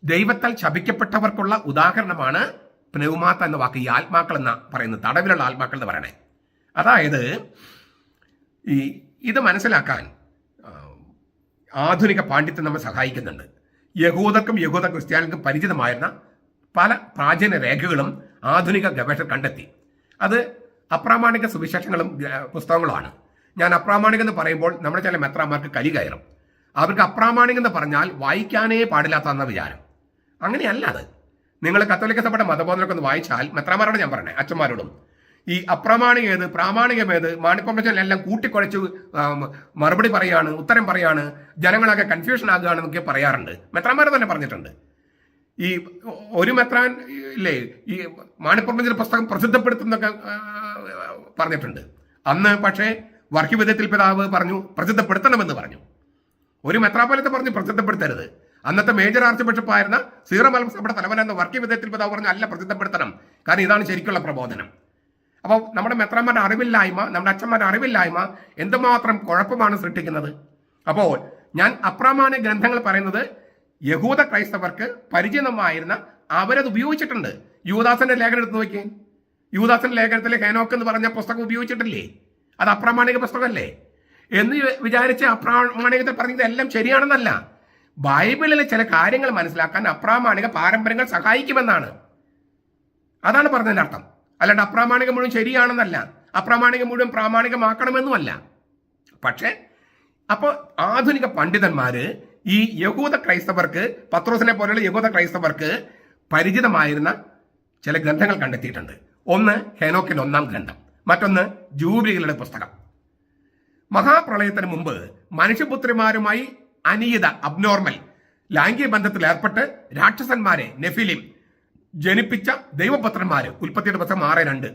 ദൈവത്താൽ ശപിക്കപ്പെട്ടവർക്കുള്ള ഉദാഹരണമാണ് പ്നൗമാത്ത എന്ന വാക്ക്. ഈ ആത്മാക്കൾ എന്ന പറയുന്നത് തടവിലുള്ള ആത്മാക്കൾ എന്ന് പറയണേ. അതായത് ഇത് മനസ്സിലാക്കാൻ ആധുനിക പാണ്ഡിത്യം നമ്മെ സഹായിക്കുന്നുണ്ട്. യഹൂദ ക്രിസ്ത്യാനികൾക്കും പരിചിതമായിരുന്ന പല പ്രാചീന രേഖകളും ആധുനിക ഗവേഷകർ കണ്ടെത്തി. അത് അപ്രാമാണിക സുവിശേഷങ്ങളും പുസ്തകങ്ങളുമാണ്. ഞാൻ അപ്രാമാണികം എന്ന് പറയുമ്പോൾ നമ്മുടെ ചില മെത്രാന്മാർക്ക് കലി കയറും. അവർക്ക് അപ്രാമാണികം എന്ന് പറഞ്ഞാൽ വായിക്കാനേ പാടില്ലാത്ത വിചാരം. അങ്ങനെയല്ല അത്. നിങ്ങൾ കത്തോലിക്ക സഭയുടെ മതബോധനൊക്കെ ഒന്ന് വായിച്ചാൽ, മെത്രാന്മാരോട് ഞാൻ പറഞ്ഞേ, അച്ഛന്മാരോടും, ഈ അപ്രാമാണികേത് പ്രാമാണികമേത് മാണിപ്പമ്പച്ചനെല്ലാം കൂട്ടിക്കുഴച്ച് മറുപടി പറയാണ്, ഉത്തരം പറയാണ്, ജനങ്ങളൊക്കെ കൺഫ്യൂഷൻ ആകുകയാണെന്നൊക്കെ പറയാറുണ്ട്. മെത്രാന്മാർ തന്നെ പറഞ്ഞിട്ടുണ്ട്. ഈ ഒരു മെത്രാൻ ഇല്ലേ ഈ മാണിപ്പമ്പച്ചന്റെ പുസ്തകം പ്രസിദ്ധപ്പെടുത്തുന്നൊക്കെ പറഞ്ഞിട്ടുണ്ട്. അന്ന് പക്ഷേ വർഗീയവിധത്തിൽ പിതാവ് പറഞ്ഞു പ്രസിദ്ധപ്പെടുത്തണമെന്ന് പറഞ്ഞു. ഒരു മെത്രാപ്പൊലീത്ത പറഞ്ഞു പ്രസിദ്ധപ്പെടുത്തരുത്. അന്നത്തെ മേജർ ആർച്ച് ബിഷപ്പായിരുന്ന സീറോ മലബാർ സഭയുടെ തലവനെന്ന വർഗീയവിധത്തിൽ പിതാവ് പറഞ്ഞു അല്ല, പ്രസിദ്ധപ്പെടുത്തണം, കാരണം ഇതാണ് ശരിക്കുള്ള പ്രബോധനം. അപ്പോൾ നമ്മുടെ മെത്രാന്മാരുടെ അറിവില്ലായ്മ, നമ്മുടെ അച്ഛന്മാരുടെ അറിവില്ലായ്മ എന്തുമാത്രം കുഴപ്പമാണ് സൃഷ്ടിക്കുന്നത്. അപ്പോൾ ഞാൻ അപ്രാമാണിക ഗ്രന്ഥങ്ങൾ പറയുന്നത് യഹൂദ ക്രൈസ്തവർക്ക് പരിചിതമായിരുന്ന അവരത് ഉപയോഗിച്ചിട്ടുണ്ട്. യൂദാസിന്റെ ലേഖനം എടുത്ത് നോക്കിയേ. യൂദാസിന്റെ ലേഖനത്തിലെ ഹേനോക്ക് എന്ന് പറഞ്ഞ പുസ്തകം ഉപയോഗിച്ചിട്ടില്ലേ? അത് അപ്രാമാണിക പുസ്തകമല്ലേ എന്ന് വിചാരിച്ച് അപ്രാമാണികത്തിൽ പറഞ്ഞത് എല്ലാം ശരിയാണെന്നല്ല. ബൈബിളിലെ ചില കാര്യങ്ങൾ മനസ്സിലാക്കാൻ അപ്രാമാണിക പാരമ്പര്യങ്ങൾ സഹായിക്കുമെന്നാണ്. അതാണ് പറഞ്ഞതിന്റെ അർത്ഥം. അല്ലാണ്ട് അപ്രാമാണികം മുഴുവൻ ശരിയാണെന്നല്ല, അപ്രാമാണികം മുഴുവൻ പ്രാമാണികമാക്കണമെന്നുമല്ല. പക്ഷേ അപ്പോൾ ആധുനിക പണ്ഡിതന്മാര് ഈ യഹൂദ ക്രൈസ്തവർക്ക്, പത്രോസിനെ പോലെയുള്ള യഹൂദ ക്രൈസ്തവർക്ക് പരിചിതമായിരുന്ന ചില ഗ്രന്ഥങ്ങൾ കണ്ടെത്തിയിട്ടുണ്ട്. ഒന്ന് ഹേനോക്കിന്റെ 1-ാം ഗ്രന്ഥം, മറ്റൊന്ന് ജൂബിലികളുടെ പുസ്തകം. മഹാപ്രളയത്തിന് മുമ്പ് മനുഷ്യപുത്രിമാരുമായി അനിയത അബ്നോർമൽ ലൈംഗിക ബന്ധത്തിൽ ഏർപ്പെട്ട് രാക്ഷസന്മാരെ നെഫിലിം ജനിപ്പിച്ച ദൈവപുത്രന്മാര്, ഉൽപ്പത്തിയുടെ പുസ്തകം 6:2,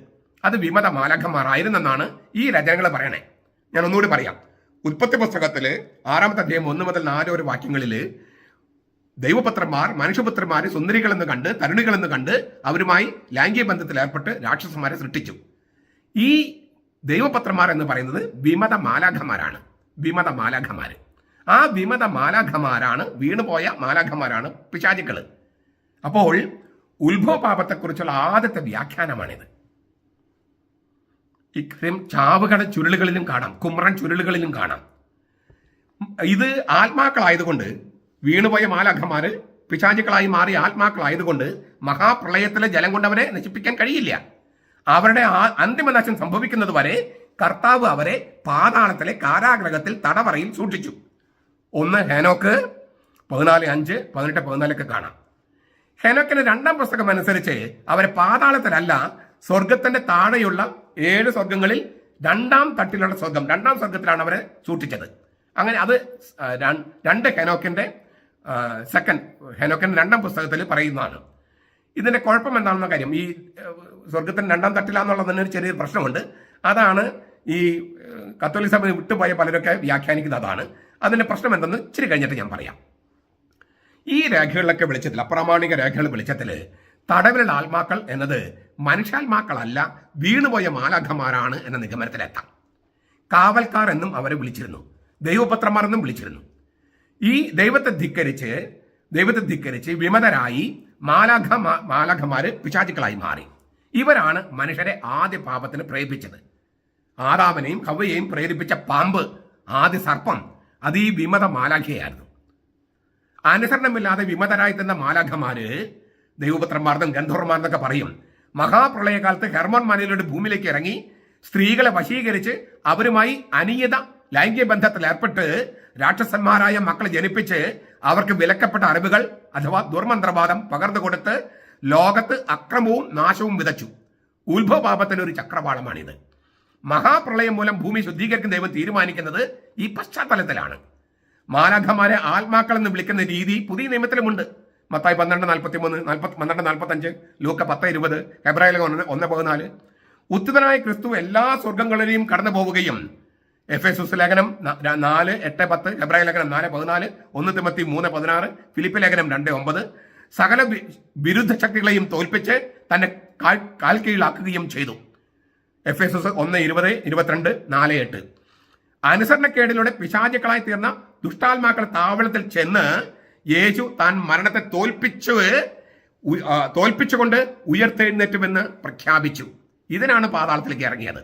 അത് വിമത മാലാഖമാരായിരുന്നെന്നാണ് ഈ രചനകൾ പറയണേ. ഞാൻ ഒന്നുകൂടി പറയാം. ഉൽപ്പത്തി പുസ്തകത്തില് 6-ാമത്തെ അധ്യായം 1 മുതൽ 4 വാക്യങ്ങളില് ദൈവപുത്രന്മാർ മനുഷ്യപുത്രന്മാരെ സുന്ദരികളെന്ന് കണ്ട് തരുണികളെന്ന് കണ്ട് അവരുമായി ലൈംഗിക ബന്ധത്തിൽ ഏർപ്പെട്ട് രാക്ഷസന്മാരെ സൃഷ്ടിച്ചു. ഈ ദൈവപുത്രന്മാർ എന്ന് പറയുന്നത് വിമത മാലാഖമാരാണ്. വിമത മാലാഖമാര്. ആ വിമത മാലാഖമാരാണ്, വീണുപോയ മാലാഖമാരാണ് പിശാചുക്കള്. അപ്പോൾ ഉത്ഭവ പാപത്തെക്കുറിച്ചുള്ള ആദ്യത്തെ വ്യാഖ്യാനമാണിത്. ഇക്കയും ചാവുകളുടെ ചുരുളുകളിലും കാണാം, കുമ്രൻ ചുരുളുകളിലും കാണാം. ഇത് ആത്മാക്കളായതുകൊണ്ട്, വീണുപോയ മാലാഖമാര് പിശാചുക്കളായി മാറിയ ആത്മാക്കളായതുകൊണ്ട് മഹാപ്രളയത്തിലെ ജലം കൊണ്ട് അവരെ നശിപ്പിക്കാൻ കഴിയില്ല. അവരുടെ അന്തിമനാശം സംഭവിക്കുന്നത് വരെ കർത്താവ് അവരെ പാതാളത്തിലെ കാരാഗ്രഹത്തിൽ തടവറയിൽ സൂക്ഷിച്ചു. 1 ഹേനോക്ക് 14:5, 18, 14 കാണാം. ഹേനോക്കിന്റെ 2-ാം പുസ്തകം അനുസരിച്ച് അവരെ പാതാളത്തിലല്ല, സ്വർഗത്തിന്റെ താഴെയുള്ള 7 സ്വർഗങ്ങളിൽ 2-ാം തട്ടിലുള്ള സ്വർഗം, 2-ാം സ്വർഗത്തിലാണ് അവരെ സൂക്ഷിച്ചത്. അങ്ങനെ അത് 2 ഹേനോക്കിന്റെ ഹേനോക്കിന്റെ 2-ാം പുസ്തകത്തിൽ പറയുന്നതാണ്. ഇതിന്റെ കുഴപ്പം എന്താണെന്ന കാര്യം, ഈ സ്വർഗത്തിന് 2-ാം തട്ടിലാന്നുള്ളതിന് ഒരു ചെറിയൊരു പ്രശ്നമുണ്ട്. അതാണ് ഈ കത്തോലിക്ക സഭ വിട്ടുപോയ പലരൊക്കെ വ്യാഖ്യാനിക്കുന്നത്. അതാണ് അതിന്റെ പ്രശ്നം എന്തെന്ന് ഇച്ചിരി കഴിഞ്ഞിട്ട് ഞാൻ പറയാം. ഈ രേഖകളിലൊക്കെ വെളിച്ചത്തിൽ, അപ്രാമാണിക രേഖകൾ വെളിച്ചത്തിൽ തടവിലുള്ള ആത്മാക്കൾ എന്നത് മനുഷ്യാത്മാക്കളല്ല, വീണുപോയ മാലാഖമാരാണ് എന്ന നിഗമനത്തിലെത്താം. കാവൽക്കാർ എന്നും അവരെ വിളിച്ചിരുന്നു, ദൈവപുത്രന്മാർ എന്നും വിളിച്ചിരുന്നു. ഈ ദൈവത്തെ ധിക്കരിച്ച് വിമതരായി മാലാഖമാര് പിശാചുക്കളായി മാറി. ഇവരാണ് മനുഷ്യരെ ആദ്യ പാപത്തിന് പ്രേരിപ്പിച്ചത്. ആദാമിനെയും ഹവ്വയെയും പ്രേരിപ്പിച്ച പാമ്പ്, ആദ്യ സർപ്പം, അത് ഈ വിമത മാലാഖയായിരുന്നു. അനുസരണമില്ലാതെ വിമതരായി തന്ന മാലാഖമാര് ദൈവപുത്രന്മാർന്നും ഗന്ധർവന്മാർന്നൊക്കെ പറയും. മഹാപ്രളയകാലത്ത് ഹെർമോൻ മലയിലൂടെ ഭൂമിയിലേക്ക് ഇറങ്ങി സ്ത്രീകളെ വശീകരിച്ച് അവരുമായി അനിയത ലൈംഗിക ബന്ധത്തിൽ ഏർപ്പെട്ട് രാക്ഷസന്മാരായ മക്കളെ ജനിപ്പിച്ച് അവർക്ക് വിലക്കപ്പെട്ട അറിവുകൾ അഥവാ ദുർമന്ത്രവാദം പകർന്നു കൊടുത്ത് ലോകത്ത് അക്രമവും നാശവും വിതച്ചു. ഉത്ഭവപാപത്തിന്റെ ഒരു ചക്രവാളമാണിത്. മഹാപ്രളയം മൂലം ഭൂമി ശുദ്ധീകരിക്കുന്ന ദൈവം തീരുമാനിക്കുന്നത് ഈ പശ്ചാത്തലത്തിലാണ്. മാലാഖമാരെ ആത്മാക്കൾ എന്ന് വിളിക്കുന്ന രീതി പുതിയ നിയമത്തിലുമുണ്ട്. മത്തായി 12:43, 12:45, ലൂക്ക 10:20, ഹെബ്രായർ 1:14. ഉത്തിതനായ ക്രിസ്തു എല്ലാ സ്വർഗങ്ങളിലെയും കടന്നു പോവുകയും എഫേസസ് ലേഖനം 4:8-10, ഹെബ്രായർ ലേഖനം 4:14, 1 തിമോത്തി 3:16, ഫിലിപ്പ് ലേഖനം 2:9 സകല വിരുദ്ധ ശക്തികളെയും തോൽപ്പിച്ച് തന്റെ കാൽ കീഴിലാക്കുകയും ചെയ്തു. എഫേസസ് 1:20, 22, 4:8. അനുസരണക്കേടിലൂടെ പിശാചുക്കളായി തീർന്ന ദുഷ്ടാത്മാക്കളുടെ താവളത്തിൽ ചെന്ന് യേശു താൻ മരണത്തെ തോൽപ്പിച്ചുകൊണ്ട് ഉയർത്തെഴുന്നേറ്റുമെന്ന് പ്രഖ്യാപിച്ചു. ഇതിനാണ് പാതാളത്തിലേക്ക് ഇറങ്ങിയത്.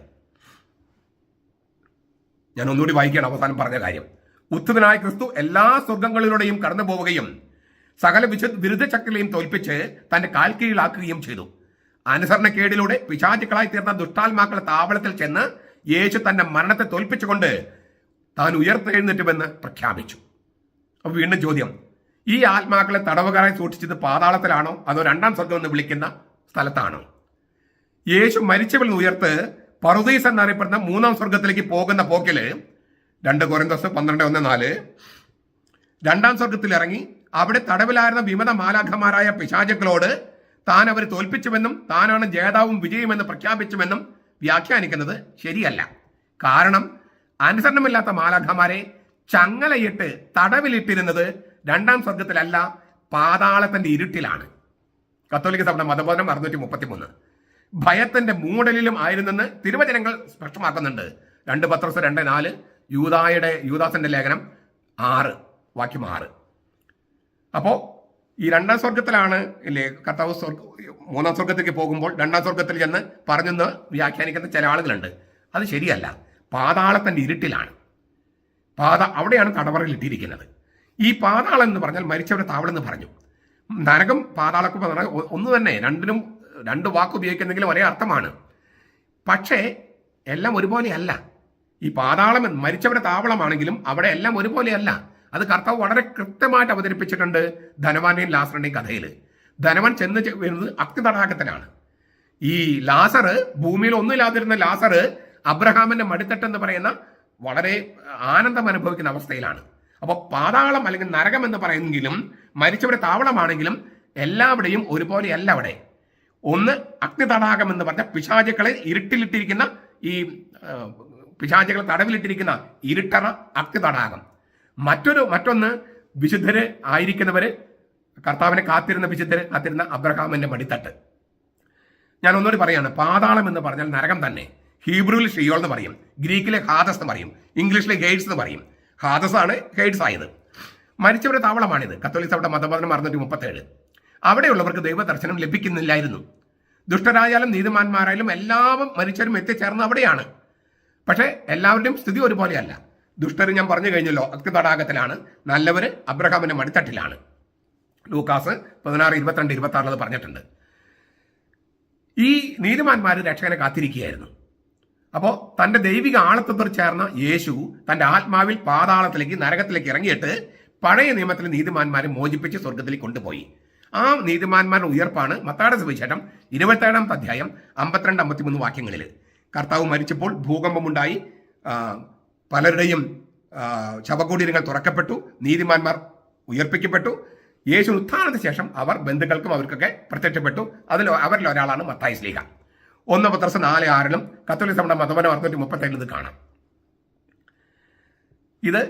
ഞാൻ ഒന്നുകൂടി വായിക്കുകയാണ് അവസാനം പറഞ്ഞ കാര്യം. ഉത്തമനായ ക്രിസ്തു എല്ലാ സ്വർഗങ്ങളിലൂടെയും കടന്നു പോവുകയും സകല വിരുദ്ധ ശക്തികളെയും തോൽപ്പിച്ച് തന്റെ കാൽ കീഴിലാക്കുകയും ചെയ്തു. അനുസരണക്കേടിലൂടെ പിശാചുക്കളായി തീർന്ന ദുഷ്ടാത്മാക്കളുടെ താവളത്തിൽ ചെന്ന് യേശു തന്റെ മരണത്തെ തോൽപ്പിച്ചുകൊണ്ട് താൻ ഉയർത്തെഴുന്നേറ്റുമെന്ന് പ്രഖ്യാപിച്ചു. അപ്പൊ വീണ്ടും ചോദ്യം, ഈ ആത്മാക്കളെ തടവുകാരായി സൂക്ഷിച്ചത് പാതാളത്തിലാണോ അതോ രണ്ടാം സ്വർഗം എന്ന് വിളിക്കുന്ന സ്ഥലത്താണോ? യേശു മരിച്ചവരിൽ നിന്ന് ഉയർത്ത് പറുദീസ് എന്നറിയപ്പെടുന്ന മൂന്നാം സ്വർഗത്തിലേക്ക് പോകുന്ന പോക്കില് 2 കൊരിന്തോസ് 12:1-4 രണ്ടാം സ്വർഗത്തിൽ ഇറങ്ങി അവിടെ തടവിലായിരുന്ന വിമത മാലാഖമാരായ പിശാചുക്കളോട് താൻ അവരെ തോൽപ്പിച്ചുവെന്നും താനാണ് ജേതാവും വിജയമെന്ന് പ്രഖ്യാപിച്ചുവെന്നും വ്യാഖ്യാനിക്കുന്നത് ശരിയല്ല. കാരണം അനുസരണമില്ലാത്ത മാലാഖമാരെ ചങ്ങലയിട്ട് തടവിലിട്ടിരുന്നത് രണ്ടാം സ്വർഗത്തിലല്ല, പാതാളത്തിന്റെ ഇരുട്ടിലാണ്. കത്തോലിക്ക സഭയുടെ മതബോധനം 633. ഭയത്തിന്റെ മൂടലിലും ആയിരുന്നെന്ന് തിരുവചനങ്ങൾ സ്പഷ്ടമാക്കുന്നുണ്ട്. 2 പത്രോസ് 2:4, യൂദാസിന്റെ ലേഖനം 6 വാക്യം 6. അപ്പോ ഈ രണ്ടാം സ്വർഗത്തിലാണ് ഇല്ലേ കർത്താവ് മൂന്നാം സ്വർഗത്തേക്ക് പോകുമ്പോൾ രണ്ടാം സ്വർഗത്തിൽ ചെന്ന് പറഞ്ഞെന്ന് വ്യാഖ്യാനിക്കുന്ന ചില ആളുകളുണ്ട്. അത് ശരിയല്ല. പാതാളത്തിന്റെ ഇരുട്ടിലാണ്. അവിടെയാണ് തടവറയിൽ ഇട്ടിരിക്കുന്നത്. ഈ പാതാളം എന്ന് പറഞ്ഞാൽ മരിച്ചവരുടെ താവളെന്ന് പറഞ്ഞു. നരകം പാതാളക്ക് പറഞ്ഞാൽ ഒന്ന് തന്നെ, രണ്ടിനും 2 വാക്ക് ഉപയോഗിക്കുന്നെങ്കിലും ഒരേ അർത്ഥമാണ്. പക്ഷേ എല്ലാം ഒരുപോലെയല്ല. ഈ പാതാളം മരിച്ചവരുടെ താവളമാണെങ്കിലും അവിടെ എല്ലാം ഒരുപോലെയല്ല. അത് കർത്താവ് വളരെ കൃത്യമായിട്ട് അവതരിപ്പിച്ചിട്ടുണ്ട് ധനവാന്റെയും ലാസറിന്റെയും കഥയിൽ. ധനവാൻ ചെന്ന് വീഴുന്നത് അഗ്നിതടാകത്തിലാണ്. ഈ ലാസറ്, ഭൂമിയിൽ ഒന്നുമില്ലാതിരുന്ന ലാസറ് അബ്രഹാമിന്റെ മടിത്തട്ട് പറയുന്ന വളരെ ആനന്ദം അനുഭവിക്കുന്ന അവസ്ഥയിലാണ്. അപ്പോൾ പാതാളം അല്ലെങ്കിൽ നരകം എന്ന് പറയുന്നെങ്കിലും മരിച്ചവരുടെ താവളമാണെങ്കിലും എല്ലാവിടെയും ഒരുപോലെയല്ല. അവിടെ ഒന്ന് അഗ്നിതടാകം എന്ന് പറഞ്ഞ പിശാചുക്കളെ ഇരുട്ടിലിട്ടിരിക്കുന്ന, ഈ പിശാചുക്കളെ തടവിലിട്ടിരിക്കുന്ന ഇരുട്ടറ അഗ്നിതടാകം. മറ്റൊന്ന് വിശുദ്ധര് ആയിരിക്കുന്നവര്, കർത്താവിനെ കാത്തിരുന്ന അബ്രഹാമിന്റെ മടിത്തട്ട്. ഞാൻ ഒന്നുകൂടി പറയാണ്, പാതാളം എന്ന് പറഞ്ഞാൽ നരകം തന്നെ. ഹീബ്രുവിൽ ഷിയോൾ എന്ന് പറയും, ഗ്രീക്കിലെ ഹാദസ് എന്ന് പറയും, ഇംഗ്ലീഷിലെ ഹെയ്ഡ്സ് എന്ന് പറയും. ഹാദസ് ആണ് ഹെയ്ഡ്സ് ആയത്. മരിച്ചവരുടെ താവളമാണിത്. കത്തോലിക്ക സഭയുടെ മതബോധനം 637. അവിടെയുള്ളവർക്ക് ദൈവദർശനം ലഭിക്കുന്നില്ലായിരുന്നു. ദുഷ്ടരായാലും നീതിമാന്മാരായാലും എല്ലാവരും മരിച്ചവരും എത്തിച്ചേർന്ന് അവിടെയാണ്. പക്ഷേ എല്ലാവരുടെയും സ്ഥിതി ഒരുപോലെയല്ല. ദുഷ്ടർ ഞാൻ പറഞ്ഞു കഴിഞ്ഞല്ലോ അഗ്നിതടാകത്തിലാണ്, നല്ലവര് അബ്രഹാമിന്റെ മടിത്തട്ടിലാണ്. ലൂക്കാസ് 16:22-26 പറഞ്ഞിട്ടുണ്ട്. ഈ നീതിമാന്മാർ രക്ഷകനെ കാത്തിരിക്കുകയായിരുന്നു. അപ്പോൾ തന്റെ ദൈവിക ആളത്വത്തോട് ചേർന്ന യേശു തന്റെ ആത്മാവിൽ പാതാളത്തിലേക്ക്, നരകത്തിലേക്ക് ഇറങ്ങിയിട്ട് പഴയ നിയമത്തിലെ നീതിമാന്മാരെ മോചിപ്പിച്ച് സ്വർഗത്തിലേക്ക് കൊണ്ടുപോയി. ആ നീതിമാന്മാരുടെ ഉയർപ്പാണ് മത്തായിയുടെ സുവിശേഷം 27-ാമത്തെ അധ്യായം 52-53 വാക്യങ്ങളിൽ. കർത്താവ് മരിച്ചപ്പോൾ ഭൂകമ്പമുണ്ടായി, പലരുടെയും ശവകുടീരങ്ങൾ തുറക്കപ്പെട്ടു, നീതിമാന്മാർ ഉയർപ്പിക്കപ്പെട്ടു. യേശു ഉത്ഥാനത്തിന് ശേഷം അവർ ബന്ധുക്കൾക്കും അവർക്കൊക്കെ പ്രത്യക്ഷപ്പെട്ടു. അവരിൽ ഒരാളാണ് മത്തായി ശ്ലീഹ. 1 പത്രോസ് 4:6 കത്തോലിക്ക സഭയുടെ മതബോധനം 637 ഇത് കാണാം. ഇത്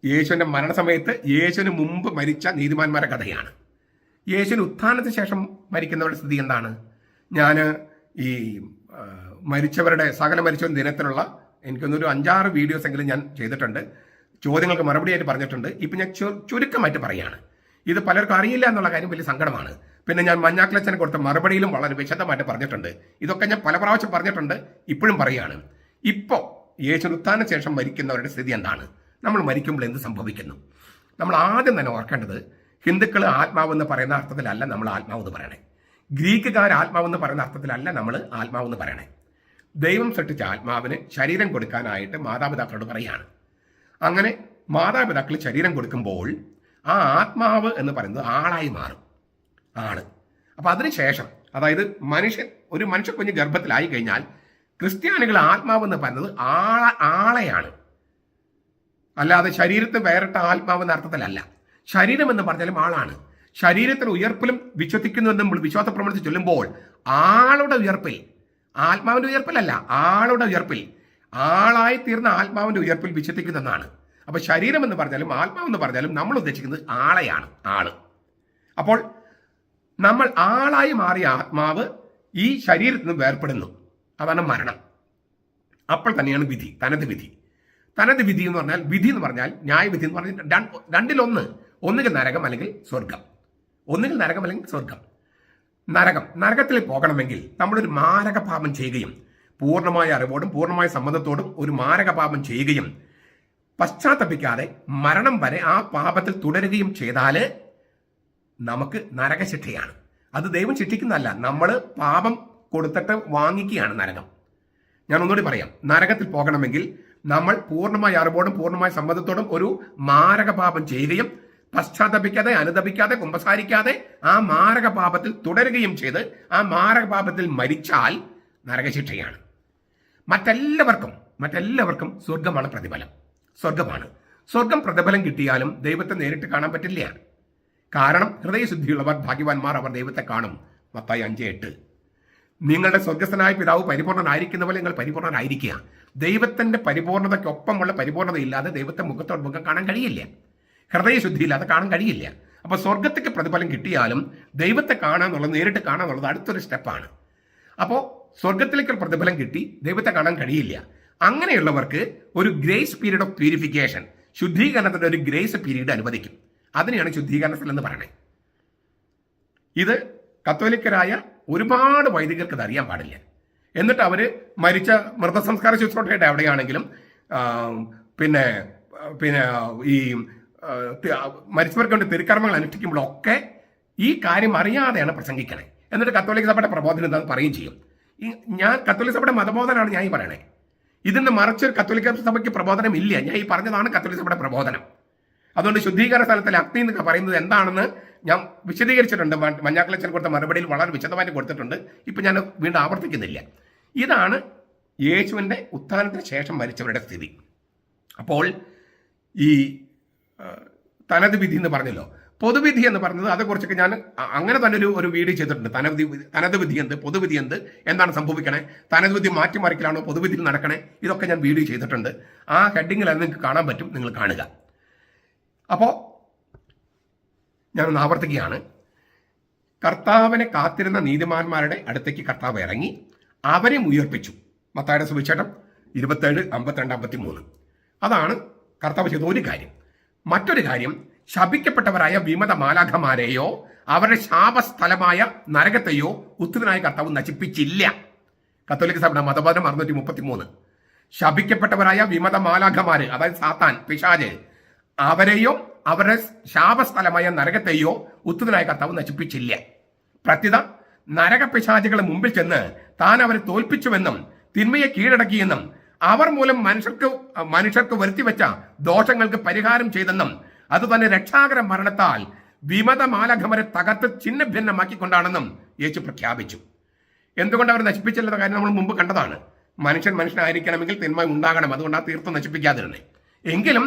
യേശുവിന്റെ മരണസമയത്ത് യേശുവിന് മുമ്പ് മരിച്ച നീതിമാന്മാരുടെ കഥയാണ്. യേശുവിന് ഉത്ഥാനത്തിന് ശേഷം മരിക്കുന്നവരുടെ സ്ഥിതി എന്താണ്? ഞാൻ ഈ മരിച്ചവരുടെ ദിനത്തിലുള്ള എനിക്കൊന്നൊരു 5-6 വീഡിയോസ് എങ്കിലും ഞാൻ ചെയ്തിട്ടുണ്ട്. ചോദ്യങ്ങൾക്ക് മറുപടിയായിട്ട് പറഞ്ഞിട്ടുണ്ട്. ഇപ്പം ഞാൻ ചുരുക്കമായിട്ട് പറയുകയാണ്. ഇത് പലർക്കും അറിയില്ല എന്നുള്ള കാര്യം വലിയ സങ്കടമാണ്. പിന്നെ ഞാൻ മഞ്ഞാക്ലച്ചന് കൊടുത്ത മറുപടിയിലും വളരെ വിശദമായിട്ട് പറഞ്ഞിട്ടുണ്ട്. ഇതൊക്കെ ഞാൻ പല പ്രാവശ്യം പറഞ്ഞിട്ടുണ്ട്, ഇപ്പോഴും പറയുകയാണ്. ഇപ്പോൾ യേശുവിന് ഉത്ഥാനത്തിന് ശേഷം മരിക്കുന്നവരുടെ സ്ഥിതി എന്താണ്? നമ്മൾ മരിക്കുമ്പോൾ എന്ത് സംഭവിക്കുന്നു? നമ്മൾ ആദ്യം തന്നെ ഓർക്കേണ്ടത്, ഹിന്ദുക്കൾ ആത്മാവെന്ന് പറയുന്ന അർത്ഥത്തിലല്ല നമ്മൾ ആത്മാവെന്ന് പറയണേ. ഗ്രീക്കുകാർ ആത്മാവെന്ന് പറയുന്ന അർത്ഥത്തിലല്ല നമ്മൾ ആത്മാവെന്ന് പറയണേ. ദൈവം സൃഷ്ടിച്ച ആത്മാവിന് ശരീരം കൊടുക്കാനായിട്ട് മാതാപിതാക്കളോട് പറയാണ്. അങ്ങനെ മാതാപിതാക്കൾ ശരീരം കൊടുക്കുമ്പോൾ ആ ആത്മാവ് എന്ന് പറയുന്നത് ആളായി മാറും, ആണ്. അപ്പൊ അതിനുശേഷം, അതായത് ഒരു മനുഷ്യ കുഞ്ഞ് ഗർഭത്തിലായി കഴിഞ്ഞാൽ ക്രിസ്ത്യാനികൾ ആത്മാവെന്ന് പറയുന്നത് ആളെയാണ്, അല്ലാതെ ശരീരത്തെ വേറിട്ട ആത്മാവെന്ന അർത്ഥത്തിലല്ല. ശരീരം എന്ന് പറഞ്ഞാലും ആളാണ്. ശരീരത്തിന് ഉയർപ്പിലും വിശ്വസിക്കുന്നു നമ്മൾ വിശ്വാസ പ്രമാണിച്ച് ചൊല്ലുമ്പോൾ ആളുടെ ഉയർപ്പിൽ, ആത്മാവിന്റെ ഉയർപ്പിലല്ല, ആളുടെ ഉയർപ്പിൽ, ആളായി തീർന്ന ആത്മാവിന്റെ ഉയർപ്പിൽ വിശ്വസിക്കുന്നതാണ്. അപ്പൊ ശരീരം എന്ന് പറഞ്ഞാലും ആത്മാവെന്ന് പറഞ്ഞാലും നമ്മൾ ഉദ്ദേശിക്കുന്നത് ആളെയാണ്, ആള്. അപ്പോൾ നമ്മൾ ആളായി മാറിയ ആത്മാവ് ഈ ശരീരത്തിൽ നിന്ന് വേർപ്പെടുന്നു, അതാണ് മരണം. അപ്പോൾ തന്നെയാണ് വിധി, തനത് വിധി. തനത് വിധി എന്ന് പറഞ്ഞാൽ, വിധി എന്ന് പറഞ്ഞാൽ ന്യായവിധി എന്ന് പറഞ്ഞാൽ രണ്ടിലൊന്ന്, ഒന്നുകിൽ നരകം അല്ലെങ്കിൽ സ്വർഗം. ഒന്നുകിൽ നരകം അല്ലെങ്കിൽ സ്വർഗം. നരകത്തിൽ പോകണമെങ്കിൽ നമ്മളൊരു മാരകപാപം ചെയ്യുകയും പൂർണ്ണമായ അറിവോടും പൂർണ്ണമായ സമ്മതത്തോടും ഒരു മാരകപാപം ചെയ്യുകയും പശ്ചാത്തപിക്കാതെ മരണം വരെ ആ പാപത്തിൽ തുടരുകയും ചെയ്താൽ നമുക്ക് നരകശിക്ഷയാണ്. അത് ദൈവം ശിക്ഷിക്കുന്നതല്ല, നമ്മൾ പാപം കൊടുത്തിട്ട് വാങ്ങിക്കുകയാണ് നരകം. ഞാൻ ഒന്നുകൂടി പറയാം, നരകത്തിൽ പോകണമെങ്കിൽ നമ്മൾ പൂർണ്ണമായ അറിവോടും പൂർണ്ണമായ സമ്മതത്തോടും ഒരു മാരക പാപം ചെയ്യുകയും പശ്ചാത്തപിക്കാതെ അനുതപിക്കാതെ കുമ്പസാരിക്കാതെ ആ മാരക പാപത്തിൽ തുടരുകയും ചെയ്ത് ആ മാരക പാപത്തിൽ മരിച്ചാൽ നരകശിക്ഷയാണ്. മറ്റെല്ലാവർക്കും സ്വർഗമാണ് പ്രതിഫലം. സ്വർഗം പ്രതിഫലം കിട്ടിയാലും ദൈവത്തെ നേരിട്ട് കാണാൻ പറ്റില്ല. കാരണം ഹൃദയശുദ്ധിയുള്ളവർ ഭാഗ്യവാന്മാർ, അവർ ദൈവത്തെ കാണും. മത്തായി 5:8. നിങ്ങളുടെ സ്വർഗസ്ഥനായ പിതാവ് പരിപൂർണനായിരിക്കുന്ന പോലെ നിങ്ങൾ പരിപൂർണനായിരിക്കുക. ദൈവത്തിന്റെ പരിപൂർണതയ്ക്കൊപ്പമുള്ള പരിപൂർണതയില്ലാതെ ദൈവത്തെ മുഖത്തോട് മുഖം കാണാൻ കഴിയില്ല. ഹൃദയശുദ്ധിയില്ലാതെ കാണാൻ കഴിയില്ല. അപ്പോൾ സ്വർഗത്തേക്ക് പ്രതിഫലം കിട്ടിയാലും ദൈവത്തെ കാണാന്നുള്ളത്, നേരിട്ട് കാണാന്നുള്ളത് അടുത്തൊരു സ്റ്റെപ്പാണ്. അപ്പോൾ സ്വർഗത്തിലേക്ക് പ്രതിഫലം കിട്ടി ദൈവത്തെ കാണാൻ കഴിയില്ല. അങ്ങനെയുള്ളവർക്ക് ഒരു ഗ്രേസ് പീരീഡ് ഓഫ് പ്യൂരിഫിക്കേഷൻ, ശുദ്ധീകരണത്തിന്റെ ഒരു ഗ്രേസ് പീരീഡ് അനുവദിക്കും. അതിനെയാണ് ശുദ്ധീകരണത്തിൽ എന്ന് പറയുന്നത്. ഇത് കത്തോലിക്കരായ ഒരുപാട് വൈദികർക്ക് ഇത് അറിയാൻ പാടില്ല. എന്നിട്ട് അവർ മരിച്ച മൃതസംസ്കാര ശുശ്രൂഷയുടെ എവിടെയാണെങ്കിലും പിന്നെ ഈ മരിച്ചവർക്ക് വേണ്ടി തിരുക്കർമ്മങ്ങൾ അനുഷ്ഠിക്കുമ്പോഴൊക്കെ ഈ കാര്യം അറിയാതെയാണ് പ്രസംഗിക്കണേ. എന്നിട്ട് കത്തോലിക്ക സഭയുടെ പ്രബോധനം എന്താണെന്ന് പറയുകയും ചെയ്യും. ഞാൻ കത്തോലിക്ക സഭയുടെ മതബോധനമാണ് ഞാൻ ഈ പറയണേ. ഇതിന് മറിച്ച് കത്തോലിക്ക സഭയ്ക്ക് പ്രബോധനം ഇല്ല. ഞാൻ ഈ പറഞ്ഞതാണ് കത്തോലിക്ക സഭയുടെ പ്രബോധനം. അതുകൊണ്ട് ശുദ്ധീകരണ സ്ഥലത്തിലെ അഗ്നി എന്നൊക്കെ പറയുന്നത് എന്താണെന്ന് ഞാൻ വിശദീകരിച്ചിട്ടുണ്ട്. മഞ്ഞാക്കളച്ചൻ കൊടുത്ത മറുപടിയിൽ വളരെ വിശദമായിട്ട് കൊടുത്തിട്ടുണ്ട്. ഇപ്പം ഞാൻ വീണ്ടും ആവർത്തിക്കുന്നില്ല. ഇതാണ് യേശുവിൻ്റെ ഉത്ഥാനത്തിന് ശേഷം മരിച്ചവരുടെ സ്ഥിതി. അപ്പോൾ ഈ തനത് വിധി എന്ന് പറഞ്ഞല്ലോ, പൊതുവിധി എന്ന് പറഞ്ഞത് അതേക്കുറിച്ചൊക്കെ ഞാൻ അങ്ങനെ തന്നെ ഒരു വീഡിയോ ചെയ്തിട്ടുണ്ട്. തനത് വിധി എന്ത്, പൊതുവിധി എന്ത്, എന്താണ് സംഭവിക്കണേ, തനത് വിധി മാറ്റിമറിക്കലാണോ പൊതുവിധിയിൽ നടക്കണേ, ഇതൊക്കെ ഞാൻ വീഡിയോ ചെയ്തിട്ടുണ്ട്. ആ ഹെഡിങ്ങിൽ അത് നിങ്ങൾക്ക് കാണാൻ പറ്റും, നിങ്ങൾ കാണുക. അപ്പോൾ ഞാനൊന്ന് ആവർത്തിക്കുകയാണ്. കർത്താവിനെ കാത്തിരുന്ന നീതിമാന്മാരുടെ അടുത്തേക്ക് കർത്താവ് ഇറങ്ങി അവരെ ഉയർപ്പിച്ചു. മത്തായിയുടെ സുവിശേഷം 27, 52, 53. അതാണ് കർത്താവ് ചെയ്ത ഒരു കാര്യം. മറ്റൊരു കാര്യം, ശപിക്കപ്പെട്ടവരായ വിമത മാലാഖമാരെയോ അവരുടെ ശാപസ്ഥലമായ നരകത്തെയോ ഉത്തരനായ കർത്താവ് നശിപ്പിച്ചില്ല. കത്തോലിക്ക സഭയുടെ മതബോധനം 633. ശപിക്കപ്പെട്ടവരായ വിമത മാലാഖമാര്, അതായത് സാത്താൻ, പിശാച്, അവരെയോ അവരുടെ ശാപസ്ഥലമായ നരകത്തെയോ ഉത്തരനായ കർത്താവ് നശിപ്പിച്ചില്ല. പ്രത്യുത നരകപിശാചുകളുടെ മുമ്പിൽ ചെന്ന് താൻ അവരെ തോൽപ്പിച്ചുവെന്നും തിന്മയെ കീഴടക്കിയെന്നും അവർ മൂലം മനുഷ്യർക്ക് വരുത്തിവെച്ച ദോഷങ്ങൾക്ക് പരിഹാരം ചെയ്തെന്നും അത് തന്നെ രക്ഷാകര മരണത്താൽ വിമത മാലാഖമാരെ തകർത്ത് ചിഹ്ന ഭിന്നമാക്കിക്കൊണ്ടാണെന്നും യേശു പ്രഖ്യാപിച്ചു. എന്തുകൊണ്ട് അവർ നശിപ്പിച്ചില്ലെന്ന കാര്യം നമ്മൾ മുമ്പ് കണ്ടതാണ്. മനുഷ്യനായിരിക്കണമെങ്കിൽ തിന്മ ഉണ്ടാകണം, അതുകൊണ്ട് ആ തീർത്തും നശിപ്പിക്കാതിരുന്നേ. എങ്കിലും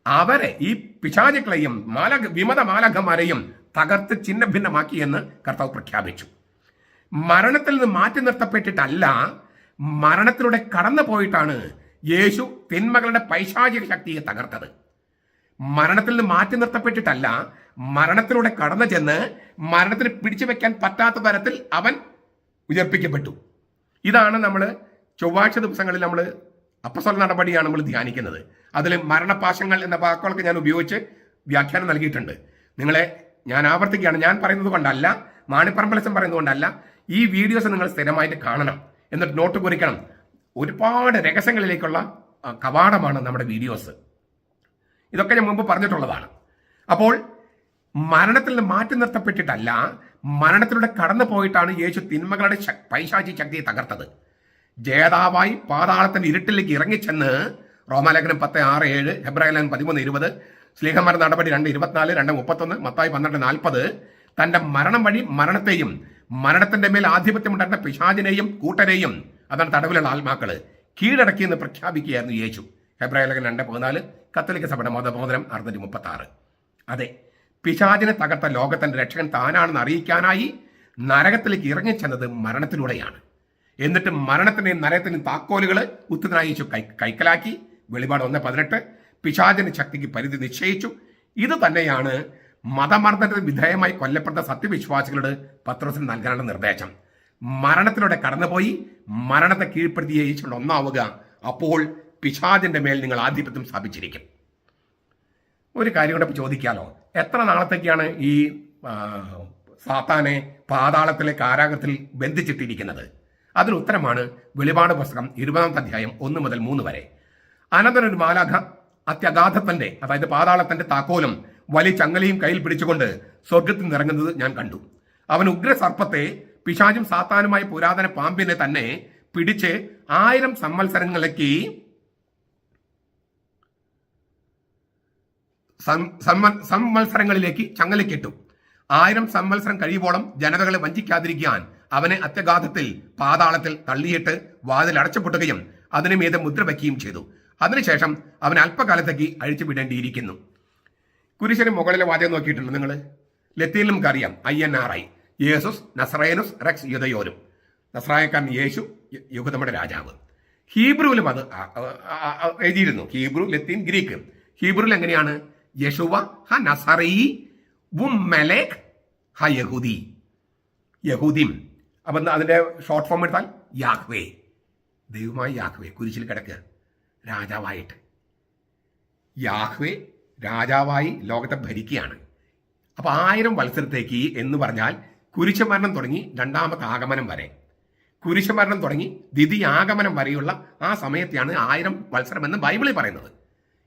അവരെ, ഈ പിശാചുക്കളെയും വിമത മാലാഖമാരെയും തകർത്ത് ചിഹ്ന ഭിന്നമാക്കി എന്ന് കർത്താവ് പ്രഖ്യാപിച്ചു. മരണത്തിൽ നിന്ന് മാറ്റി നിർത്തപ്പെട്ടിട്ടല്ല, മരണത്തിലൂടെ കടന്നു പോയിട്ടാണ് യേശു തിന്മകളുടെ പൈശാചിക ശക്തിയെ തകർത്തത്. മരണത്തിൽ നിന്ന് മാറ്റി നിർത്തപ്പെട്ടിട്ടല്ല, മരണത്തിലൂടെ കടന്നു ചെന്ന് മരണത്തിന് പിടിച്ചു വെക്കാൻ പറ്റാത്ത തരത്തിൽ അവൻ ഉയർപ്പിക്കപ്പെട്ടു. ഇതാണ് നമ്മൾ ചൊവ്വാഴ്ച ദിവസങ്ങളിൽ നമ്മൾ അപ്പസ്തോല നടപടിയാണ് നമ്മൾ ധ്യാനിക്കുന്നത്. അതിൽ മരണപാശങ്ങൾ എന്ന വാക്കുകളൊക്കെ ഞാൻ ഉപയോഗിച്ച് വ്യാഖ്യാനം നൽകിയിട്ടുണ്ട്. നിങ്ങളെ ഞാൻ ആവർത്തിക്കുകയാണ്, ഞാൻ പറയുന്നത് കൊണ്ടല്ല, മാണിപ്പറമ്പലച്ചൻ പറയുന്നത് കൊണ്ടല്ല. ഈ വീഡിയോസ് നിങ്ങൾ സ്ഥിരമായിട്ട് കാണണം, എന്നിട്ട് നോട്ട് കുറിക്കണം. ഒരുപാട് രഹസ്യങ്ങളിലേക്കുള്ള കവാടമാണ് നമ്മുടെ വീഡിയോസ്. ഇതൊക്കെ ഞാൻ മുമ്പ് പറഞ്ഞിട്ടുള്ളതാണ്. അപ്പോൾ മരണത്തിൽ നിന്ന് മാറ്റി നിർത്തപ്പെട്ടിട്ടല്ല, മരണത്തിലൂടെ കടന്നു പോയിട്ടാണ് യേശു തിന്മകളുടെ പൈശാചി ശക്തിയെ തകർത്തത്. ജേതാവായി പാതാളത്തിന്റെ ഇരുട്ടിലേക്ക് ഇറങ്ങിച്ചെന്ന് റോമാലേഖനം 10:6-7, ഹെബ്രായലേഖനം 13:20, ശ്ലീഹന്മാരുടെ നടപടി 2:24, 2:31, മത്തായി 12:40 തന്റെ മരണം വഴി മരണത്തെയും മരണത്തിന്റെ മേൽ ആധിപത്യമുണ്ടായിരുന്ന പിശാചിനെയും കൂട്ടരെയും, അതാണ് തടവിലുള്ള ആത്മാക്കള്, കീഴടക്കിയെന്ന് പ്രഖ്യാപിക്കുകയായിരുന്നു യേശു. ഹെബ്രായലേഖനം 2:14, കത്തോലിക്ക സഭയുടെ മതബോധനം 636. അതെ, പിശാചിനെ തകർത്ത ലോകത്തിന്റെ രക്ഷകൻ താനാണെന്ന് അറിയിക്കാനായി നരകത്തിലേക്ക് ഇറങ്ങിച്ചെന്നത് മരണത്തിലൂടെയാണ്. എന്നിട്ട് മരണത്തിന്റെയും നരകത്തിന്റെയും താക്കോലുകൾ ഉത്തരനായ യേശു കൈക്കലാക്കി. വെളിപാട് 1:18 പിശാചിന്റെ ശക്തിക്ക് പരിധി നിശ്ചയിച്ചു. ഇത് തന്നെയാണ് മതമർദ്ദനത്തിന് വിധേയമായി കൊല്ലപ്പെട്ട സത്യവിശ്വാസികളോട് പത്രോസിന് നൽകാനുള്ള നിർദ്ദേശം. മരണത്തിലൂടെ കടന്നുപോയി മരണത്തെ കീഴ്പ്പെടുത്തിയ യേശുവിന്റെ ഒന്നാവുക. അപ്പോൾ പിശാചിന്റെ മേൽ നിങ്ങൾ ആധിപത്യം സ്ഥാപിച്ചിരിക്കും. ഒരു കാര്യം കൂടെ ചോദിക്കാലോ, എത്ര നാളത്തേക്കാണ് ഈ സാത്താനെ പാതാളത്തിലെ കാരാഗ്രഹത്തിൽ ബന്ധിച്ചിട്ടിരിക്കുന്നത്? അതിന് ഉത്തരമാണ് വെളിപാട് പുസ്തകം 20-ാമത്തെ അധ്യായം 1 മുതൽ 3 വരെ. അനന്തരം ഒരു മാലാഖ അത്യഗാധത്തിന്റെ, അതായത് പാതാളത്തിന്റെ താക്കോലും വലിയ ചങ്ങലയും കയ്യിൽ പിടിച്ചുകൊണ്ട് സ്വർഗത്തിൽ നിറങ്ങുന്നത് ഞാൻ കണ്ടു. അവൻ ഉഗ്രസർപ്പത്തെ, പിശാചും സാത്താനുമായ പുരാതന പാമ്പിനെ തന്നെ പിടിച്ച് 1000 സംവത്സരങ്ങളിലേക്ക് ചങ്ങലക്കിട്ടു. 1000 സംവത്സരം കഴിയുമ്പോളം ജനതകളെ വഞ്ചിക്കാതിരിക്കാൻ അവനെ അത്യഗാധത്തിൽ പാതാളത്തിൽ തള്ളിയിട്ട് വാതിൽ അടച്ചുപൂട്ടുകയും അതിനു മീതെ മുദ്ര വയ്ക്കുകയും ചെയ്തു. അതിനുശേഷം അവൻ അല്പകാലത്തേക്ക് അഴിച്ചുവിടേണ്ടിയിരിക്കുന്നു. കുരിശിന് മുകളിലെ വാചകം നോക്കിയിട്ടുണ്ട് നിങ്ങൾ? ലത്തീനിലും നമുക്ക് അറിയാം INRI, യേസുസ് നസ്രയനുസ് റെക്സ് യുദയോരും. നസ്രായക്കാരൻ യേശു, യഹൂദരുടെ രാജാവ്. ഹീബ്രുവിലും അത് എഴുതിയിരുന്നു. ഹീബ്രു, ലത്തീൻ, ഗ്രീക്ക്. ഹീബ്രുവിൽ എങ്ങനെയാണ്? യശുവ ഹ നസറി വും മെലേക് ഹ യഹൂദി, യഹൂദിം. അപ്പം അതിന്റെ ഷോർട്ട് ഫോം എടുത്താൽ യാഹ്വേ, ദൈവമായ യാഹ്വേ കുരിശിൽ കിടക്കുക രാജാവായിട്ട്. യാഹ്വേ രാജാവായി ലോകത്തെ ഭരിക്കുകയാണ്. അപ്പൊ 1000 വത്സരത്തേക്ക് എന്ന് പറഞ്ഞാൽ കുരിശുമരണം തുടങ്ങി രണ്ടാമത്തെ ആഗമനം വരെ, കുരിശുമരണം തുടങ്ങി ദ്വിതീയാഗമനം വരെയുള്ള ആ സമയത്തെയാണ് 1000 വത്സരം എന്ന് ബൈബിളിൽ പറയുന്നത്.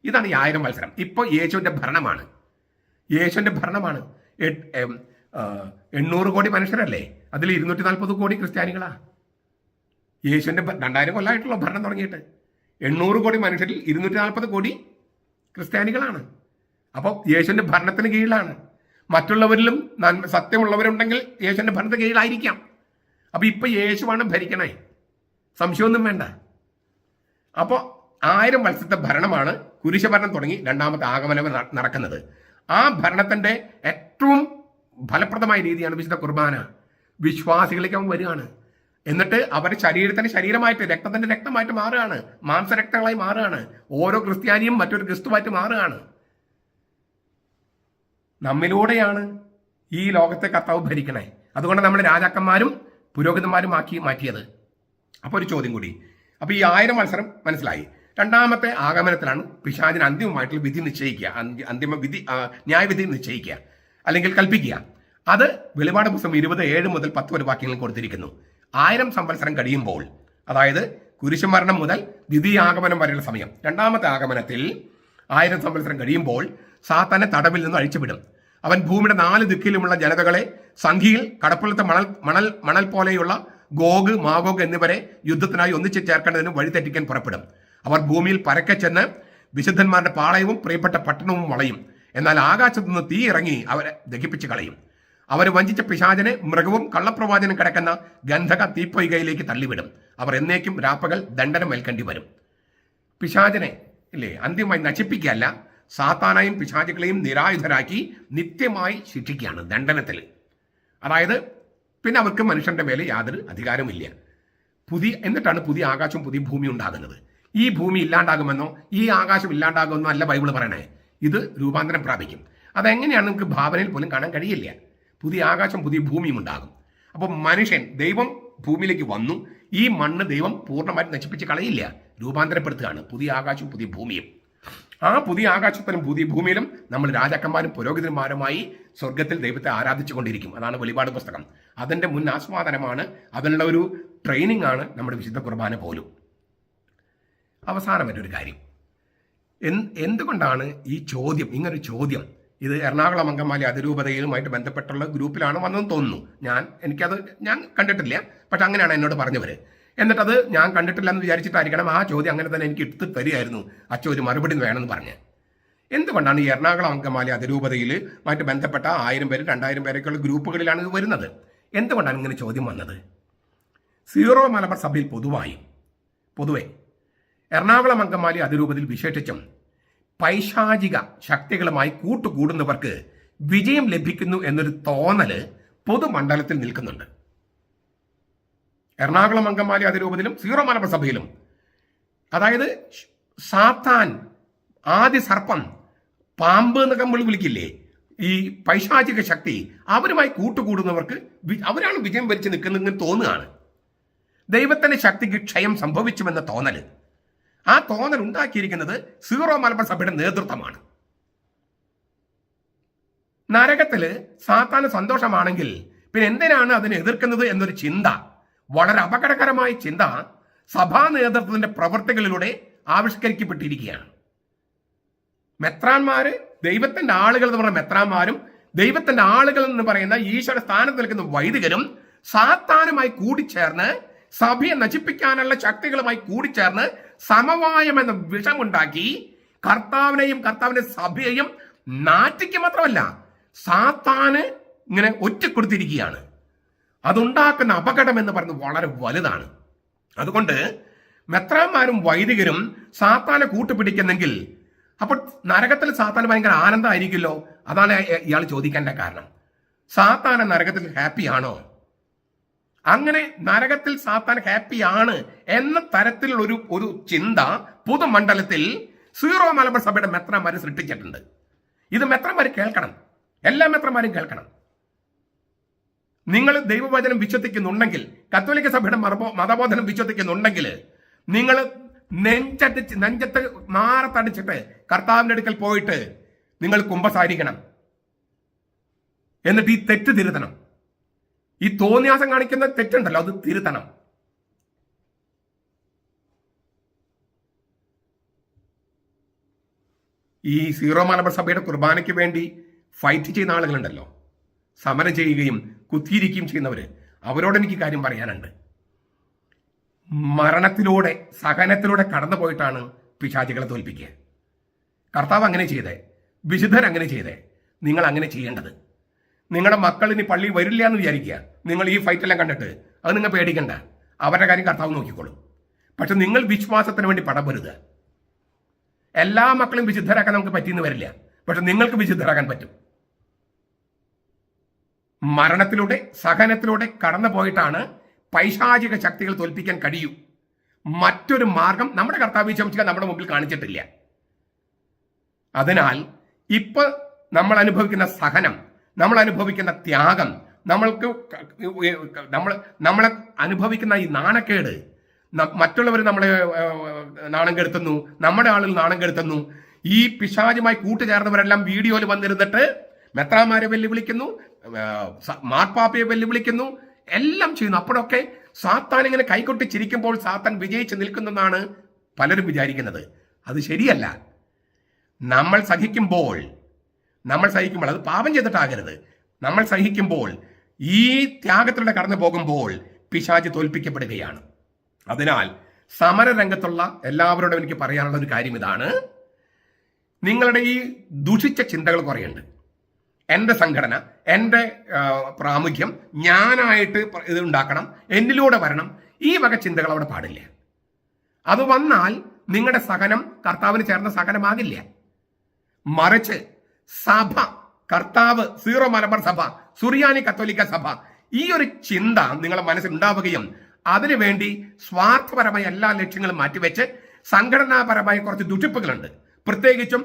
ഇതാണ് ഈ 1000 വത്സരം. ഇപ്പോൾ യേശുവിന്റെ ഭരണമാണ്. യേശുവിന്റെ ഭരണമാണ്. 800 കോടി മനുഷ്യരല്ലേ, അതിൽ 240 കോടി ക്രിസ്ത്യാനികളാ. യേശുവിന്റെ 2000 കൊല്ലമായിട്ടുള്ള ഭരണം തുടങ്ങിയിട്ട് 800 കോടി മനുഷ്യരിൽ 240 കോടി ക്രിസ്ത്യാനികളാണ്. അപ്പോൾ യേശുവിന്റെ ഭരണത്തിന് കീഴിലാണ്. മറ്റുള്ളവരിലും സത്യമുള്ളവരുണ്ടെങ്കിൽ യേശുവിന്റെ ഭരണത്തിന് കീഴിലായിരിക്കാം. അപ്പൊ ഇപ്പൊ യേശുവാണ് ഭരിക്കണേ, സംശയമൊന്നും വേണ്ട. അപ്പോൾ 1000 വർഷത്തെ ഭരണമാണ് കുരിശഭരണം തുടങ്ങി രണ്ടാമത്തെ ആഗമനം നടക്കുന്നത്. ആ ഭരണത്തിന്റെ ഏറ്റവും ഫലപ്രദമായ രീതിയാണ് വിശുദ്ധ കുർബാന. വിശ്വാസികളിലേക്ക് അവൻ വരികയാണ്. എന്നിട്ട് അവരുടെ ശരീരത്തിന്റെ ശരീരമായിട്ട്, രക്തത്തിന്റെ രക്തമായിട്ട് മാറുകയാണ്, മാംസരക്തങ്ങളായി മാറുകയാണ്. ഓരോ ക്രിസ്ത്യാനിയും മറ്റൊരു ക്രിസ്തുവായിട്ട് മാറുകയാണ്. നമ്മിലൂടെയാണ് ഈ ലോകത്തെ കർത്താവ് ഭരിക്കണേ. അതുകൊണ്ട് നമ്മുടെ രാജാക്കന്മാരും പുരോഹിതന്മാരും ആക്കി മാറ്റിയത്. അപ്പൊ ഒരു ചോദ്യം കൂടി. അപ്പൊ ഈ 1000 വത്സരം മനസ്സിലായി. രണ്ടാമത്തെ ആഗമനത്തിലാണ് പിശാചിന് അന്തിമമായിട്ടുള്ള വിധി നിശ്ചയിക്കുക, അന്തിമ വിധി, ന്യായവിധി നിശ്ചയിക്കുക അല്ലെങ്കിൽ കൽപ്പിക്കുക. അത് വെളിപാട് പുസ്തകം 27 മുതൽ 10 വരെ വാക്യങ്ങളിൽ കൊടുത്തിരിക്കുന്നു. 1000 സംവത്സരം കഴിയുമ്പോൾ, അതായത് കുരിശുമരണം മുതൽ ദ്വിതീയാഗമനം വരെയുള്ള സമയം, രണ്ടാമത്തെ ആഗമനത്തിൽ 1000 സംവത്സരം കഴിയുമ്പോൾ സാത്താനെ തടവിൽ നിന്ന് അഴിച്ചുവിടും. അവൻ ഭൂമിയുടെ 4 ദിക്കിലുമുള്ള ജനതകളെ സംഖ്യയിൽ കടപ്പുറത്തെ മണൽ പോലെയുള്ള ഗോഗ്, മാഗോഗ് എന്നിവരെ യുദ്ധത്തിനായി ഒന്നിച്ച് ചേർക്കേണ്ടതിന് വഴിതെറ്റിക്കാൻ പുറപ്പെടും. അവർ ഭൂമിയിൽ പരക്കെ ചെന്ന് വിശുദ്ധന്മാരുടെ പാളയവും പ്രിയപ്പെട്ട പട്ടണവും വളയും. എന്നാൽ ആകാശത്തു നിന്ന് തീ ഇറങ്ങി അവരെ ദഹിപ്പിച്ച് കളയും. അവർ വഞ്ചിച്ച പിശാചനെ മൃഗവും കള്ളപ്രവാചനം കിടക്കുന്ന ഗന്ധക തീപ്പൊയ്കയിലേക്ക് തള്ളിവിടും. അവർ എന്നേക്കും രാപ്പകൽ ദണ്ഡനം ഏൽക്കേണ്ടി വരും. പിശാചനെ ഇല്ലേ അന്തിമമായി നശിപ്പിക്കുകയല്ല, സാത്താനായും പിശാചുക്കളെയും നിരായുധരാക്കി നിത്യമായി ശിക്ഷിക്കുകയാണ് ദണ്ഡനത്തിൽ. അതായത് പിന്നെ അവർക്ക് മനുഷ്യന്റെ മേലെ യാതൊരു അധികാരമില്ല. എന്നിട്ടാണ് പുതിയ ആകാശവും പുതിയ ഭൂമി ഉണ്ടാകുന്നത്. ഈ ഭൂമി ഇല്ലാണ്ടാകുമെന്നോ ഈ ആകാശം ഇല്ലാണ്ടാകുമെന്നോ അല്ല ബൈബിൾ പറയണേ. ഇത് രൂപാന്തരം പ്രാപിക്കും. അതെങ്ങനെയാണ് നമുക്ക് ഭാവനയിൽ പോലും കാണാൻ കഴിയില്ല. പുതിയ ആകാശം പുതിയ ഭൂമിയും ഉണ്ടാകും. അപ്പോൾ മനുഷ്യൻ, ദൈവം ഭൂമിയിലേക്ക് വന്നു. ഈ മണ്ണ് ദൈവം പൂർണ്ണമായിട്ട് നശിപ്പിച്ച് കളയില്ല, രൂപാന്തരപ്പെടുത്തുകയാണ് പുതിയ ആകാശവും പുതിയ ഭൂമിയും. ആ പുതിയ ആകാശത്തിലും പുതിയ ഭൂമിയിലും നമ്മൾ രാജാക്കന്മാരും പുരോഹിതന്മാരുമായി സ്വർഗത്തിൽ ദൈവത്തെ ആരാധിച്ചു കൊണ്ടിരിക്കും. അതാണ് വെളിപാട് പുസ്തകം. അതിന്റെ മുൻ ആസ്വാദനമാണ്, അതിനുള്ള ഒരു ട്രെയിനിങ് ആണ് നമ്മുടെ വിശുദ്ധ കുർബാന പോലും. അവസാനമായിട്ടൊരു കാര്യം, എന്തുകൊണ്ടാണ് ഈ ചോദ്യം, ഇങ്ങനൊരു ചോദ്യം ഇത് എറണാകുളം അങ്കമാലി അതിരൂപതയുമായിട്ട് ബന്ധപ്പെട്ടുള്ള ഗ്രൂപ്പിലാണ് വന്നതെന്ന് തോന്നുന്നു. ഞാൻ കണ്ടിട്ടില്ല, പക്ഷെ അങ്ങനെയാണ് എന്നോട് പറഞ്ഞവര്. എന്നിട്ടത് ഞാൻ കണ്ടിട്ടില്ല എന്ന് വിചാരിച്ചിട്ടായിരിക്കണം ആ ചോദ്യം അങ്ങനെ തന്നെ എനിക്ക് എടുത്ത് തരികയായിരുന്നു. അച്ഛൻ ഒരു മറുപടി വേണമെന്ന് പറഞ്ഞ്. എന്തുകൊണ്ടാണ് ഈ എറണാകുളം അങ്കമാലി അതിരൂപതയിലുമായിട്ട് ബന്ധപ്പെട്ട 1000 പേര് 2000 പേരൊക്കെയുള്ള ഗ്രൂപ്പുകളിലാണ് ഇത് വരുന്നത്? എന്തുകൊണ്ടാണ് ഇങ്ങനെ ചോദ്യം വന്നത്? സീറോ മലബാർ സഭയിൽ പൊതുവെ എറണാകുളം അങ്കമാലി അതിരൂപതയിൽ വിശേഷിച്ചും പൈശാചിക ശക്തികളുമായി കൂട്ടുകൂടുന്നവർക്ക് വിജയം ലഭിക്കുന്നു എന്നൊരു തോന്നല് പൊതുമണ്ഡലത്തിൽ നിൽക്കുന്നുണ്ട്. എറണാകുളം അങ്കമാലി അതിരൂപതയിലും സീറോ മലബാർ സഭയിലും, അതായത് സാത്താൻ, ആദി സർപ്പം, പാമ്പ് എന്നൊക്കെ നമ്മൾ വിളിക്കില്ലേ, ഈ പൈശാചിക ശക്തി, അവരുമായി കൂട്ടുകൂടുന്നവർക്ക് അവരാണ് വിജയം വരിച്ച് നിൽക്കുന്നതെന്ന് തോന്നുകയാണ്. ദൈവത്തിന്റെ ശക്തിക്ക് ക്ഷയം സംഭവിച്ചുവെന്ന തോന്നല്, ആ തോന്നൽ ഉണ്ടാക്കിയിരിക്കുന്നത് സീറോ മലബാർ സഭയുടെ നേതൃത്വമാണ്. നരകത്തില് സാത്താന് സന്തോഷമാണെങ്കിൽ പിന്നെ എന്തിനാണ് അതിനെ എതിർക്കുന്നത് എന്നൊരു ചിന്ത, വളരെ അപകടകരമായ ചിന്ത സഭാ നേതൃത്വത്തിന്റെ പ്രവർത്തികളിലൂടെ ആവിഷ്കരിക്കപ്പെട്ടിരിക്കുകയാണ്. മെത്രാന്മാര്, ദൈവത്തിന്റെ ആളുകൾ എന്ന് പറഞ്ഞ മെത്രാന്മാരും ദൈവത്തിന്റെ ആളുകൾ എന്ന് പറയുന്ന ഈശോയുടെ സ്ഥാനത്ത് നിൽക്കുന്ന വൈദികരും സാത്താനുമായി കൂടിച്ചേർന്ന് സഭയെ നശിപ്പിക്കാനുള്ള ശക്തികളുമായി കൂടിച്ചേർന്ന് സമവായം എന്ന വിഷമുണ്ടാക്കി കർത്താവിനെയും കർത്താവിന്റെ സഭയെയും നാറ്റിക്ക് മാത്രമല്ല സാത്താന് ഇങ്ങനെ ഒറ്റക്കൊടുത്തിരിക്കുകയാണ്. അതുണ്ടാക്കുന്ന അപകടം എന്ന് പറയുന്നത് വളരെ വലുതാണ്. അതുകൊണ്ട് മെത്രാന്മാരും വൈദികരും സാത്താനെ കൂട്ടുപിടിക്കുന്നെങ്കിൽ അപ്പോൾ നരകത്തിൽ സാത്താൻ ഭയങ്കര ആനന്ദമായിരിക്കുമല്ലോ. അതാണ് ഇയാൾ ചോദിക്കേണ്ട കാരണം. സാത്താൻ നരകത്തിൽ ഹാപ്പിയാണോ? അങ്ങനെ നരകത്തിൽ സാത്താൻ ഹാപ്പിയാണ് എന്ന തരത്തിലുള്ള ഒരു ചിന്ത പൊതുമണ്ഡലത്തിൽ സീറോ മലബാർ സഭയുടെ മെത്രാന്മാർ സൃഷ്ടിച്ചിട്ടുണ്ട്. ഇത് മെത്രാന്മാർ കേൾക്കണം, എല്ലാ മെത്രാന്മാരും കേൾക്കണം. നിങ്ങൾ ദൈവവചനം വിശ്വസിക്കുന്നുണ്ടെങ്കിൽ, കത്തോലിക്ക സഭയുടെ മതബോധനം വിശ്വസിക്കുന്നുണ്ടെങ്കിൽ, നിങ്ങൾ നെഞ്ചത്ത് മാറത്തടിച്ചിട്ട് കർത്താവിന്റെ അടുക്കൽ പോയിട്ട് നിങ്ങൾ കുമ്പസാരിക്കണം. എന്നിട്ട് ഈ തെറ്റ് തിരുത്തണം. ഈ തോന്നിയാസം കാണിക്കുന്ന തെറ്റുണ്ടല്ലോ, അത് തിരുത്തണം. ഈ സീറോ മലബാർ സഭയുടെ കുർബാനയ്ക്ക് വേണ്ടി ഫൈറ്റ് ചെയ്യുന്ന ആളുകളുണ്ടല്ലോ, സമരം ചെയ്യുകയും കുത്തിയിരിക്കുകയും ചെയ്യുന്നവര്, അവരോട് എനിക്ക് കാര്യം പറയാനുണ്ട്. മരണത്തിലൂടെ സഹനത്തിലൂടെ കടന്നു പോയിട്ടാണ് പിശാചുകളെ തോൽപ്പിക്കുക. കർത്താവ് അങ്ങനെ ചെയ്തേ, വിശുദ്ധർ അങ്ങനെ ചെയ്തേ. നിങ്ങൾ അങ്ങനെ ചെയ്യേണ്ടത്. നിങ്ങളുടെ മക്കൾ ഇനി പള്ളിയിൽ വരില്ല എന്ന് വിചാരിക്കുക. നിങ്ങൾ ഈ ഫൈറ്റെല്ലാം കണ്ടിട്ട് അത് നിങ്ങൾ പേടിക്കണ്ട, അവരുടെ കാര്യം കർത്താവ് നോക്കിക്കോളും. പക്ഷെ നിങ്ങൾ വിശ്വാസത്തിന് വേണ്ടി പടപൊരുതുക. എല്ലാ മക്കളും വിശുദ്ധരാക്കാൻ നമുക്ക് പറ്റിയെന്ന് വരില്ല, പക്ഷെ നിങ്ങൾക്ക് വിശുദ്ധരാക്കാൻ പറ്റും. മരണത്തിലൂടെ സഹനത്തിലൂടെ കടന്നു പോയിട്ടാണ് പൈശാചിക ശക്തികൾ തോൽപ്പിക്കാൻ കഴിയൂ. മറ്റൊരു മാർഗം നമ്മുടെ കർത്താവ് ശംസിക നമ്മുടെ മുമ്പിൽ കാണിച്ചിട്ടില്ല. അതിനാൽ ഇപ്പൊ നമ്മൾ അനുഭവിക്കുന്ന സഹനം, നമ്മൾ അനുഭവിക്കുന്ന ത്യാഗം, നമ്മളെ അനുഭവിക്കുന്ന ഈ നാണക്കേട്, മറ്റുള്ളവർ നമ്മളെ നാണം കെടുത്തുന്നു, നമ്മുടെ ആളുകൾ നാണം കെടുത്തുന്നു. ഈ പിശാചുമായി കൂട്ടുചേർന്നവരെല്ലാം വീഡിയോയിൽ വന്നിരുന്നിട്ട് മെത്രാന്മാരെ വെല്ലുവിളിക്കുന്നു, മാർപ്പാപ്പയെ വെല്ലുവിളിക്കുന്നു, എല്ലാം ചെയ്യുന്നു. അപ്പോഴൊക്കെ സാത്താൻ ഇങ്ങനെ കൈകൊട്ടി ചിരിക്കുമ്പോൾ സാത്താൻ വിജയിച്ച് നിൽക്കുന്നെന്നാണ് പലരും വിചാരിക്കുന്നത്. അത് ശരിയല്ല. നമ്മൾ സഹിക്കുമ്പോൾ അത് പാപം ചെയ്തിട്ടാകരുത്. നമ്മൾ സഹിക്കുമ്പോൾ, ഈ ത്യാഗത്തിലൂടെ കടന്നു പോകുമ്പോൾ പിശാച് തോൽപ്പിക്കപ്പെടുകയാണ്. അതിനാൽ സമരരംഗത്തുള്ള എല്ലാവരോടും എനിക്ക് പറയാനുള്ള ഒരു കാര്യം ഇതാണ്: നിങ്ങളുടെ ഈ ദുഷിച്ച ചിന്തകൾ കുറയുണ്ട്. എൻ്റെ സംഘടന, എൻ്റെ പ്രാമുഖ്യം, ഞാനായിട്ട് ഇത് ഉണ്ടാക്കണം, എന്നിലൂടെ വരണം, ഈ വക ചിന്തകൾ അവിടെ പാടില്ല. അത് വന്നാൽ നിങ്ങളുടെ സഹനം കർത്താവിന് ചേർന്ന സഹനമാകില്ല. മറിച്ച് സഭ, കർത്താവ്, സീറോ മലബാർ സഭ, സുറിയാനി കത്തോലിക്ക സഭ, ഈ ഒരു ചിന്ത നിങ്ങളുടെ മനസ്സിൽ ഉണ്ടാവുകയും അതിനുവേണ്ടി സ്വാർത്ഥപരമായ എല്ലാ ലക്ഷ്യങ്ങളും മാറ്റിവെച്ച് സംഘടനാപരമായ കുറച്ച് ദുഷിപ്പുകളുണ്ട്. പ്രത്യേകിച്ചും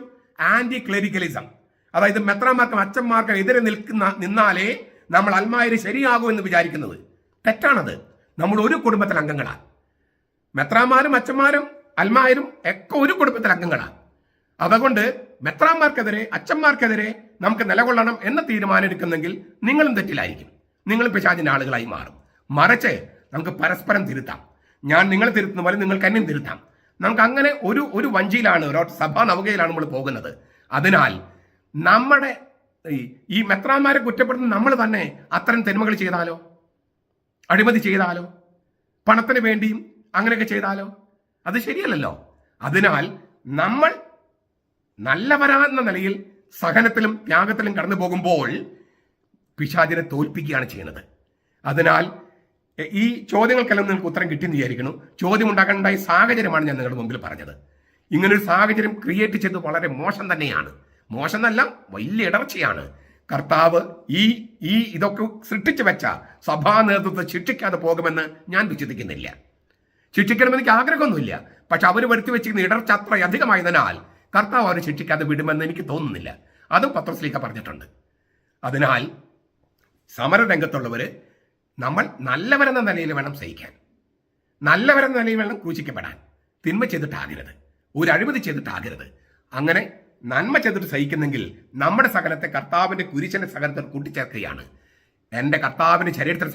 ആന്റി ക്ലെറിക്കലിസം, അതായത് മെത്രാന്മാർക്കും അച്ഛന്മാർക്കും എതിരെ നിന്നാലേ നമ്മൾ അൽമായര് ശരിയാകൂ എന്ന് വിചാരിക്കുന്നത് തെറ്റാണത്. നമ്മൾ ഒരു കുടുംബത്തിലെ അംഗങ്ങളാണ്. മെത്രാന്മാരും അച്ഛന്മാരും അൽമായരും ഒക്കെ ഒരു കുടുംബത്തിലെ അംഗങ്ങളാണ്. അതുകൊണ്ട് മെത്രാന്മാർക്കെതിരെ, അച്ഛന്മാർക്കെതിരെ നമുക്ക് നിലകൊള്ളണം എന്ന തീരുമാനം എടുക്കുന്നെങ്കിൽ നിങ്ങളും തെറ്റിലായിരിക്കും. നിങ്ങളും പിശാചിന്റെ ആളുകളായി മാറും. മറിച്ച് നമുക്ക് പരസ്പരം തിരുത്താം. ഞാൻ നിങ്ങളെ തിരുത്തുന്ന പോലെ നിങ്ങൾക്ക് എന്നെയും തിരുത്താം. നമുക്ക് അങ്ങനെ ഒരു വഞ്ചിയിലാണ്, ഒരു സഭാ നൗകയിലാണ് നമ്മൾ പോകുന്നത്. അതിനാൽ നമ്മുടെ ഈ മെത്രാന്മാരെ കുറ്റപ്പെടുത്തുന്ന നമ്മൾ തന്നെ അത്തരം തിന്മകൾ ചെയ്താലോ, അഴിമതി ചെയ്താലോ, പണത്തിന് വേണ്ടിയും അങ്ങനെയൊക്കെ ചെയ്താലോ, അത് ശരിയല്ലല്ലോ. അതിനാൽ നമ്മൾ നല്ലവരാകുന്ന നിലയിൽ സഹനത്തിലും ത്യാഗത്തിലും കടന്നു പോകുമ്പോൾ പിശാചിനെ തോൽപ്പിക്കുകയാണ് ചെയ്യുന്നത്. അതിനാൽ ഈ ചോദ്യങ്ങൾക്കെല്ലാം നിങ്ങൾക്ക് ഉത്തരം കിട്ടിയെന്ന് വിചാരിക്കുന്നു. ചോദ്യം ഉണ്ടാക്കേണ്ടായ സാഹചര്യമാണ് ഞാൻ നിങ്ങളുടെ മുമ്പിൽ പറഞ്ഞത്. ഇങ്ങനൊരു സാഹചര്യം ക്രിയേറ്റ് ചെയ്ത് വളരെ മോശം തന്നെയാണ്. മോശം എന്നല്ല, വലിയ ഇടർച്ചയാണ്. കർത്താവ് ഈ ഇതൊക്കെ സൃഷ്ടിച്ചു വെച്ച സഭാ നേതൃത്വത്തെ ശിക്ഷിക്കാതെ പോകുമെന്ന് ഞാൻ വിശ്വസിക്കുന്നില്ല. ശിക്ഷിക്കണമെന്ന് എനിക്ക് ആഗ്രഹമൊന്നുമില്ല. പക്ഷെ അവർ വരുത്തി വെച്ചിരിക്കുന്ന ഇടർച്ച അത്ര അധികമായതിനാൽ കർത്താവ് അവരെ ശിക്ഷിക്കാതെ വിടുമെന്ന് എനിക്ക് തോന്നുന്നില്ല. അതും പത്രോസ് പറഞ്ഞിട്ടുണ്ട്. അതിനാൽ സമരരംഗത്തുള്ളവര് നമ്മൾ നല്ലവരെന്ന നിലയിൽ വേണം സഹിക്കാൻ, നല്ലവരെന്ന നിലയിൽ വേണം ക്രൂശിക്കപ്പെടാൻ. തിന്മ ചെയ്തിട്ടാകരുത്, ഒരു അഴിമതി ചെയ്തിട്ടാകരുത്. അങ്ങനെ നന്മ ചെയ്തിട്ട് സഹിക്കുന്നെങ്കിൽ നമ്മുടെ സഹനത്തെ കർത്താവിന്റെ കുരിശന്റെ സഹനത്തിൽ കൂട്ടിച്ചേർക്കുകയാണ്. എൻ്റെ കർത്താവിന്റെ ശരീരത്തിൽ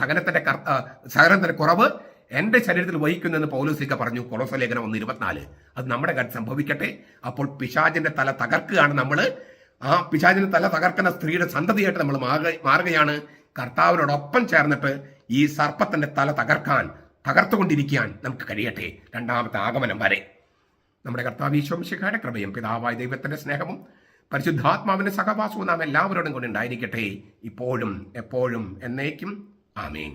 സഹനത്തിന്റെ കുറവ് എൻ്റെ ശരീരത്തിൽ വഹിക്കുന്നെന്ന് പൗലോസ് പറഞ്ഞു, കൊളോസ്യ ലേഖനം 1:24. അത് നമ്മുടെ കാര്യം സംഭവിക്കട്ടെ. അപ്പോൾ പിശാചിന്റെ തല തകർക്കുകയാണ് നമ്മൾ. ആ പിശാചിന് തല തകർക്കുന്ന സ്ത്രീയുടെ സന്തതിയായിട്ട് നമ്മൾ മാറുകയാണ്. കർത്താവിനോടൊപ്പം ചേർന്നിട്ട് ഈ സർപ്പത്തിന്റെ തല തകർത്തുകൊണ്ടിരിക്കാൻ നമുക്ക് കഴിയട്ടെ രണ്ടാമത്തെ ആഗമനം വരെ. നമ്മുടെ കർത്താവ് ഈശോ മിശിഹായുടെ കൃപയും പിതാവായ ദൈവത്തിന്റെ സ്നേഹവും പരിശുദ്ധാത്മാവിന്റെ സഹവാസവും നാം എല്ലാവരോടും കൂടി ഉണ്ടായിരിക്കട്ടെ, ഇപ്പോഴും എപ്പോഴും എന്നേക്കും. ആമേൻ.